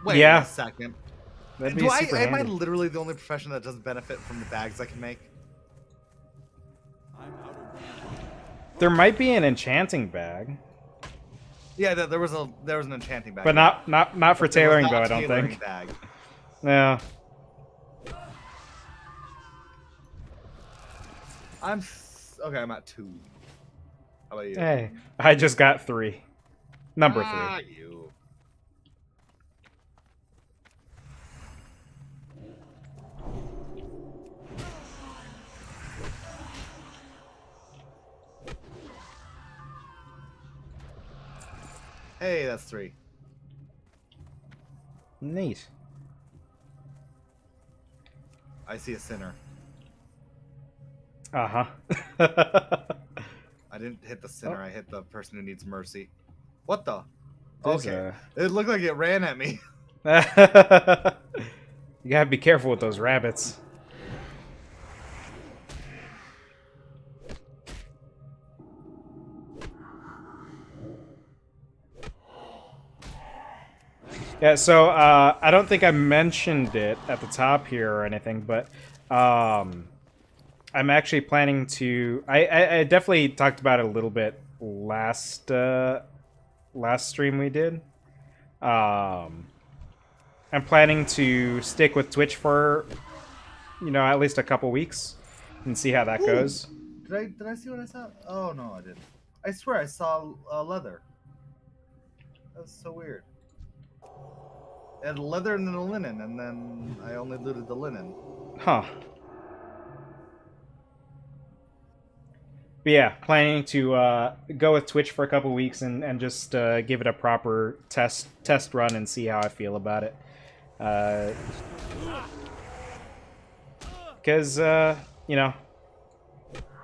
Wait Yeah. a second. That'd be super Am I handy. literally the only profession that doesn't benefit from the bags I can make? I'm out of room. There might be an enchanting bag, Yeah, there was an enchanting bag, but not for But there was tailoring not though. a I don't tailoring think. Bag. Yeah. Okay. I'm at 2. How about you? Hey, I just got 3. Number 3. Ah, you. Hey, that's 3. Neat. I see a sinner. Uh huh. I didn't hit the sinner. I hit the person who needs mercy. What the? There's Okay. It looked like it ran at me. You gotta be careful with those rabbits. Yeah, so I don't think I mentioned it at the top here or anything, but I'm actually planning to. I definitely talked about it a little bit last stream we did. I'm planning to stick with Twitch for at least a couple weeks and see how that Ooh. goes. Did I see what I saw? Oh no, I didn't. I swear I saw leather. That was so weird. It had leather and then a linen, and then I only looted the linen. Huh. But yeah, planning to go with Twitch for a couple weeks and just give it a proper test run and see how I feel about it. Because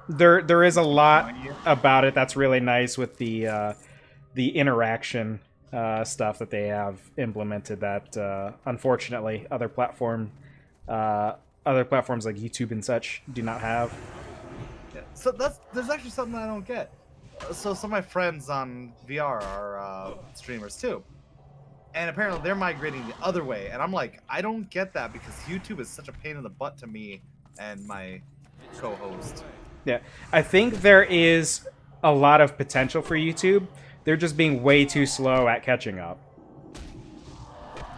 there is a lot about it that's really nice with the interaction stuff that they have implemented that unfortunately other platforms like YouTube and such do not have. Yeah. So there's actually something I don't get. So some of my friends on VR are streamers too, and apparently they're migrating the other way. And I'm like, I don't get that because YouTube is such a pain in the butt to me and my co-host. Yeah, I think there is a lot of potential for YouTube. They're just being way too slow at catching up.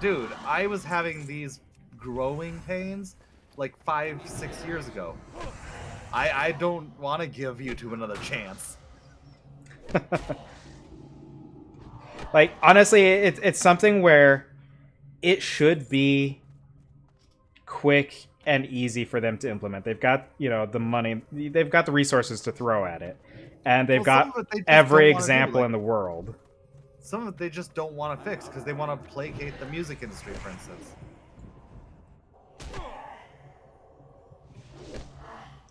Dude, I was having these growing pains like 5-6 years ago. I don't want to give YouTube another chance. Like, honestly, it's something where it should be quick and easy for them to implement. They've got, the money, they've got the resources to throw at it, and they've got every example in the world. Some of it they just don't want to fix because they want to placate the music industry, for instance.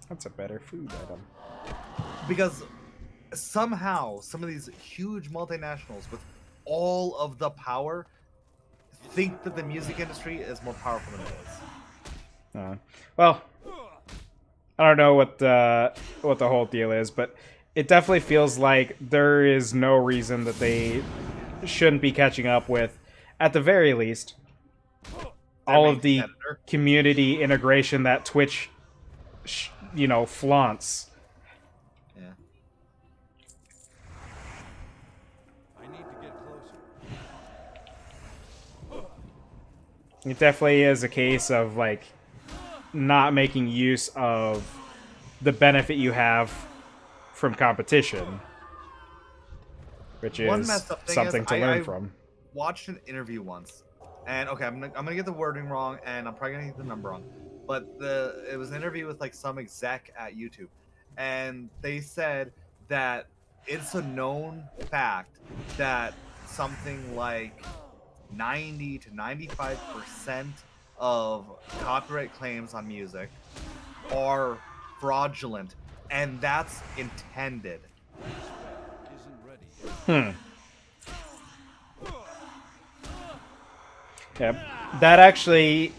That's a better food item. Because somehow some of these huge multinationals with all of the power think that the music industry is more powerful than it is. Well, I don't know what the whole deal is, but it definitely feels like there is no reason that they shouldn't be catching up with, at the very least, all of the community integration that Twitch, flaunts. Yeah. I need to get closer. It definitely is a case of, like, not making use of the benefit you have from competition, which is something to learn from. Watched an interview once, and okay, I'm gonna get the wording wrong, and I'm probably gonna get the number wrong, but it was an interview with like some exec at YouTube, and they said that it's a known fact that something like 90 to 95% of copyright claims on music are fraudulent, and that's intended. Isn't ready. Yeah, that actually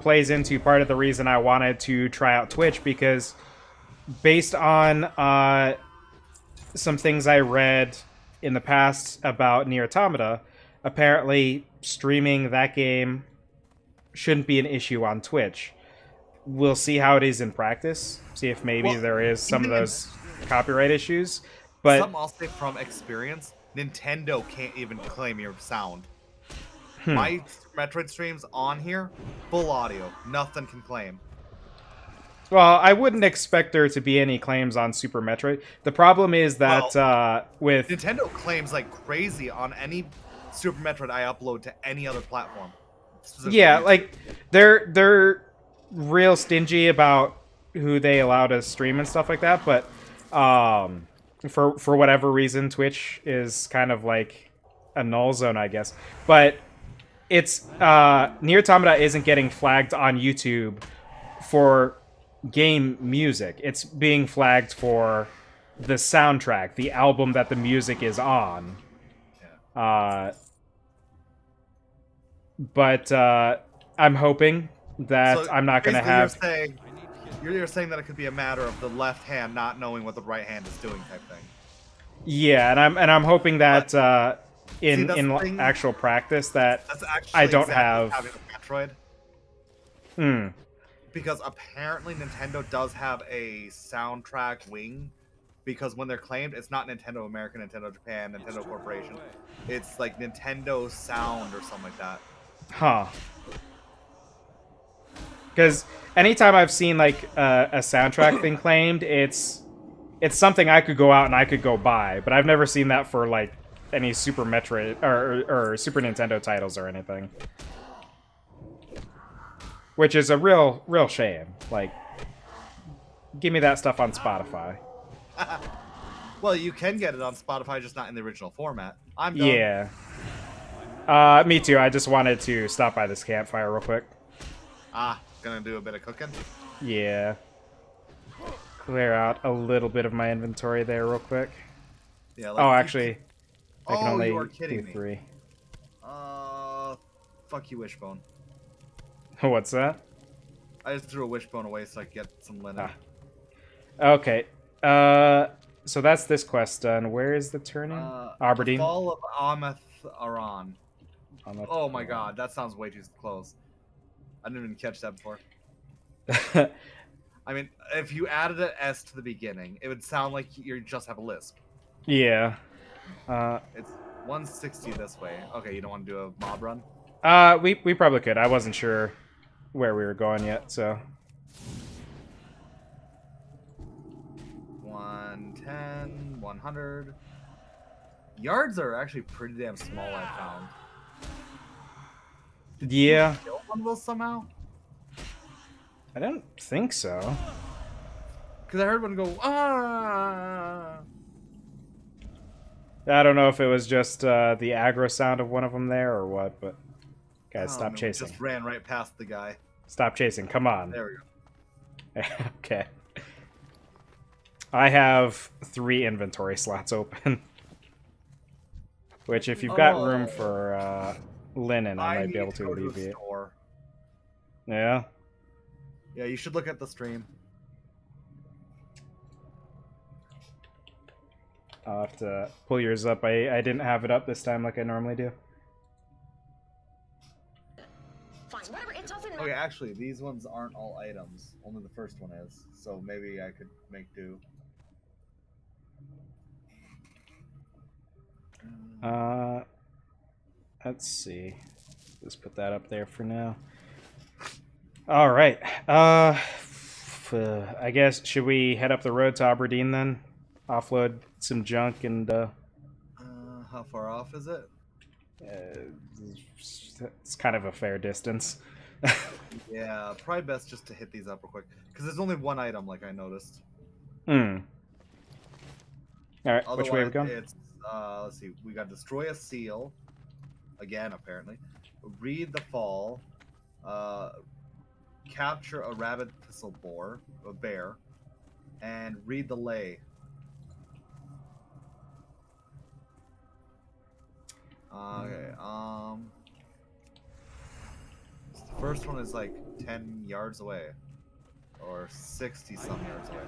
plays into part of the reason I wanted to try out Twitch, because based on some things I read in the past about Nier Automata, apparently streaming that game shouldn't be an issue on Twitch. We'll see how it is in practice. See if maybe there is some of those copyright issues. But some I'll say from experience, Nintendo can't even claim your sound. My Metroid streams on here, full audio, nothing can claim. Well, I wouldn't expect there to be any claims on Super Metroid. The problem is that with Nintendo claims like crazy on any Super Metroid I upload to any other platform. Yeah, like they're real stingy about who they allow to stream and stuff like that, but for whatever reason Twitch is kind of like a null zone, I guess. But it's Nier Automata isn't getting flagged on YouTube for game music. It's being flagged for the soundtrack, the album that the music is on. But I'm hoping that I'm not going to have... You're saying that it could be a matter of the left hand not knowing what the right hand is doing type thing. Yeah, and I'm hoping that in actual practice that I don't have having a Metroid. Because apparently Nintendo does have a soundtrack wing. Because when they're claimed, it's not Nintendo America, Nintendo Japan, Nintendo Corporation. It's like Nintendo Sound or something like that. Huh. Because anytime I've seen like a soundtrack thing claimed, it's something I could go out and I could go buy, but I've never seen that for like any Super Metroid or Super Nintendo titles or anything. Which is a real shame. Like, give me that stuff on Spotify. Well, you can get it on Spotify, just not in the original format. I'm done. Yeah. Me too. I just wanted to stop by this campfire real quick. Gonna do a bit of cooking. Yeah. Clear out a little bit of my inventory there real quick. Yeah. Oh, actually, I can Oh, only you are do kidding me. 3. Fuck you, Wishbone. What's that? I just threw a Wishbone away so I could get some linen. Okay. So that's this quest done. Where is the turning? Aberdeen. The Fall of Ameth Aran. Ameth Oh my Aran. god, that sounds way too close. I didn't even catch that before. I mean, if you added an S to the beginning, it would sound like you just have a lisp. Yeah. It's 160 this way. Okay, you don't want to do a mob run? We probably could. I wasn't sure where we were going yet, so. 110, 100. Yards are actually pretty damn small, I found. Yeah. Kill one of those somehow? I don't think so. Because I heard one go, ah! I don't know if it was just the aggro sound of one of them there or what, but guys, Oh, stop no, chasing. Just ran right past the guy. Stop chasing. Come on. There we go. Okay. I have 3 inventory slots open. Which, if you've got room for linen, I might be able to go to a alleviate. store. Yeah. Yeah, you should look at the stream. I'll have to pull yours up. I didn't have it up this time like I normally do. Fine, whatever, it doesn't matter. Okay, actually, these ones aren't all items. Only the first one is. So maybe I could make do. Let's see. Just put that up there for now. All right. I guess should we head up the road to Aberdeen then? Offload some junk and How far off is it? it's kind of a fair distance. Yeah, probably best just to hit these up real quick. Because there's only one item, like I noticed. All right, which way are we going? It's, let's see, we got destroy a seal. Again, apparently. Read the fall. Capture a rabid thistle boar, a bear. And read the lay. Okay, the first one is like 10 yards away. Or 60 some yards away.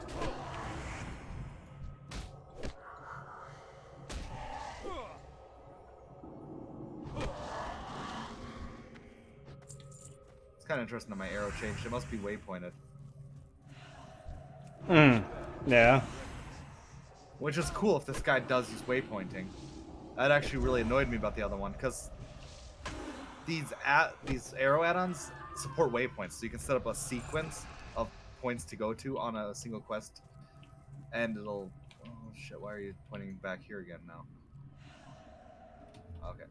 It's kind of interesting that my arrow changed. It must be waypointed. Yeah. Which is cool if this guy does use waypointing. That actually really annoyed me about the other one, because these arrow add-ons support waypoints, so you can set up a sequence of points to go to on a single quest, and it'll... Oh shit, why are you pointing back here again now? Okay.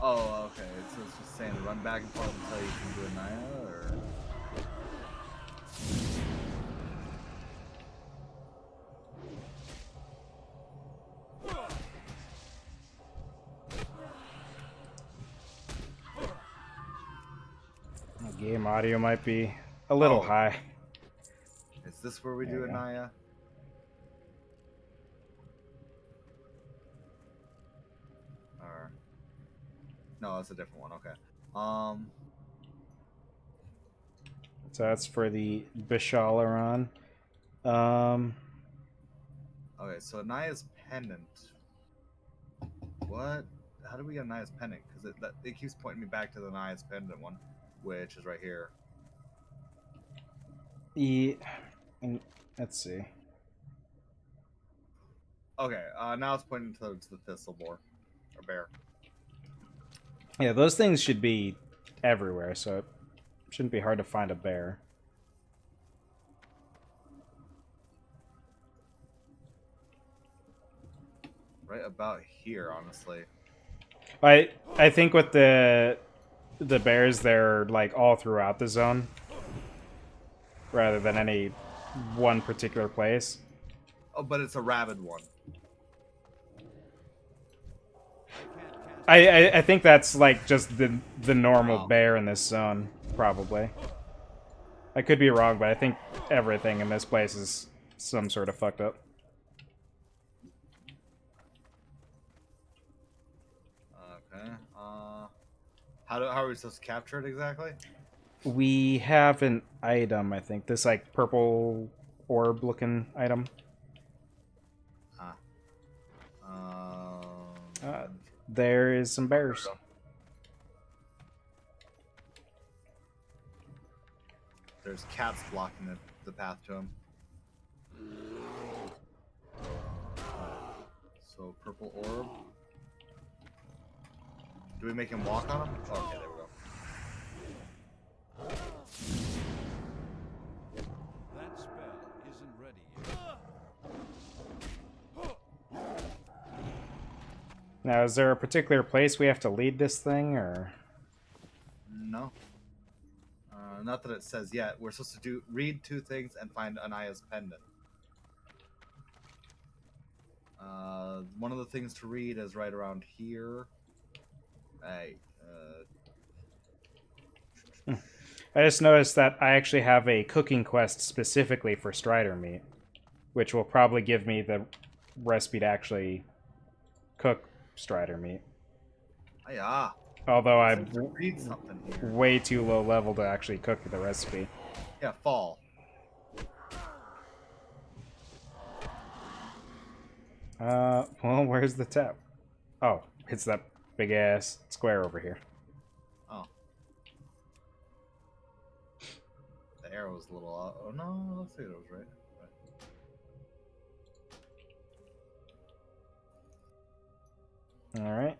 Oh, okay. It's just saying to run back and forth until you can do a Naya, or... Game audio might be a little high. Is this where we do a Naya? Or... No, that's a different one. Okay. So that's for the Bishalaran. Okay, so Naya's pendant. What? How do we get Naya's pendant? Because it keeps pointing me back to the Naya's pendant one, which is right here. And let's see. Okay, now it's pointing towards the thistle boar or bear. Yeah, those things should be everywhere, so it shouldn't be hard to find a bear. Right about here, honestly. I think with the bears, they're like all throughout the zone, rather than any one particular place. Oh, but it's a rabid one. I think that's like just the normal Oh. bear in this zone, probably. I could be wrong, but I think everything in this place is some sort of fucked up. Okay. How are we supposed to capture it exactly? We have an item, I think. This like purple orb looking item. Ah. There is some bears. There's cats blocking the path to him. So purple orb. Do we make him walk on him? Oh, okay, there we go. That spell isn't ready yet. Now, is there a particular place we have to lead this thing, or? No. Not that it says yet. We're supposed to read 2 things and find Anaya's pendant. One of the things to read is right around here. Hey. I just noticed that I actually have a cooking quest specifically for strider meat, which will probably give me the recipe to actually cook strider meat. Hiya. Although I'm Read something here. way too low level to actually cook the recipe. Yeah, fall. Well, where's the tap? Oh, it's that big ass square over here. Oh. The arrow was a little off. Oh no, let's see, it was right. Alright.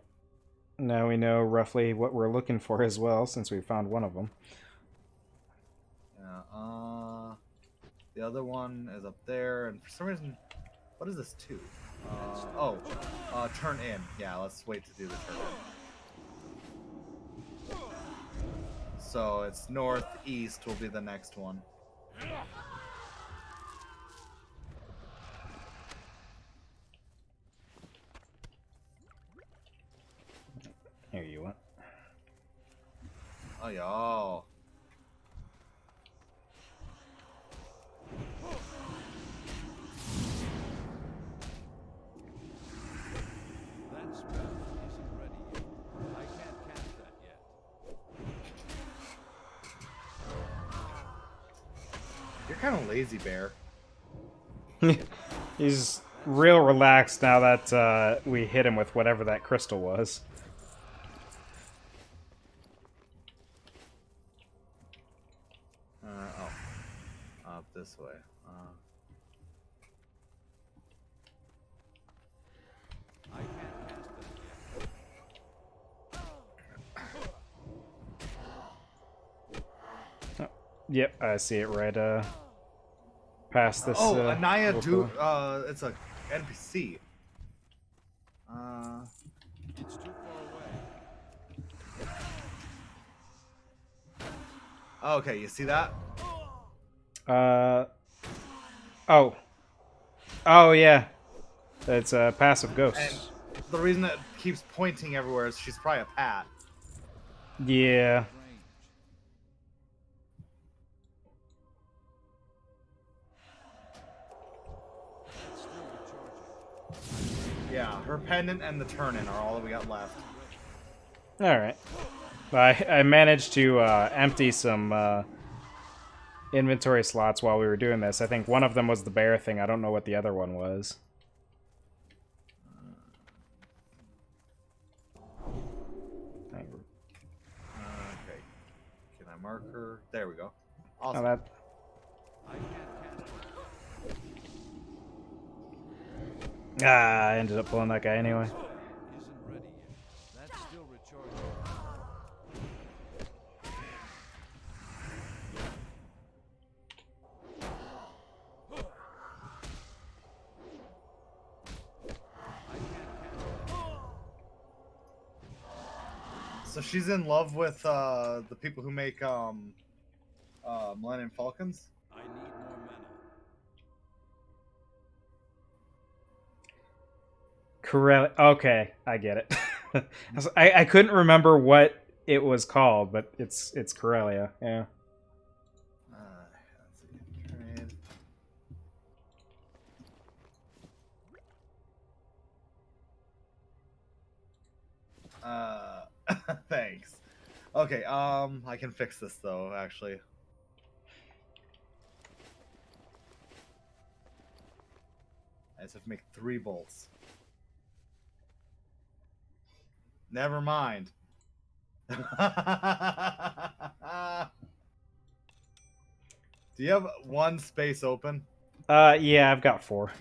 Now we know roughly what we're looking for as well, since we found one of them. Yeah, the other one is up there, and for some reason, what is this too? Turn in. Yeah, let's wait to do the turn in. So it's northeast will be the next one. Here you want. Oh, yo. That spell isn't ready yet. I can't cast that yet. You're kind of lazy, Bear. He's real relaxed now that we hit him with whatever that crystal was. Up this way. I can't cast that yet. Yep, I see it right past this. Anaya little do. pillar. It's a NPC. It's too far away. Okay, you see that? Oh. Oh, yeah. It's a passive ghost. And the reason it keeps pointing everywhere is she's probably a pat. Yeah. Range. It's still recharging. Yeah, her pendant and the turn-in are all that we got left. Alright. I managed to empty some inventory slots while we were doing this. I think one of them was the bear thing. I don't know what the other one was. Okay. Can I mark her? There we go. Oh, Awesome. that... I can't cast Ah, I ended up pulling that guy anyway. Isn't ready yet. That's still recharging. I can't cast that. So she's in love with the people who make Millennium Falcons. I need more mana. Corellia. Okay, I get it. I couldn't remember what it was called, but it's Corellia. Yeah. Let's see. Trade. Thanks. Okay, I can fix this though, actually. I just have to make 3 bolts. Never mind. Do you have 1 space open? Yeah, I've got 4.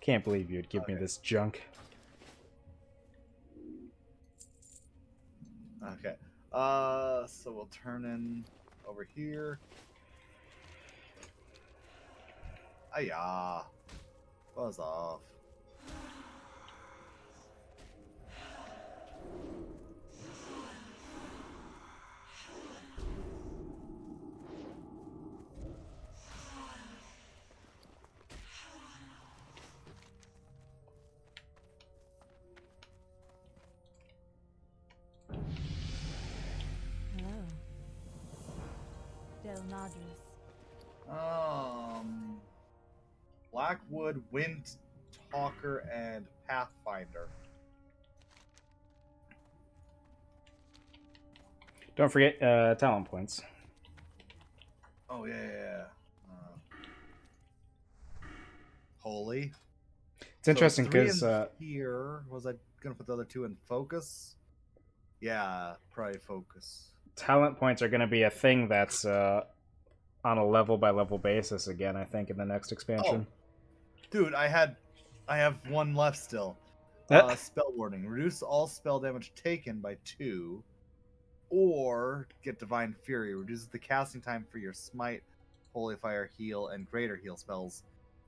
Can't believe you'd give me this junk. Okay. So we'll turn in over here. Ayah. Buzz off. Hello. Del Nadris. Blackwood, Wind Talker, and Pathfinder. Don't forget talent points. Oh yeah. Holy. It's interesting So 3 because in here, was I gonna put the other 2 in focus? Yeah, probably focus. talent points are going to be a thing that's on a level by level basis again. I think in the next expansion. Dude, I have 1 left still. Spell warning. Reduce all spell damage taken by 2. Or get Divine Fury. Reduces the casting time for your Smite, Holy Fire, Heal, and Greater Heal spells.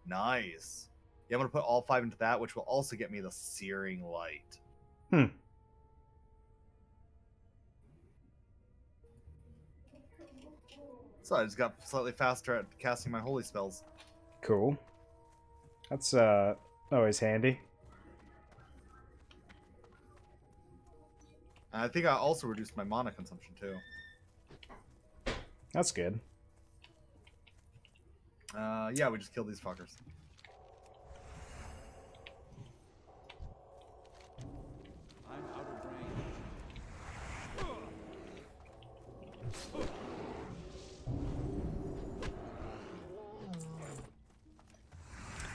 Nice. Yeah, I'm going to put all 5 into that, which will also get me the Searing Light. So I just got slightly faster at casting my holy spells. Cool. That's always handy. And I think I also reduced my mana consumption too. That's good. Yeah, we just killed these fuckers. I'm out of range.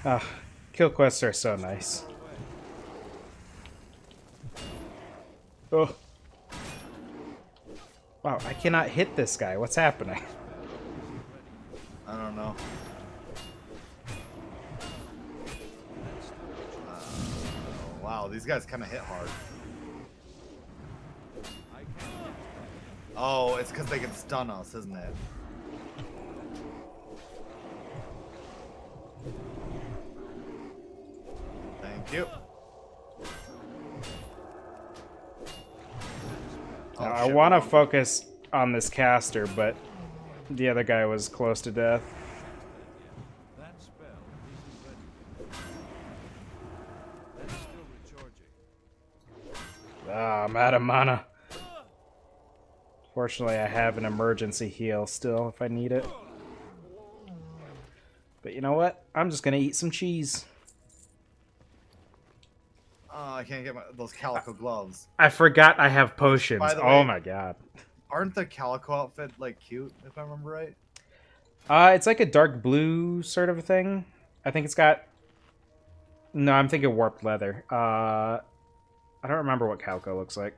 Ah, kill quests are so nice. Oh. Wow, I cannot hit this guy. What's happening? I don't know. Wow, these guys kind of hit hard. Oh, it's because they can stun us, isn't it? Thank you. Now, Oh, I shit, want to wrong. focus on this caster, but the other guy was close to death. That spell isn't ready yet. That's still recharging. Ah, I'm out of mana. Fortunately, I have an emergency heal still if I need it. But you know what? I'm just gonna eat some cheese. I can't get those calico gloves. I forgot I have potions. By the Oh way- my god. Aren't the calico outfit like cute, if I remember right? It's like a dark blue sort of a thing. I think it's got. No, I'm thinking warped leather. I don't remember what calico looks like.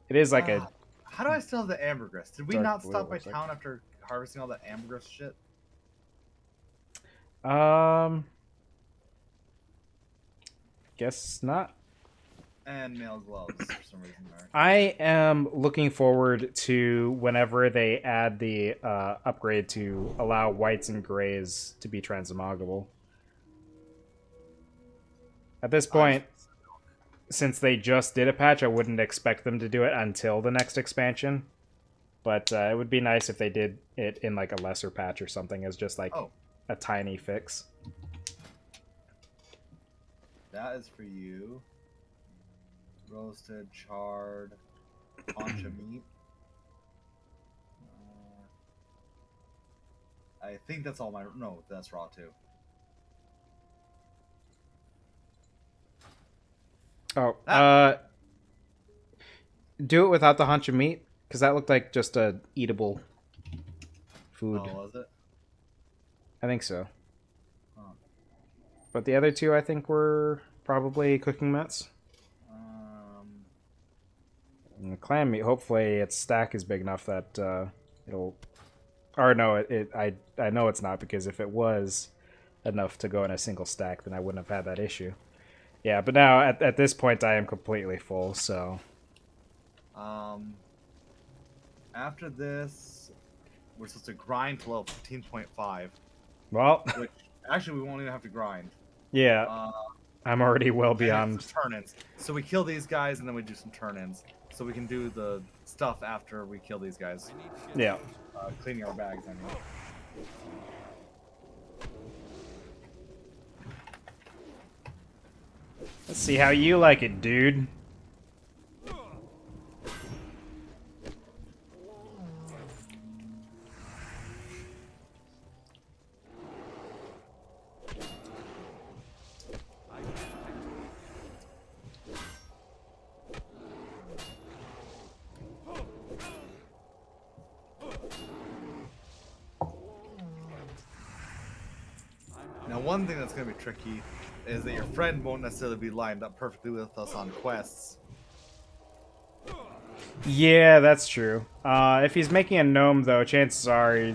It is like a How do I still have the ambergris? Did we Dark not blue, stop by looks like. town after harvesting all that ambergris shit? Guess not. And male gloves for some reason. There. I am looking forward to whenever they add the upgrade to allow whites and grays to be transmogable. At this point, since they just did a patch, I wouldn't expect them to do it until the next expansion. But it would be nice if they did it in like a lesser patch or something as just like a tiny fix. That is for you. Roasted, charred, paunch of meat. I think that's all my... No, that's raw too. Oh, do it without the haunch of meat, because that looked like just a eatable food. Oh, was it? I think so. Huh. But the other two, I think, were probably cooking mets. And the clam meat, hopefully its stack is big enough that it'll... Or no, I know it's not, because if it was enough to go in a single stack, then I wouldn't have had that issue. Yeah, but now, at this point, I am completely full, so... After this, we're supposed to grind to level 15.5. Well... Which, actually, we won't even have to grind. Yeah, I'm already well beyond... Turn-ins. So we kill these guys, and then we do some turn-ins. So we can do the stuff after we kill these guys. Yeah. Cleaning our bags, I mean. Let's see how you like it, dude. Now, one thing that's going to be tricky is that your friend won't necessarily be lined up perfectly with us on quests. Yeah, that's true. If he's making a gnome, though, chances are he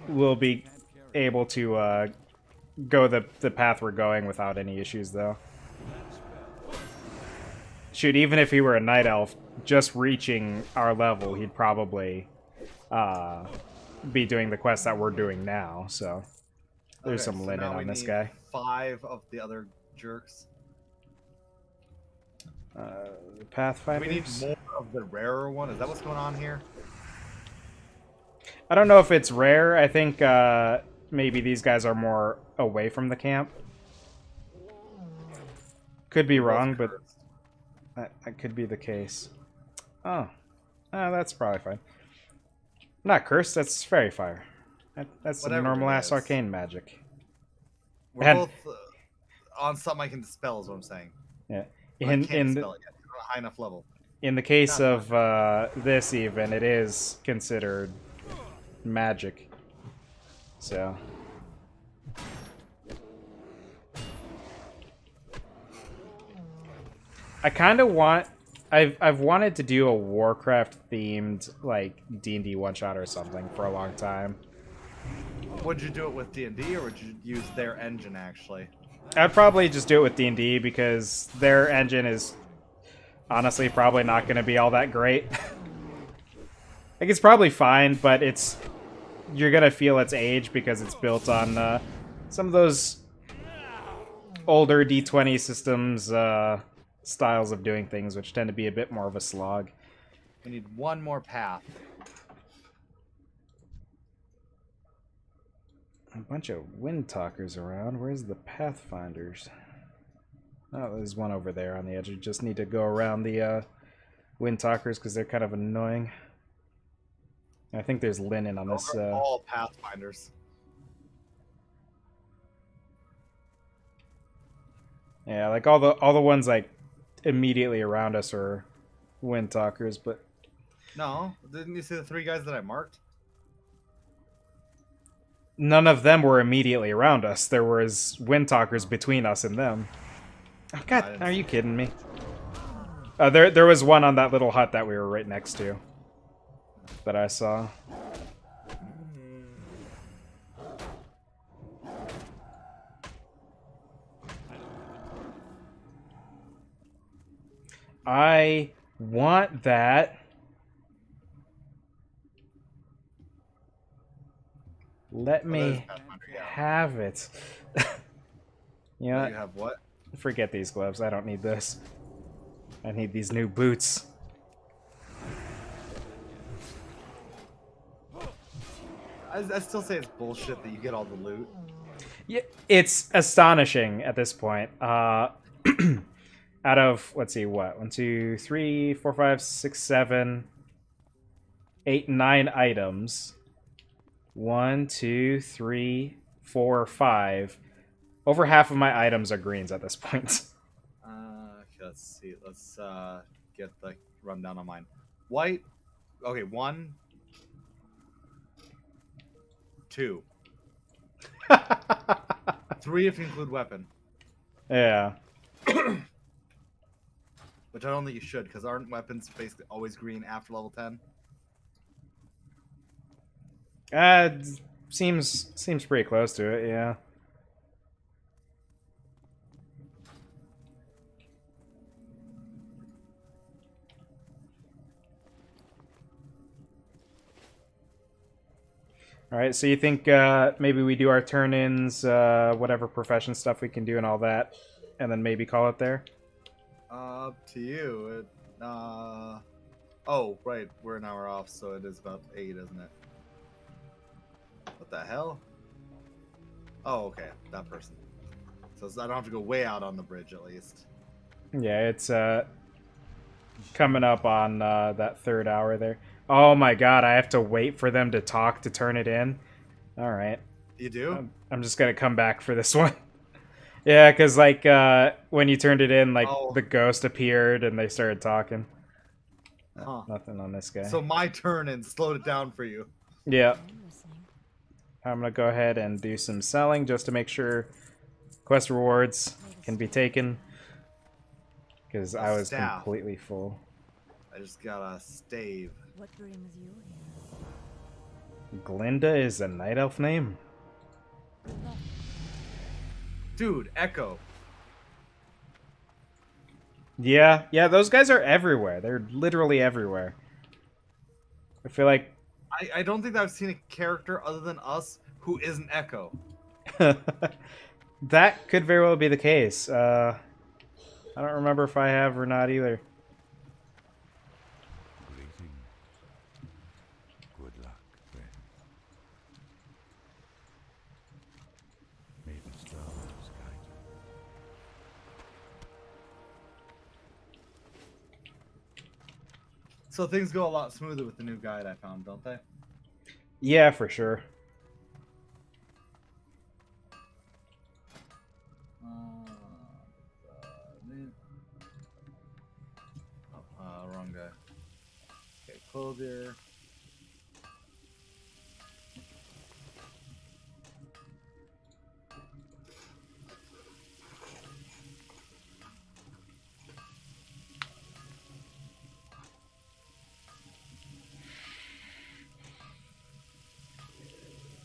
will be able to go the path we're going without any issues, though. Shoot, even if he were a night elf, just reaching our level, he'd probably be doing the quest that we're doing now, so... There's Okay, some so linen now we on this need guy. 5 of the other jerks. Pathfinders? Do we need more of the rarer one? Is that what's going on here? I don't know if it's rare. I think maybe these guys are more away from the camp. Could be wrong, but that could be the case. Oh. That's probably fine. Not cursed, that's fairy fire. That's some Whatever normal it ass is. arcane magic. We're And- both on something I can dispel, is what I'm saying. Yeah. But I In can't dispel it yet. It's not a high enough level. in the case of this, even it is considered magic. So. I kind of want. I've wanted to do a Warcraft themed like D&D one shot or something for a long time. Would you do it with D&D, or would you use their engine, actually? I'd probably just do it with D&D because their engine is honestly probably not going to be all that great. Like, it's probably fine, but you're going to feel its age because it's built on some of those older D20 systems styles of doing things, which tend to be a bit more of a slog. We need one more path. A bunch of wind talkers around. Where's the pathfinders? Oh, there's one over there on the edge. You just need to go around the wind talkers because they're kind of annoying. I think there's linen on this. Those are all pathfinders. Yeah, like all the ones like immediately around us are wind talkers, but No, didn't you see the 3 guys that I marked? none of them were immediately around us. There was wind talkers between us and them. Oh, God, are you kidding me? There was one on that little hut that we were right next to that I saw. I want that. Let me have it. You have what? Forget these gloves. I don't need this. I need these new boots. I still say it's bullshit that you get all the loot. Yeah, it's astonishing at this point. Out of, let's see, what? 1, 2, 3, 4, 5, 6, 7, 8, 9 items. 1, 2, 3, 4, 5. Over half of my items are greens at this point. Okay, let's see. Let's get the rundown on mine. White. Okay, 1, 2, 3 if you include weapon. Yeah. Which I don't think you should, because aren't weapons basically always green after level 10? Seems pretty close to it, yeah. All right, so you think maybe we do our turn-ins, whatever profession stuff we can do and all that, and then maybe call it there? Up to you. Oh, right. We're an hour off, so it is about 8, isn't it? What the hell? Oh, okay. That person. So I don't have to go way out on the bridge, at least. Yeah, it's coming up on that 3rd hour there. Oh my god, I have to wait for them to talk to turn it in? Alright. You do? I'm just gonna come back for this one. Yeah, because, like, when you turned it in, like, the ghost appeared and they started talking. Huh. Nothing on this guy. So my turn and slowed it down for you. Yeah. I'm listening. I'm gonna go ahead and do some selling just to make sure quest rewards can be taken. Because I was Staff. completely full. I just got a stave. What brings you here? Glinda is a night elf name? Dude, Echo. Yeah, those guys are everywhere. They're literally everywhere. I feel like I don't think that I've seen a character other than us who isn't Echo. that could very well be the case. I don't remember if I have or not either. Greetings. Good luck, friend. May the stars guide you. So things go a lot smoother with the new guide I found, don't they? Yeah, for sure. Wrong guy. Okay, clothier.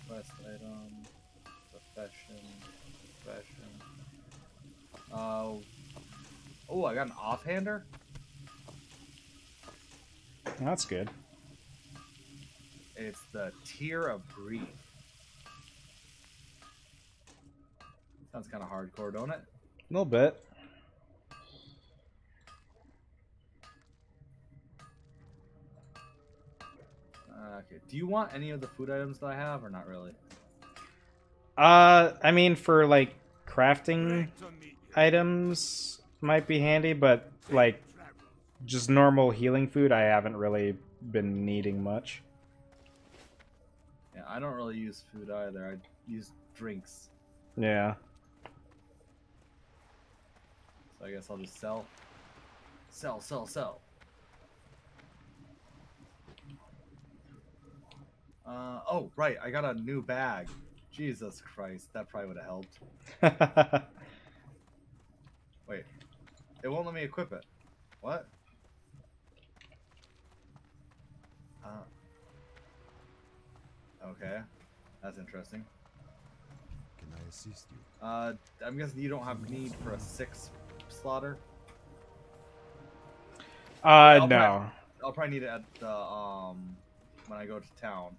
Quest item. Profession. Oh, I got an offhander? That's good. It's the Tear of Grief. Sounds kind of hardcore, don't it? A little bit. Okay. Do you want any of the food items that I have, or not really? I mean, for, like, crafting items might be handy, but, like, just normal healing food, I haven't really been needing much. Yeah, I don't really use food either. I use drinks. Yeah. So I guess I'll just sell. Sell. Oh, right. I got a new bag. Jesus Christ. That probably would have helped. Wait. It won't let me equip it. What? Okay, that's interesting. Can I assist you? I'm guessing you don't have need for a 6 slaughter. No. I'll probably need it at the when I go to town,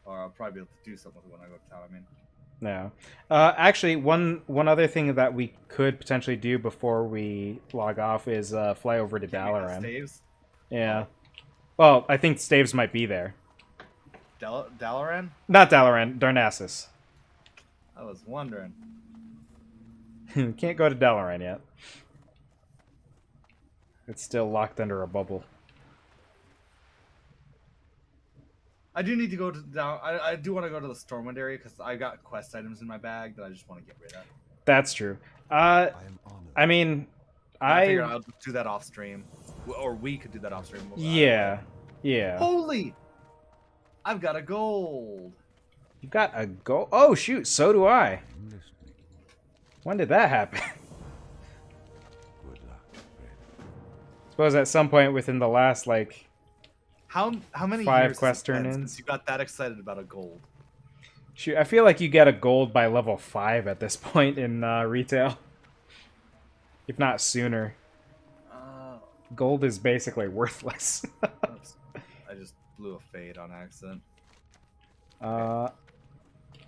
or I'll probably be able to do something with it when I go to town. I mean, No. Actually, one other thing that we could potentially do before we log off is fly over to can't make that Dalaran. staves. Yeah. Well, I think Staves might be there. Dalaran? Not Dalaran, Darnassus. I was wondering. Can't go to Dalaran yet. It's still locked under a bubble. I do need to go to down. I do want to go to the Stormwind area because I got quest items in my bag that I just want to get rid of. That's true. I am honored. I mean, I figured I'll do that off stream, or we could do that off stream. Yeah. Yeah. Holy! I've got a gold. You got a gold? Oh, shoot, so do I. I'm listening. When did that happen? Good luck, friend. Suppose at some point within the last, like... How many 5 years quest has it been turn-ins? since you got that excited about a gold? Shoot, I feel like you get a gold by level 5 at this point in retail. If not sooner. Gold is basically worthless. Oops. I just blew a fade on accident.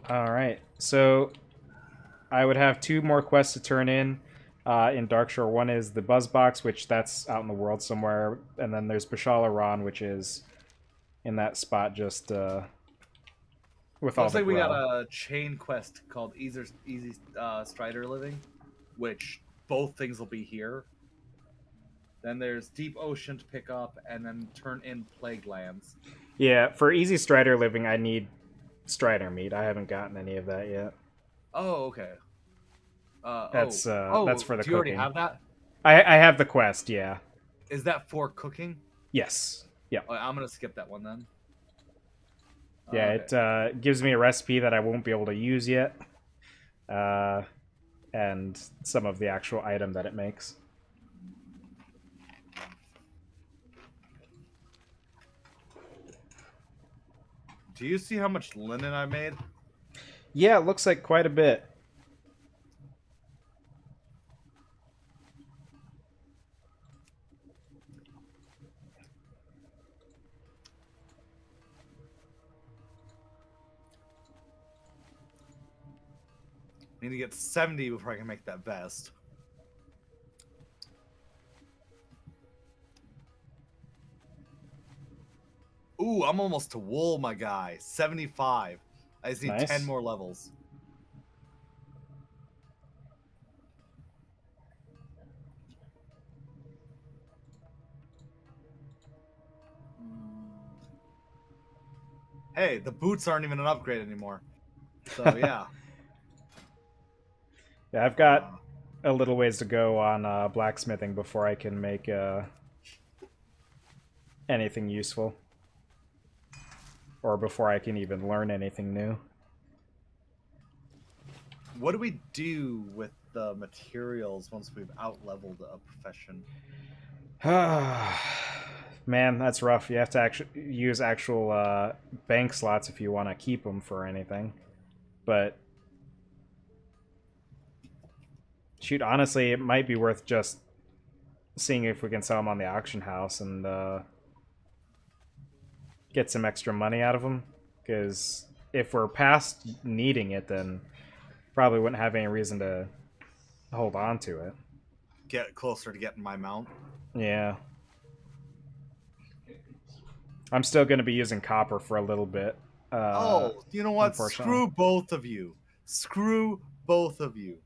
Alright, so I would have 2 more quests to turn in Darkshore. One is the Buzz Box, which that's out in the world somewhere, and then there's Bashala Ron, which is in that spot just with all Looks the like we got growl. a chain quest called Easy Strider Living, which both things will be here. Then there's Deep Ocean to pick up, and then turn in Plague Lands. Yeah, for Easy Strider Living, I need Strider meat. I haven't gotten any of that yet. Oh, okay. That's for the do you already cooking. have that? I have the quest, yeah. Is that for cooking? Yes. Yeah. Oh, I'm gonna skip that one then. Yeah, Okay. it gives me a recipe that I won't be able to use yet. And some of the actual item that it makes. Do you see how much linen I made? Yeah, it looks like quite a bit. I need to get 70 before I can make that vest. Ooh, I'm almost to wool, my guy. 75. I just need Nice. 10 more levels. Hey, the boots aren't even an upgrade anymore. So, yeah. Yeah, I've got a little ways to go on blacksmithing before I can make anything useful. Or before I can even learn anything new. What do we do with the materials once we've out-leveled a profession? Man, that's rough. You have to actually use actual bank slots if you want to keep them for anything. But shoot, honestly, it might be worth just seeing if we can sell them on the auction house and get some extra money out of them. Because if we're past needing it, then probably wouldn't have any reason to hold on to it. Get closer to getting my mount. Yeah. I'm still going to be using copper for a little bit. Oh, you know what? unfortunately. Screw both of you. Screw both of you.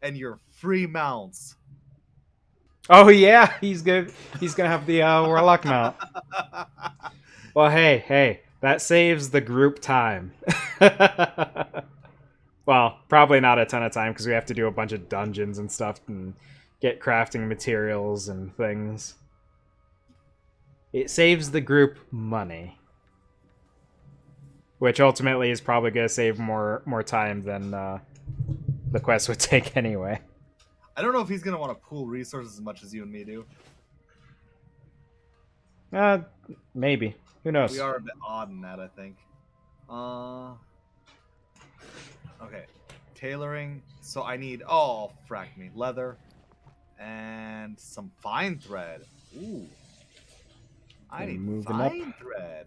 And your free mounts. Oh yeah, he's gonna have the warlock mount. Well, hey, that saves the group time. Well, probably not a ton of time because we have to do a bunch of dungeons and stuff and get crafting materials and things. It saves the group money, which ultimately is probably going to save more time than the quest would take anyway. I don't know if he's going to want to pool resources as much as you and me do. Maybe. Who knows? We are a bit odd in that, I think. Okay. Tailoring. So I need, oh, frack me. Leather. And some fine thread. Ooh. I And need moving up. fine thread.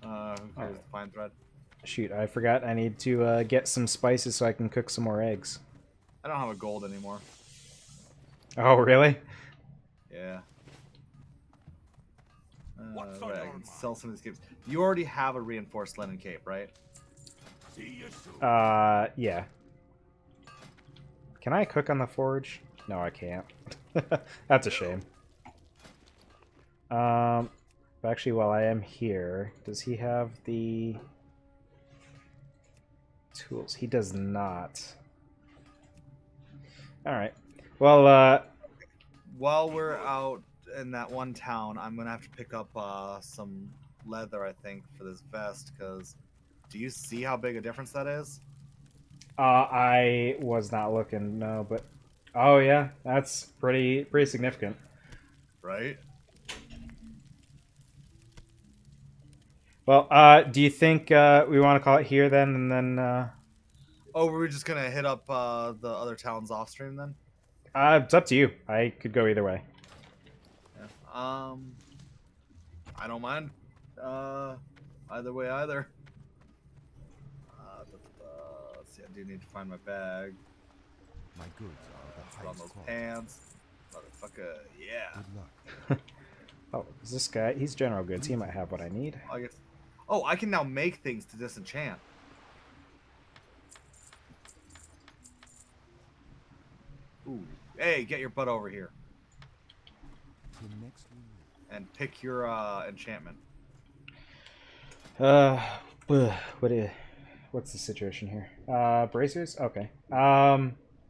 Who carries the fine thread? Shoot, I forgot. I need to get some spices so I can cook some more eggs. I don't have a gold anymore. Oh, really? Yeah. What's Right, on I your can mind? sell some of these capes. You already have a reinforced linen cape, right? See you soon. Yeah. Can I cook on the forge? No, I can't. That's a shame. But actually, while I am here, does he have the tools? He does not. All right. Well, While we're out in that one town, I'm gonna have to pick up some leather, I think, for this vest. Because, do you see how big a difference that is? I was not looking, no, but oh yeah, that's pretty significant. Right? Well, do you think we want to call it here then, and then Oh, we're just gonna hit up the other towns off stream then? it's up to you. I could go either way. Yeah. I don't mind. Either way, either. Let's see. I do need to find my bag. My goods are the Put on highest those quality. pants. Motherfucker. Yeah. Good luck. Oh, is this guy? He's general goods. He might have what I need. I guess. Oh, I can now make things to disenchant. Ooh. Hey, get your butt over here Till next week. and pick your enchantment. Uh, what's the situation here? Bracers? Okay.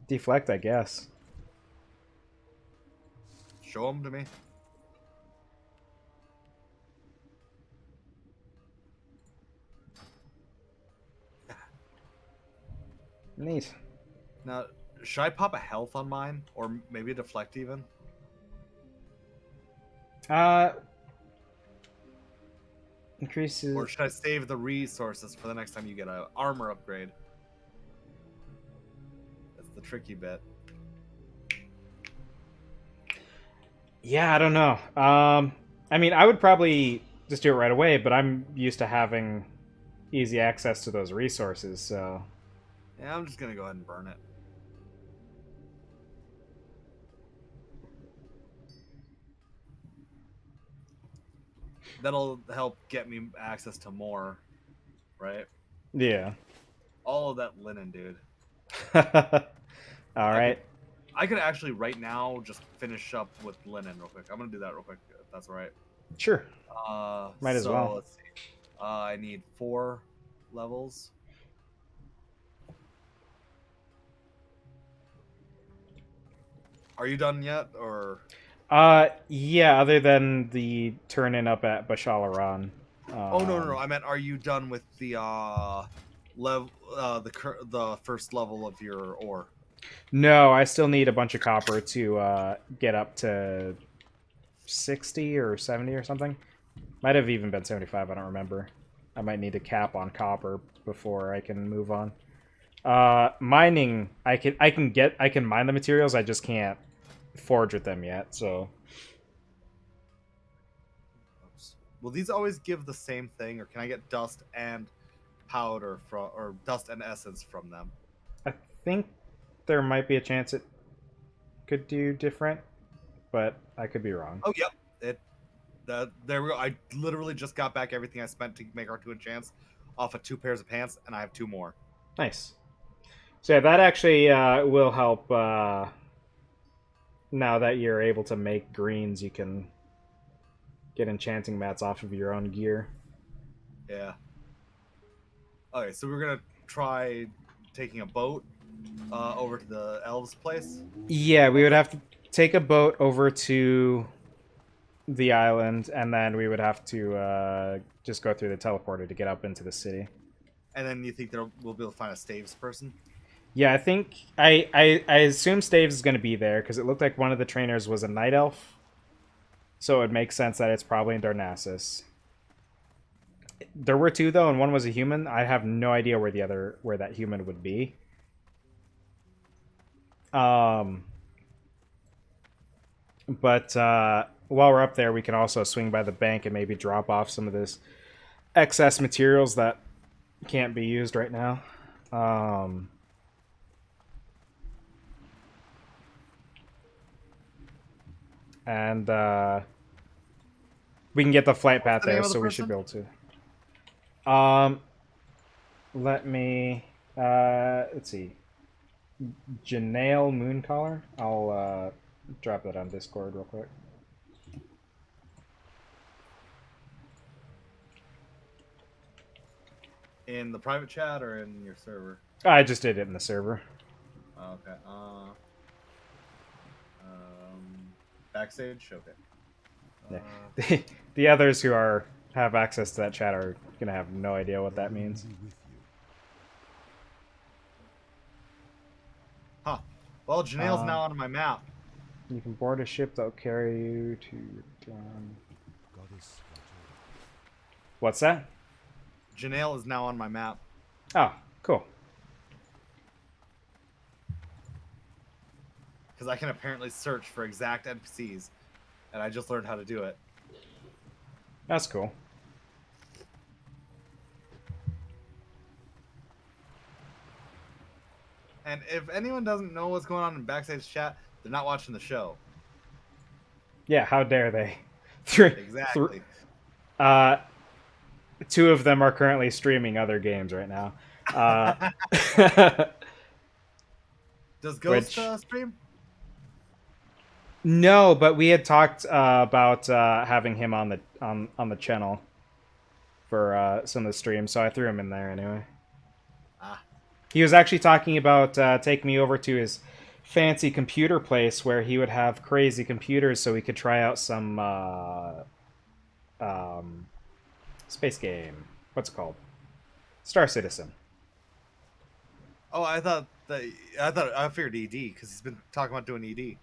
Deflect, I guess. Show them to me. Neat. Now, should I pop a health on mine, or maybe a deflect even? Increases. Or should I save the resources for the next time you get a armor upgrade? That's the tricky bit. Yeah, I don't know. I mean, I would probably just do it right away, but I'm used to having easy access to those resources, so Yeah, I'm just gonna go ahead and burn it. That'll help get me access to more, right? yeah. All of that linen, dude. All right. I could actually right now just finish up with linen real quick. I'm gonna do that real quick, if that's all right. Sure. Might as well. Let's see. I need 4 levels. Are you done yet, or? Yeah. Other than the turn-in up at Bashalaran. Oh no! I meant, are you done with the the first level of your ore? No, I still need a bunch of copper to get up to 60 or 70 or something. Might have even been 75. I don't remember. I might need a cap on copper before I can move on. Mining, I can mine the materials. I just can't forge with them yet. So Will these always give the same thing, or can I get dust and powder from, or dust and essence from them? I think there might be a chance it could do different, but I could be wrong. Oh, yep. There we go. I literally just got back everything I spent to make our 2 enchants off of 2 pairs of pants, and I have 2 more. Nice. So yeah, that actually will help. Now that you're able to make greens, you can get enchanting mats off of your own gear. Yeah. Okay, so we're gonna try taking a boat over to the elves' place. Yeah, we would have to take a boat over to the island, and then we would have to just go through the teleporter to get up into the city. And then you think that we'll be able to find a staves person? Yeah, I think I assume Staves is going to be there because it looked like one of the trainers was a night elf. So it makes sense that it's probably in Darnassus. There were two though, and one was a human. I have no idea where that human would be. But while we're up there, we can also swing by the bank and maybe drop off some of this excess materials that can't be used right now. And we can get the flight path there, so we should be able to. Let me let's see. Janail Mooncaller. I'll drop that on Discord real quick. In the private chat or in your server? I just did it in the server. Oh, okay. Backstage. Okay. Yeah. The others who have access to that chat are gonna have no idea what that means. Huh. Well, Janail's now on my map. You can board a ship that'll carry you to Goddess What's that? Janail is now on my map. Oh, cool. Because I can apparently search for exact NPCs, and I just learned how to do it. That's cool. And if anyone doesn't know what's going on in backstage chat, they're not watching the show. Yeah, how dare they? Exactly. Two of them are currently streaming other games right now. Does Ghost Which- stream? No, but we had talked about having him on the channel for some of the streams, so I threw him in there anyway. He was actually talking about taking me over to his fancy computer place where he would have crazy computers so we could try out some space game. What's it called? Star Citizen. Oh, I figured ED because he's been talking about doing ED.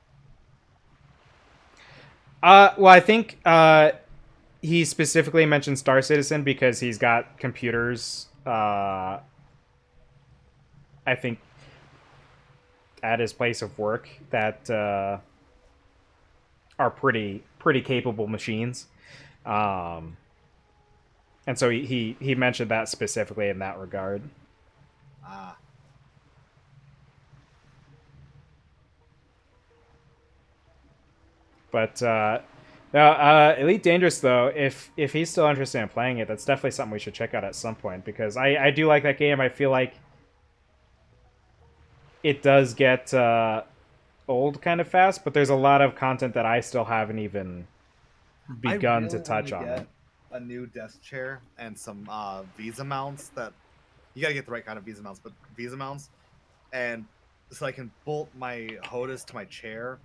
Well, I think he specifically mentioned Star Citizen because he's got computers. I think at his place of work that are pretty capable machines, and so he mentioned that specifically in that regard. But Elite Dangerous, though, if he's still interested in playing it, that's definitely something we should check out at some point, because I do like that game. I feel like it does get old kind of fast, but there's a lot of content that I still haven't even begun to touch on it. A new desk chair and some Visa mounts that you gotta get the right kind of Visa mounts, but Visa mounts, and so I can bolt my HOTAS to my chair,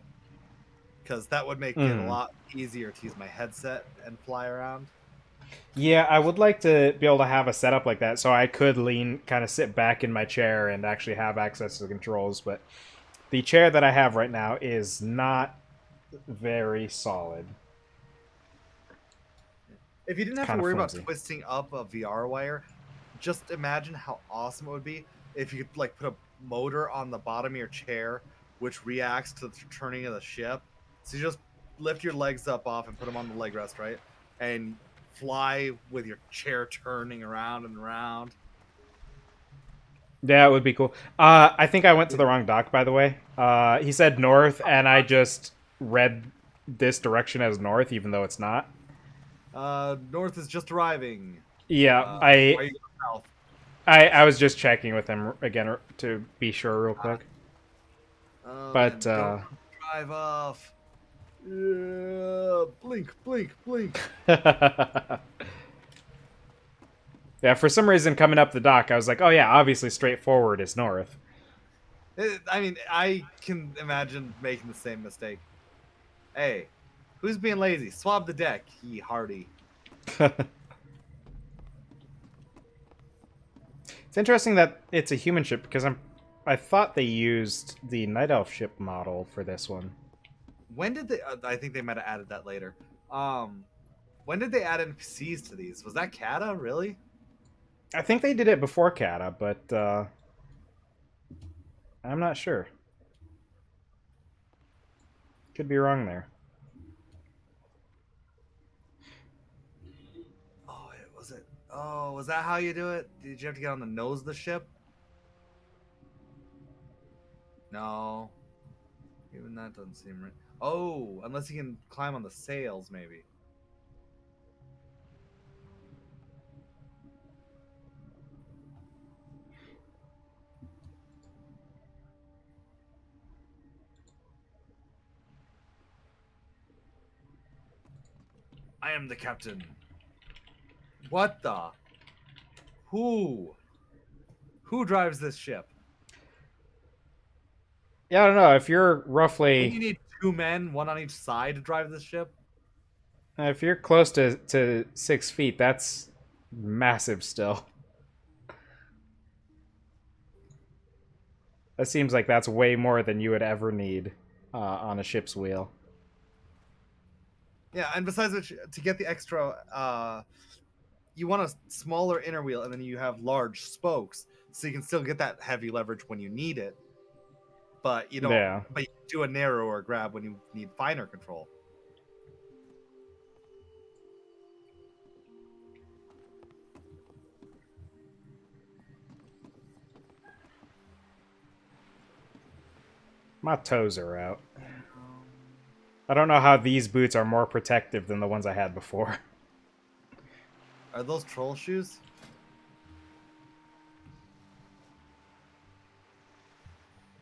because that would make it a lot easier to use my headset and fly around. Yeah, I would like to be able to have a setup like that so I could kind of sit back in my chair and actually have access to the controls, but the chair that I have right now is not very solid. If you didn't have to Kinda worry flimsy. about twisting up a VR wire, just imagine how awesome it would be if you could like put a motor on the bottom of your chair, which reacts to the turning of the ship. So you just lift your legs up off and put them on the leg rest, right? And fly with your chair turning around and around. Yeah, it would be cool. I think I went to the wrong dock, by the way. He said north, and I just read this direction as north, even though it's not. North is just arriving. Yeah, Why are you going south? I was just checking with him again to be sure real quick. But Don't drive off. Yeah, blink, blink, blink. Yeah, for some reason coming up the dock, I was like, oh yeah, obviously straightforward is north. I mean, I can imagine making the same mistake. Hey, who's being lazy? Swab the deck, ye hardy. It's interesting that it's a human ship because I thought they used the Night Elf ship model for this one. When did they? I think they might have added that later. When did they add NPCs to these? Was that Kata, really? I think they did it before Kata, but I'm not sure. Could be wrong there. Oh, was it? Oh, was that how you do it? Did you have to get on the nose of the ship? No. Even that doesn't seem right. Oh, unless you can climb on the sails, maybe. I am the captain. What the? Who? Who drives this ship? Yeah, I don't know. If you're Don't you roughly, need 2 men, one on each side, to drive this ship? if you're close to 6 feet, that's massive still. That seems like that's way more than you would ever need on a ship's wheel. Yeah, and besides which, to get the extra, you want a smaller inner wheel, and then you have large spokes, so you can still get that heavy leverage when you need it. But you don't. Yeah. But you do a narrower grab when you need finer control. My toes are out. I don't know how these boots are more protective than the ones I had before. Are those troll shoes?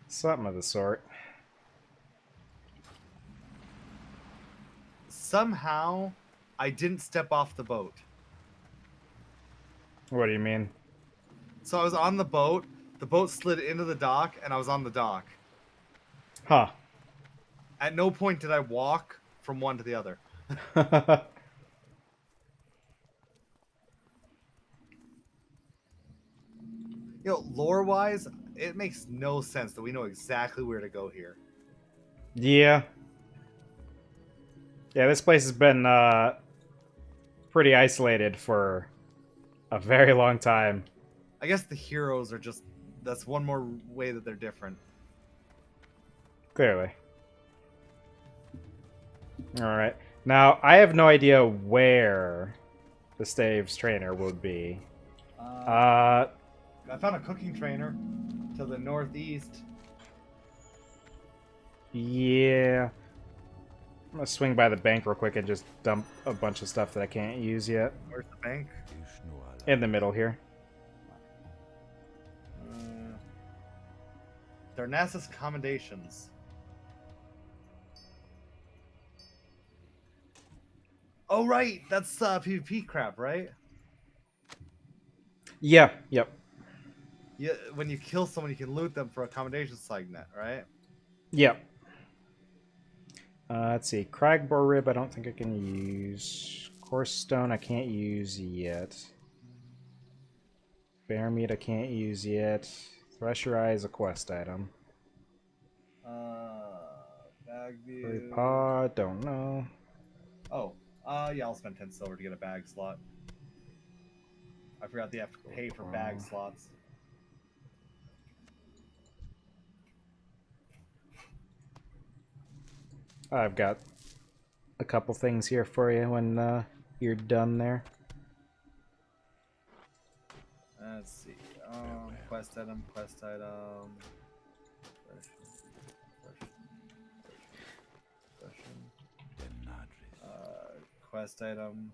Something of the sort. Somehow, I didn't step off the boat. What do you mean? So I was on the boat slid into the dock, and I was on the dock. Huh. At no point did I walk from one to the other. You know, lore-wise, it makes no sense that we know exactly where to go here. Yeah. Yeah, this place has been pretty isolated for a very long time. I guess the heroes are just... That's one more way that they're different. Clearly. Alright. Now, I have no idea where the Staves trainer would be. I found a cooking trainer to the northeast. Yeah. I'm gonna swing by the bank real quick and just dump a bunch of stuff that I can't use yet. Where's the bank? In the middle here. Darnassus Commendations. Oh, right! That's PvP crap, right? Yeah, yep. Yeah, when you kill someone, you can loot them for accommodations signet, right? Yep. Let's see. Cragboar Rib, I don't think I can use. Coarse Stone, I can't use yet. Bear Meat, I can't use yet. Thresher Eye is a quest item. Bag Furry view. Paw, don't know. Oh, yeah, I'll spend 10 silver to get a bag slot. I forgot they have to pay for bag slots. I've got a couple things here for you when you're done there. Let's see. Quest item, quest item. Quest item.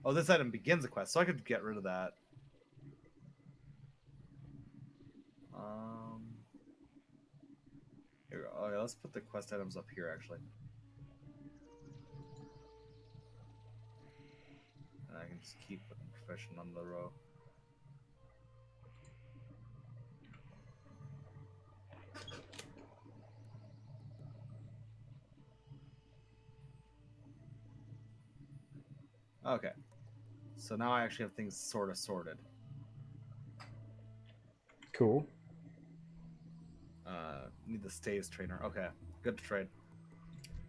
Oh, this item begins a quest, so I could get rid of that. Here we go. Oh, yeah, let's put the quest items up here, actually. And I can just keep putting profession on the row. Okay. So now I actually have things sort of sorted. Cool. Need the staves trainer. Okay. Good to trade.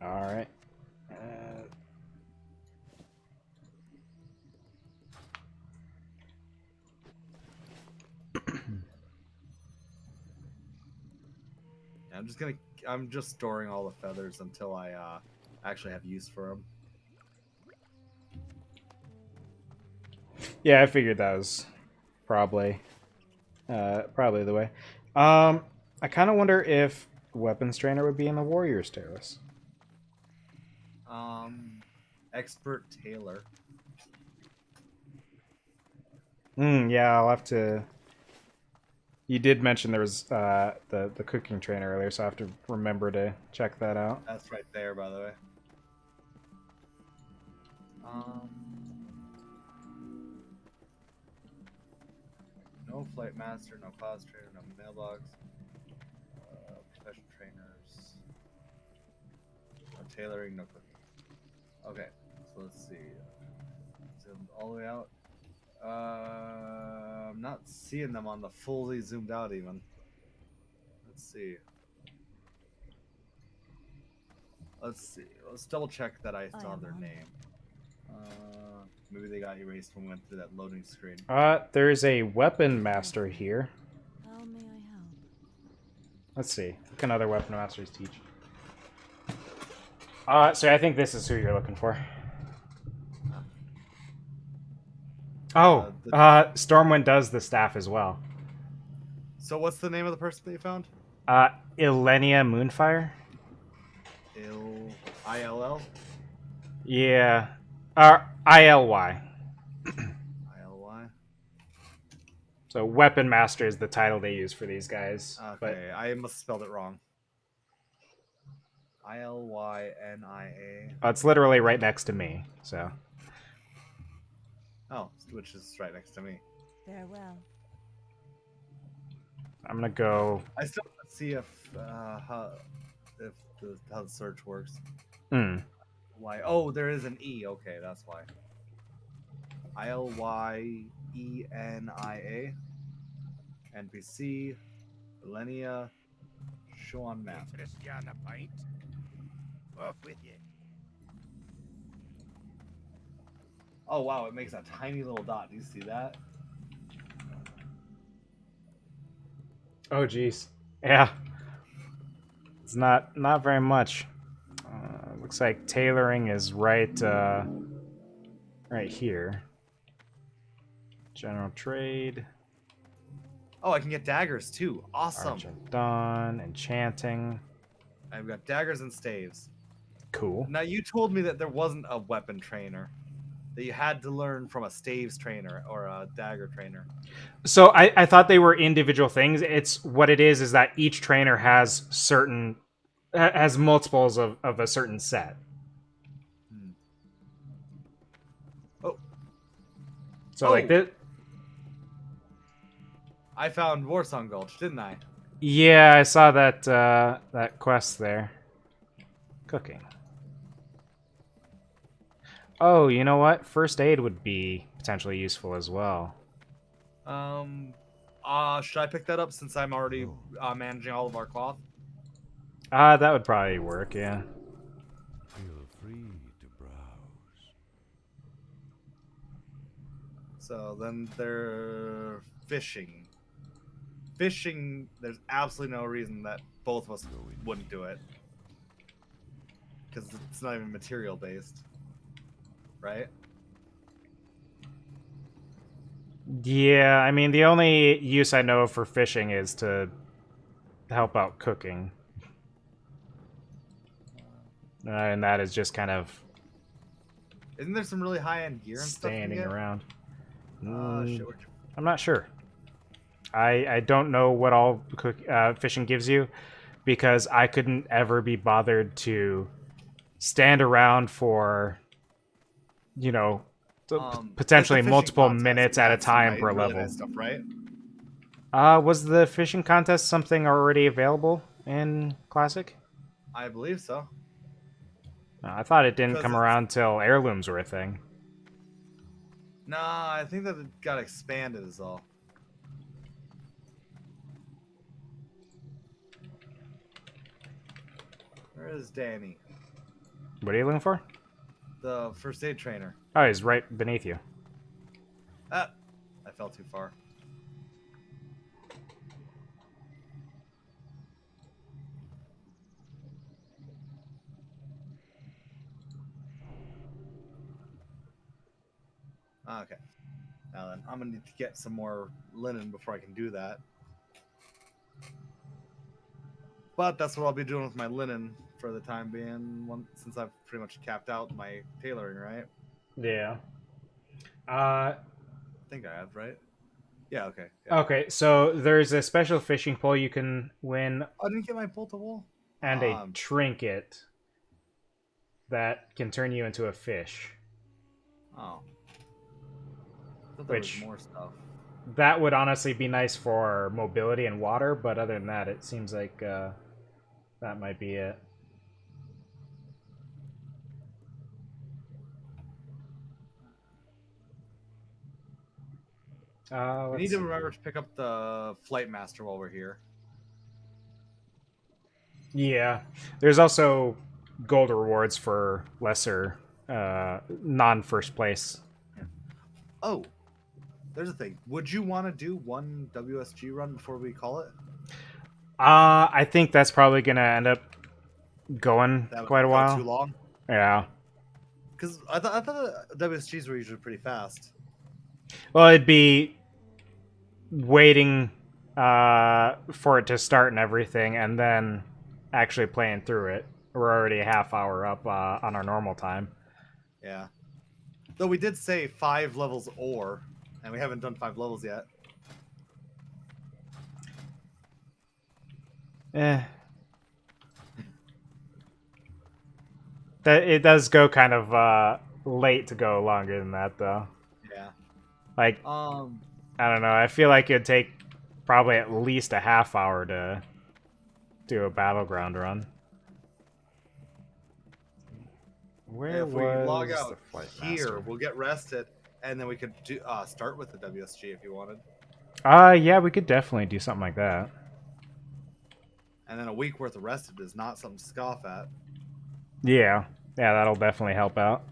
Alright. I'm just storing all the feathers until I actually have use for them. Yeah, I figured that was probably probably the way. I kind of wonder if weapons trainer would be in the warrior's terrace. Expert tailor. Yeah, I'll have to. You did mention there was the cooking trainer earlier, so I have to remember to check that out. That's right there, by the way. No flight master, no class trainer, no mailbox. Professional trainers. No tailoring, no cooking. Okay, so let's see. Zoomed all the way out. I'm not seeing them on the fully zoomed out even. Let's see. Let's double check that I saw their name. Maybe they got erased when we went through that loading screen. There's a weapon master here. How may I help? Let's see. What can other weapon masters teach? So I think this is who you're looking for. Oh, Stormwind does the staff as well. So what's the name of the person that you found? Illenia Moonfire? ILL? Yeah. ILY. ILY? So Weapon Master is the title they use for these guys. Okay, I must have spelled it wrong. ILYNIA. It's literally right next to me, so. Oh, which is right next to me. Farewell. I'm gonna go. I still want to see if how the search works. Hmm. Why? Oh, there is an E. Okay, that's why. ILYENIA. NPC. Millennia. Show on map. Christiana Pint. Off with you. Oh wow, it makes a tiny little dot. Do you see that? Oh, geez. Yeah. It's not very much. Looks like tailoring is right right here. General trade. Oh, I can get daggers too. Awesome. Arch of Dawn. Enchanting. I've got daggers and staves. Cool. Now you told me that there wasn't a weapon trainer. That you had to learn from a staves trainer or a dagger trainer. So I thought they were individual things. It's what it is that each trainer has multiples of a certain set. Oh. So like this. I found Warsong Gulch, didn't I? Yeah, I saw that that quest there. Cooking. Oh, you know what? First aid would be potentially useful as well. Should I pick that up since I'm already managing all of our cloth? That would probably work, yeah. Feel free to browse. So then they're fishing. Fishing, there's absolutely no reason that both of us wouldn't do it. Because it's not even material based. Right? Yeah, I mean, the only use I know for fishing is to help out cooking. And that is just kind of Isn't there some really high-end gear and stuff? standing around. Shit, I'm not sure. I don't know what all fishing gives you because I couldn't ever be bothered to stand around for, you know, potentially multiple minutes at a time per level. Nice stuff, right? Was the fishing contest something already available in Classic? I believe so. I thought it didn't come around till heirlooms were a thing. Nah, I think that it got expanded is all. Where is Danny? What are you looking for? The first aid trainer. Oh, he's right beneath you. Ah, I fell too far. Okay. Now then, I'm gonna need to get some more linen before I can do that. But that's what I'll be doing with my linen for the time being, since I've pretty much capped out my tailoring, right? Yeah. I think I have, right? Yeah, okay. Yeah. Okay, so there's a special fishing pole you can win Oh, I didn't get my bolt of wool? and a trinket that can turn you into a fish. Oh. I thought there was Which more stuff. that would honestly be nice for mobility and water, but other than that, it seems like that might be it. We need to remember to pick up the flight master while we're here. Yeah, there's also gold rewards for lesser non-first place. Oh, there's a thing. Would you want to do one WSG run before we call it? I think that's probably gonna end up going That would quite a go while. too long? Yeah. Because I thought the WSGs were usually pretty fast. Well, it'd be waiting for it to start and everything, and then actually playing through it. We're already a half hour up on our normal time. Yeah. Though we did say 5 levels or, and we haven't done 5 levels yet. It does go kind of late to go longer than that, though. Yeah. Like, I don't know. I feel like it'd take probably at least a half hour to do a battleground run. Where if we log was out the flight here, master? we'll get rested, and then we could do, start with the WSG if you wanted. Yeah, we could definitely do something like that. And then a week worth of rested is not something to scoff at. Yeah, that'll definitely help out.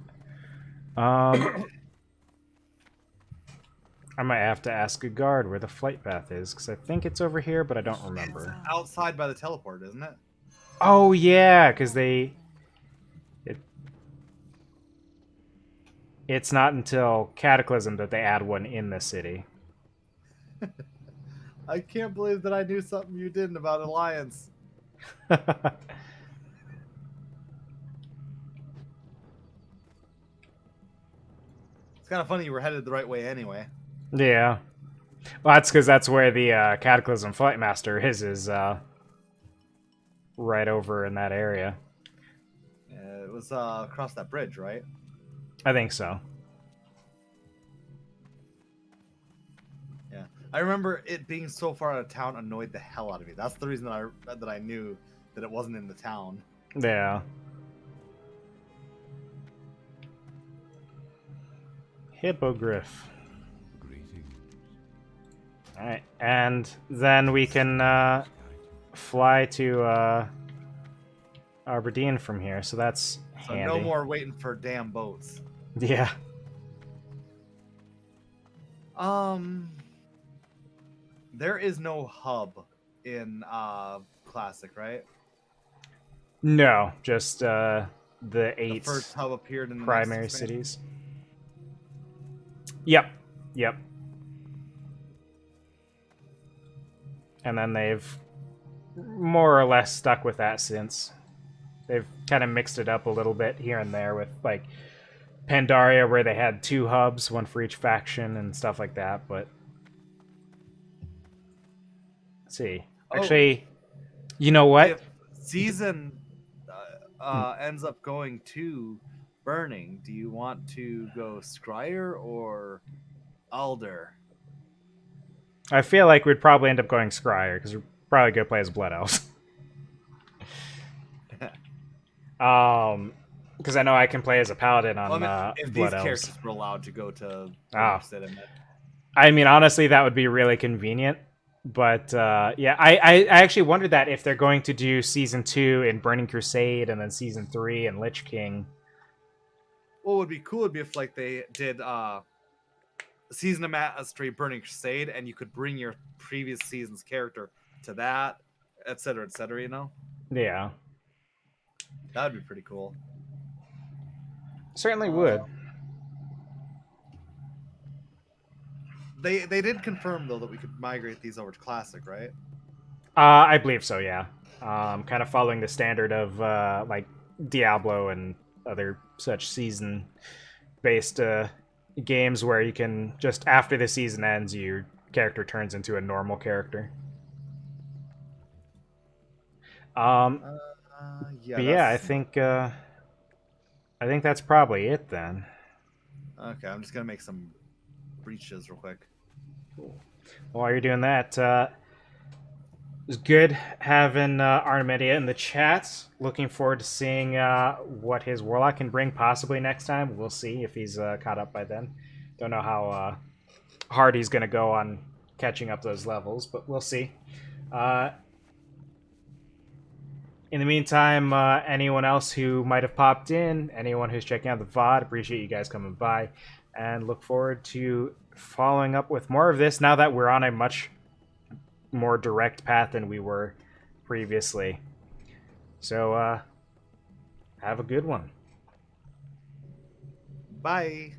I might have to ask a guard where the flight path is, because I think it's over here, but I don't remember. It's outside by the teleport, isn't it? Oh, yeah, because it's not until Cataclysm that they add one in the city. I can't believe that I knew something you didn't about Alliance. It's kind of funny you were headed the right way anyway. Yeah. Well, that's because that's where the Cataclysm Flight Master is right over in that area. It was across that bridge, right? I think so. Yeah. I remember it being so far out of town annoyed the hell out of me. That's the reason that I knew that it wasn't in the town. Yeah. Hippogriff. Greetings. Alright, and then we can fly to Aberdeen from here, so that's So handy. no more waiting for damn boats. Yeah. There is no hub in Classic, right? No, just the The 8 first hub appeared in the primary next expansion? cities. Yep. And then they've more or less stuck with that since. They've kind of mixed it up a little bit here and there with, like, Pandaria, where they had 2 hubs, one for each faction and stuff like that, but... Let's see. Actually, you know what? If Season ends up going to Burning, do you want to go Scryer or Alder? I feel like we'd probably end up going Scryer, because we're probably going to play as Blood Elves. Because I know I can play as a Paladin on if Blood these Elves. characters were allowed to go to Ah. City, I mean, honestly, that would be really convenient. But yeah, I actually wondered that if they're going to do season 2 in Burning Crusade and then season 3 in Lich King. What would be cool would be if like they did season of mastery Burning Crusade, and you could bring your previous season's character to that, etc., etc. You know, Yeah, that would be pretty cool. certainly would. They did confirm though that we could migrate these over to classic, right? I believe so. Yeah, kind of following the standard of like Diablo and other such season-based games where you can just after the season ends, your character turns into a normal character. Yeah. But yeah, That's I think that's probably it then. okay. I'm just gonna make some breaches real quick. While you're doing that, it was good having Armedia in the chat. Looking forward to seeing what his Warlock can bring possibly next time. We'll see if he's caught up by then. Don't know how hard he's going to go on catching up those levels, but we'll see. In the meantime, anyone else who might have popped in, anyone who's checking out the VOD, appreciate you guys coming by, and look forward to following up with more of this now that we're on a much more direct path than we were previously. So, have a good one. Bye.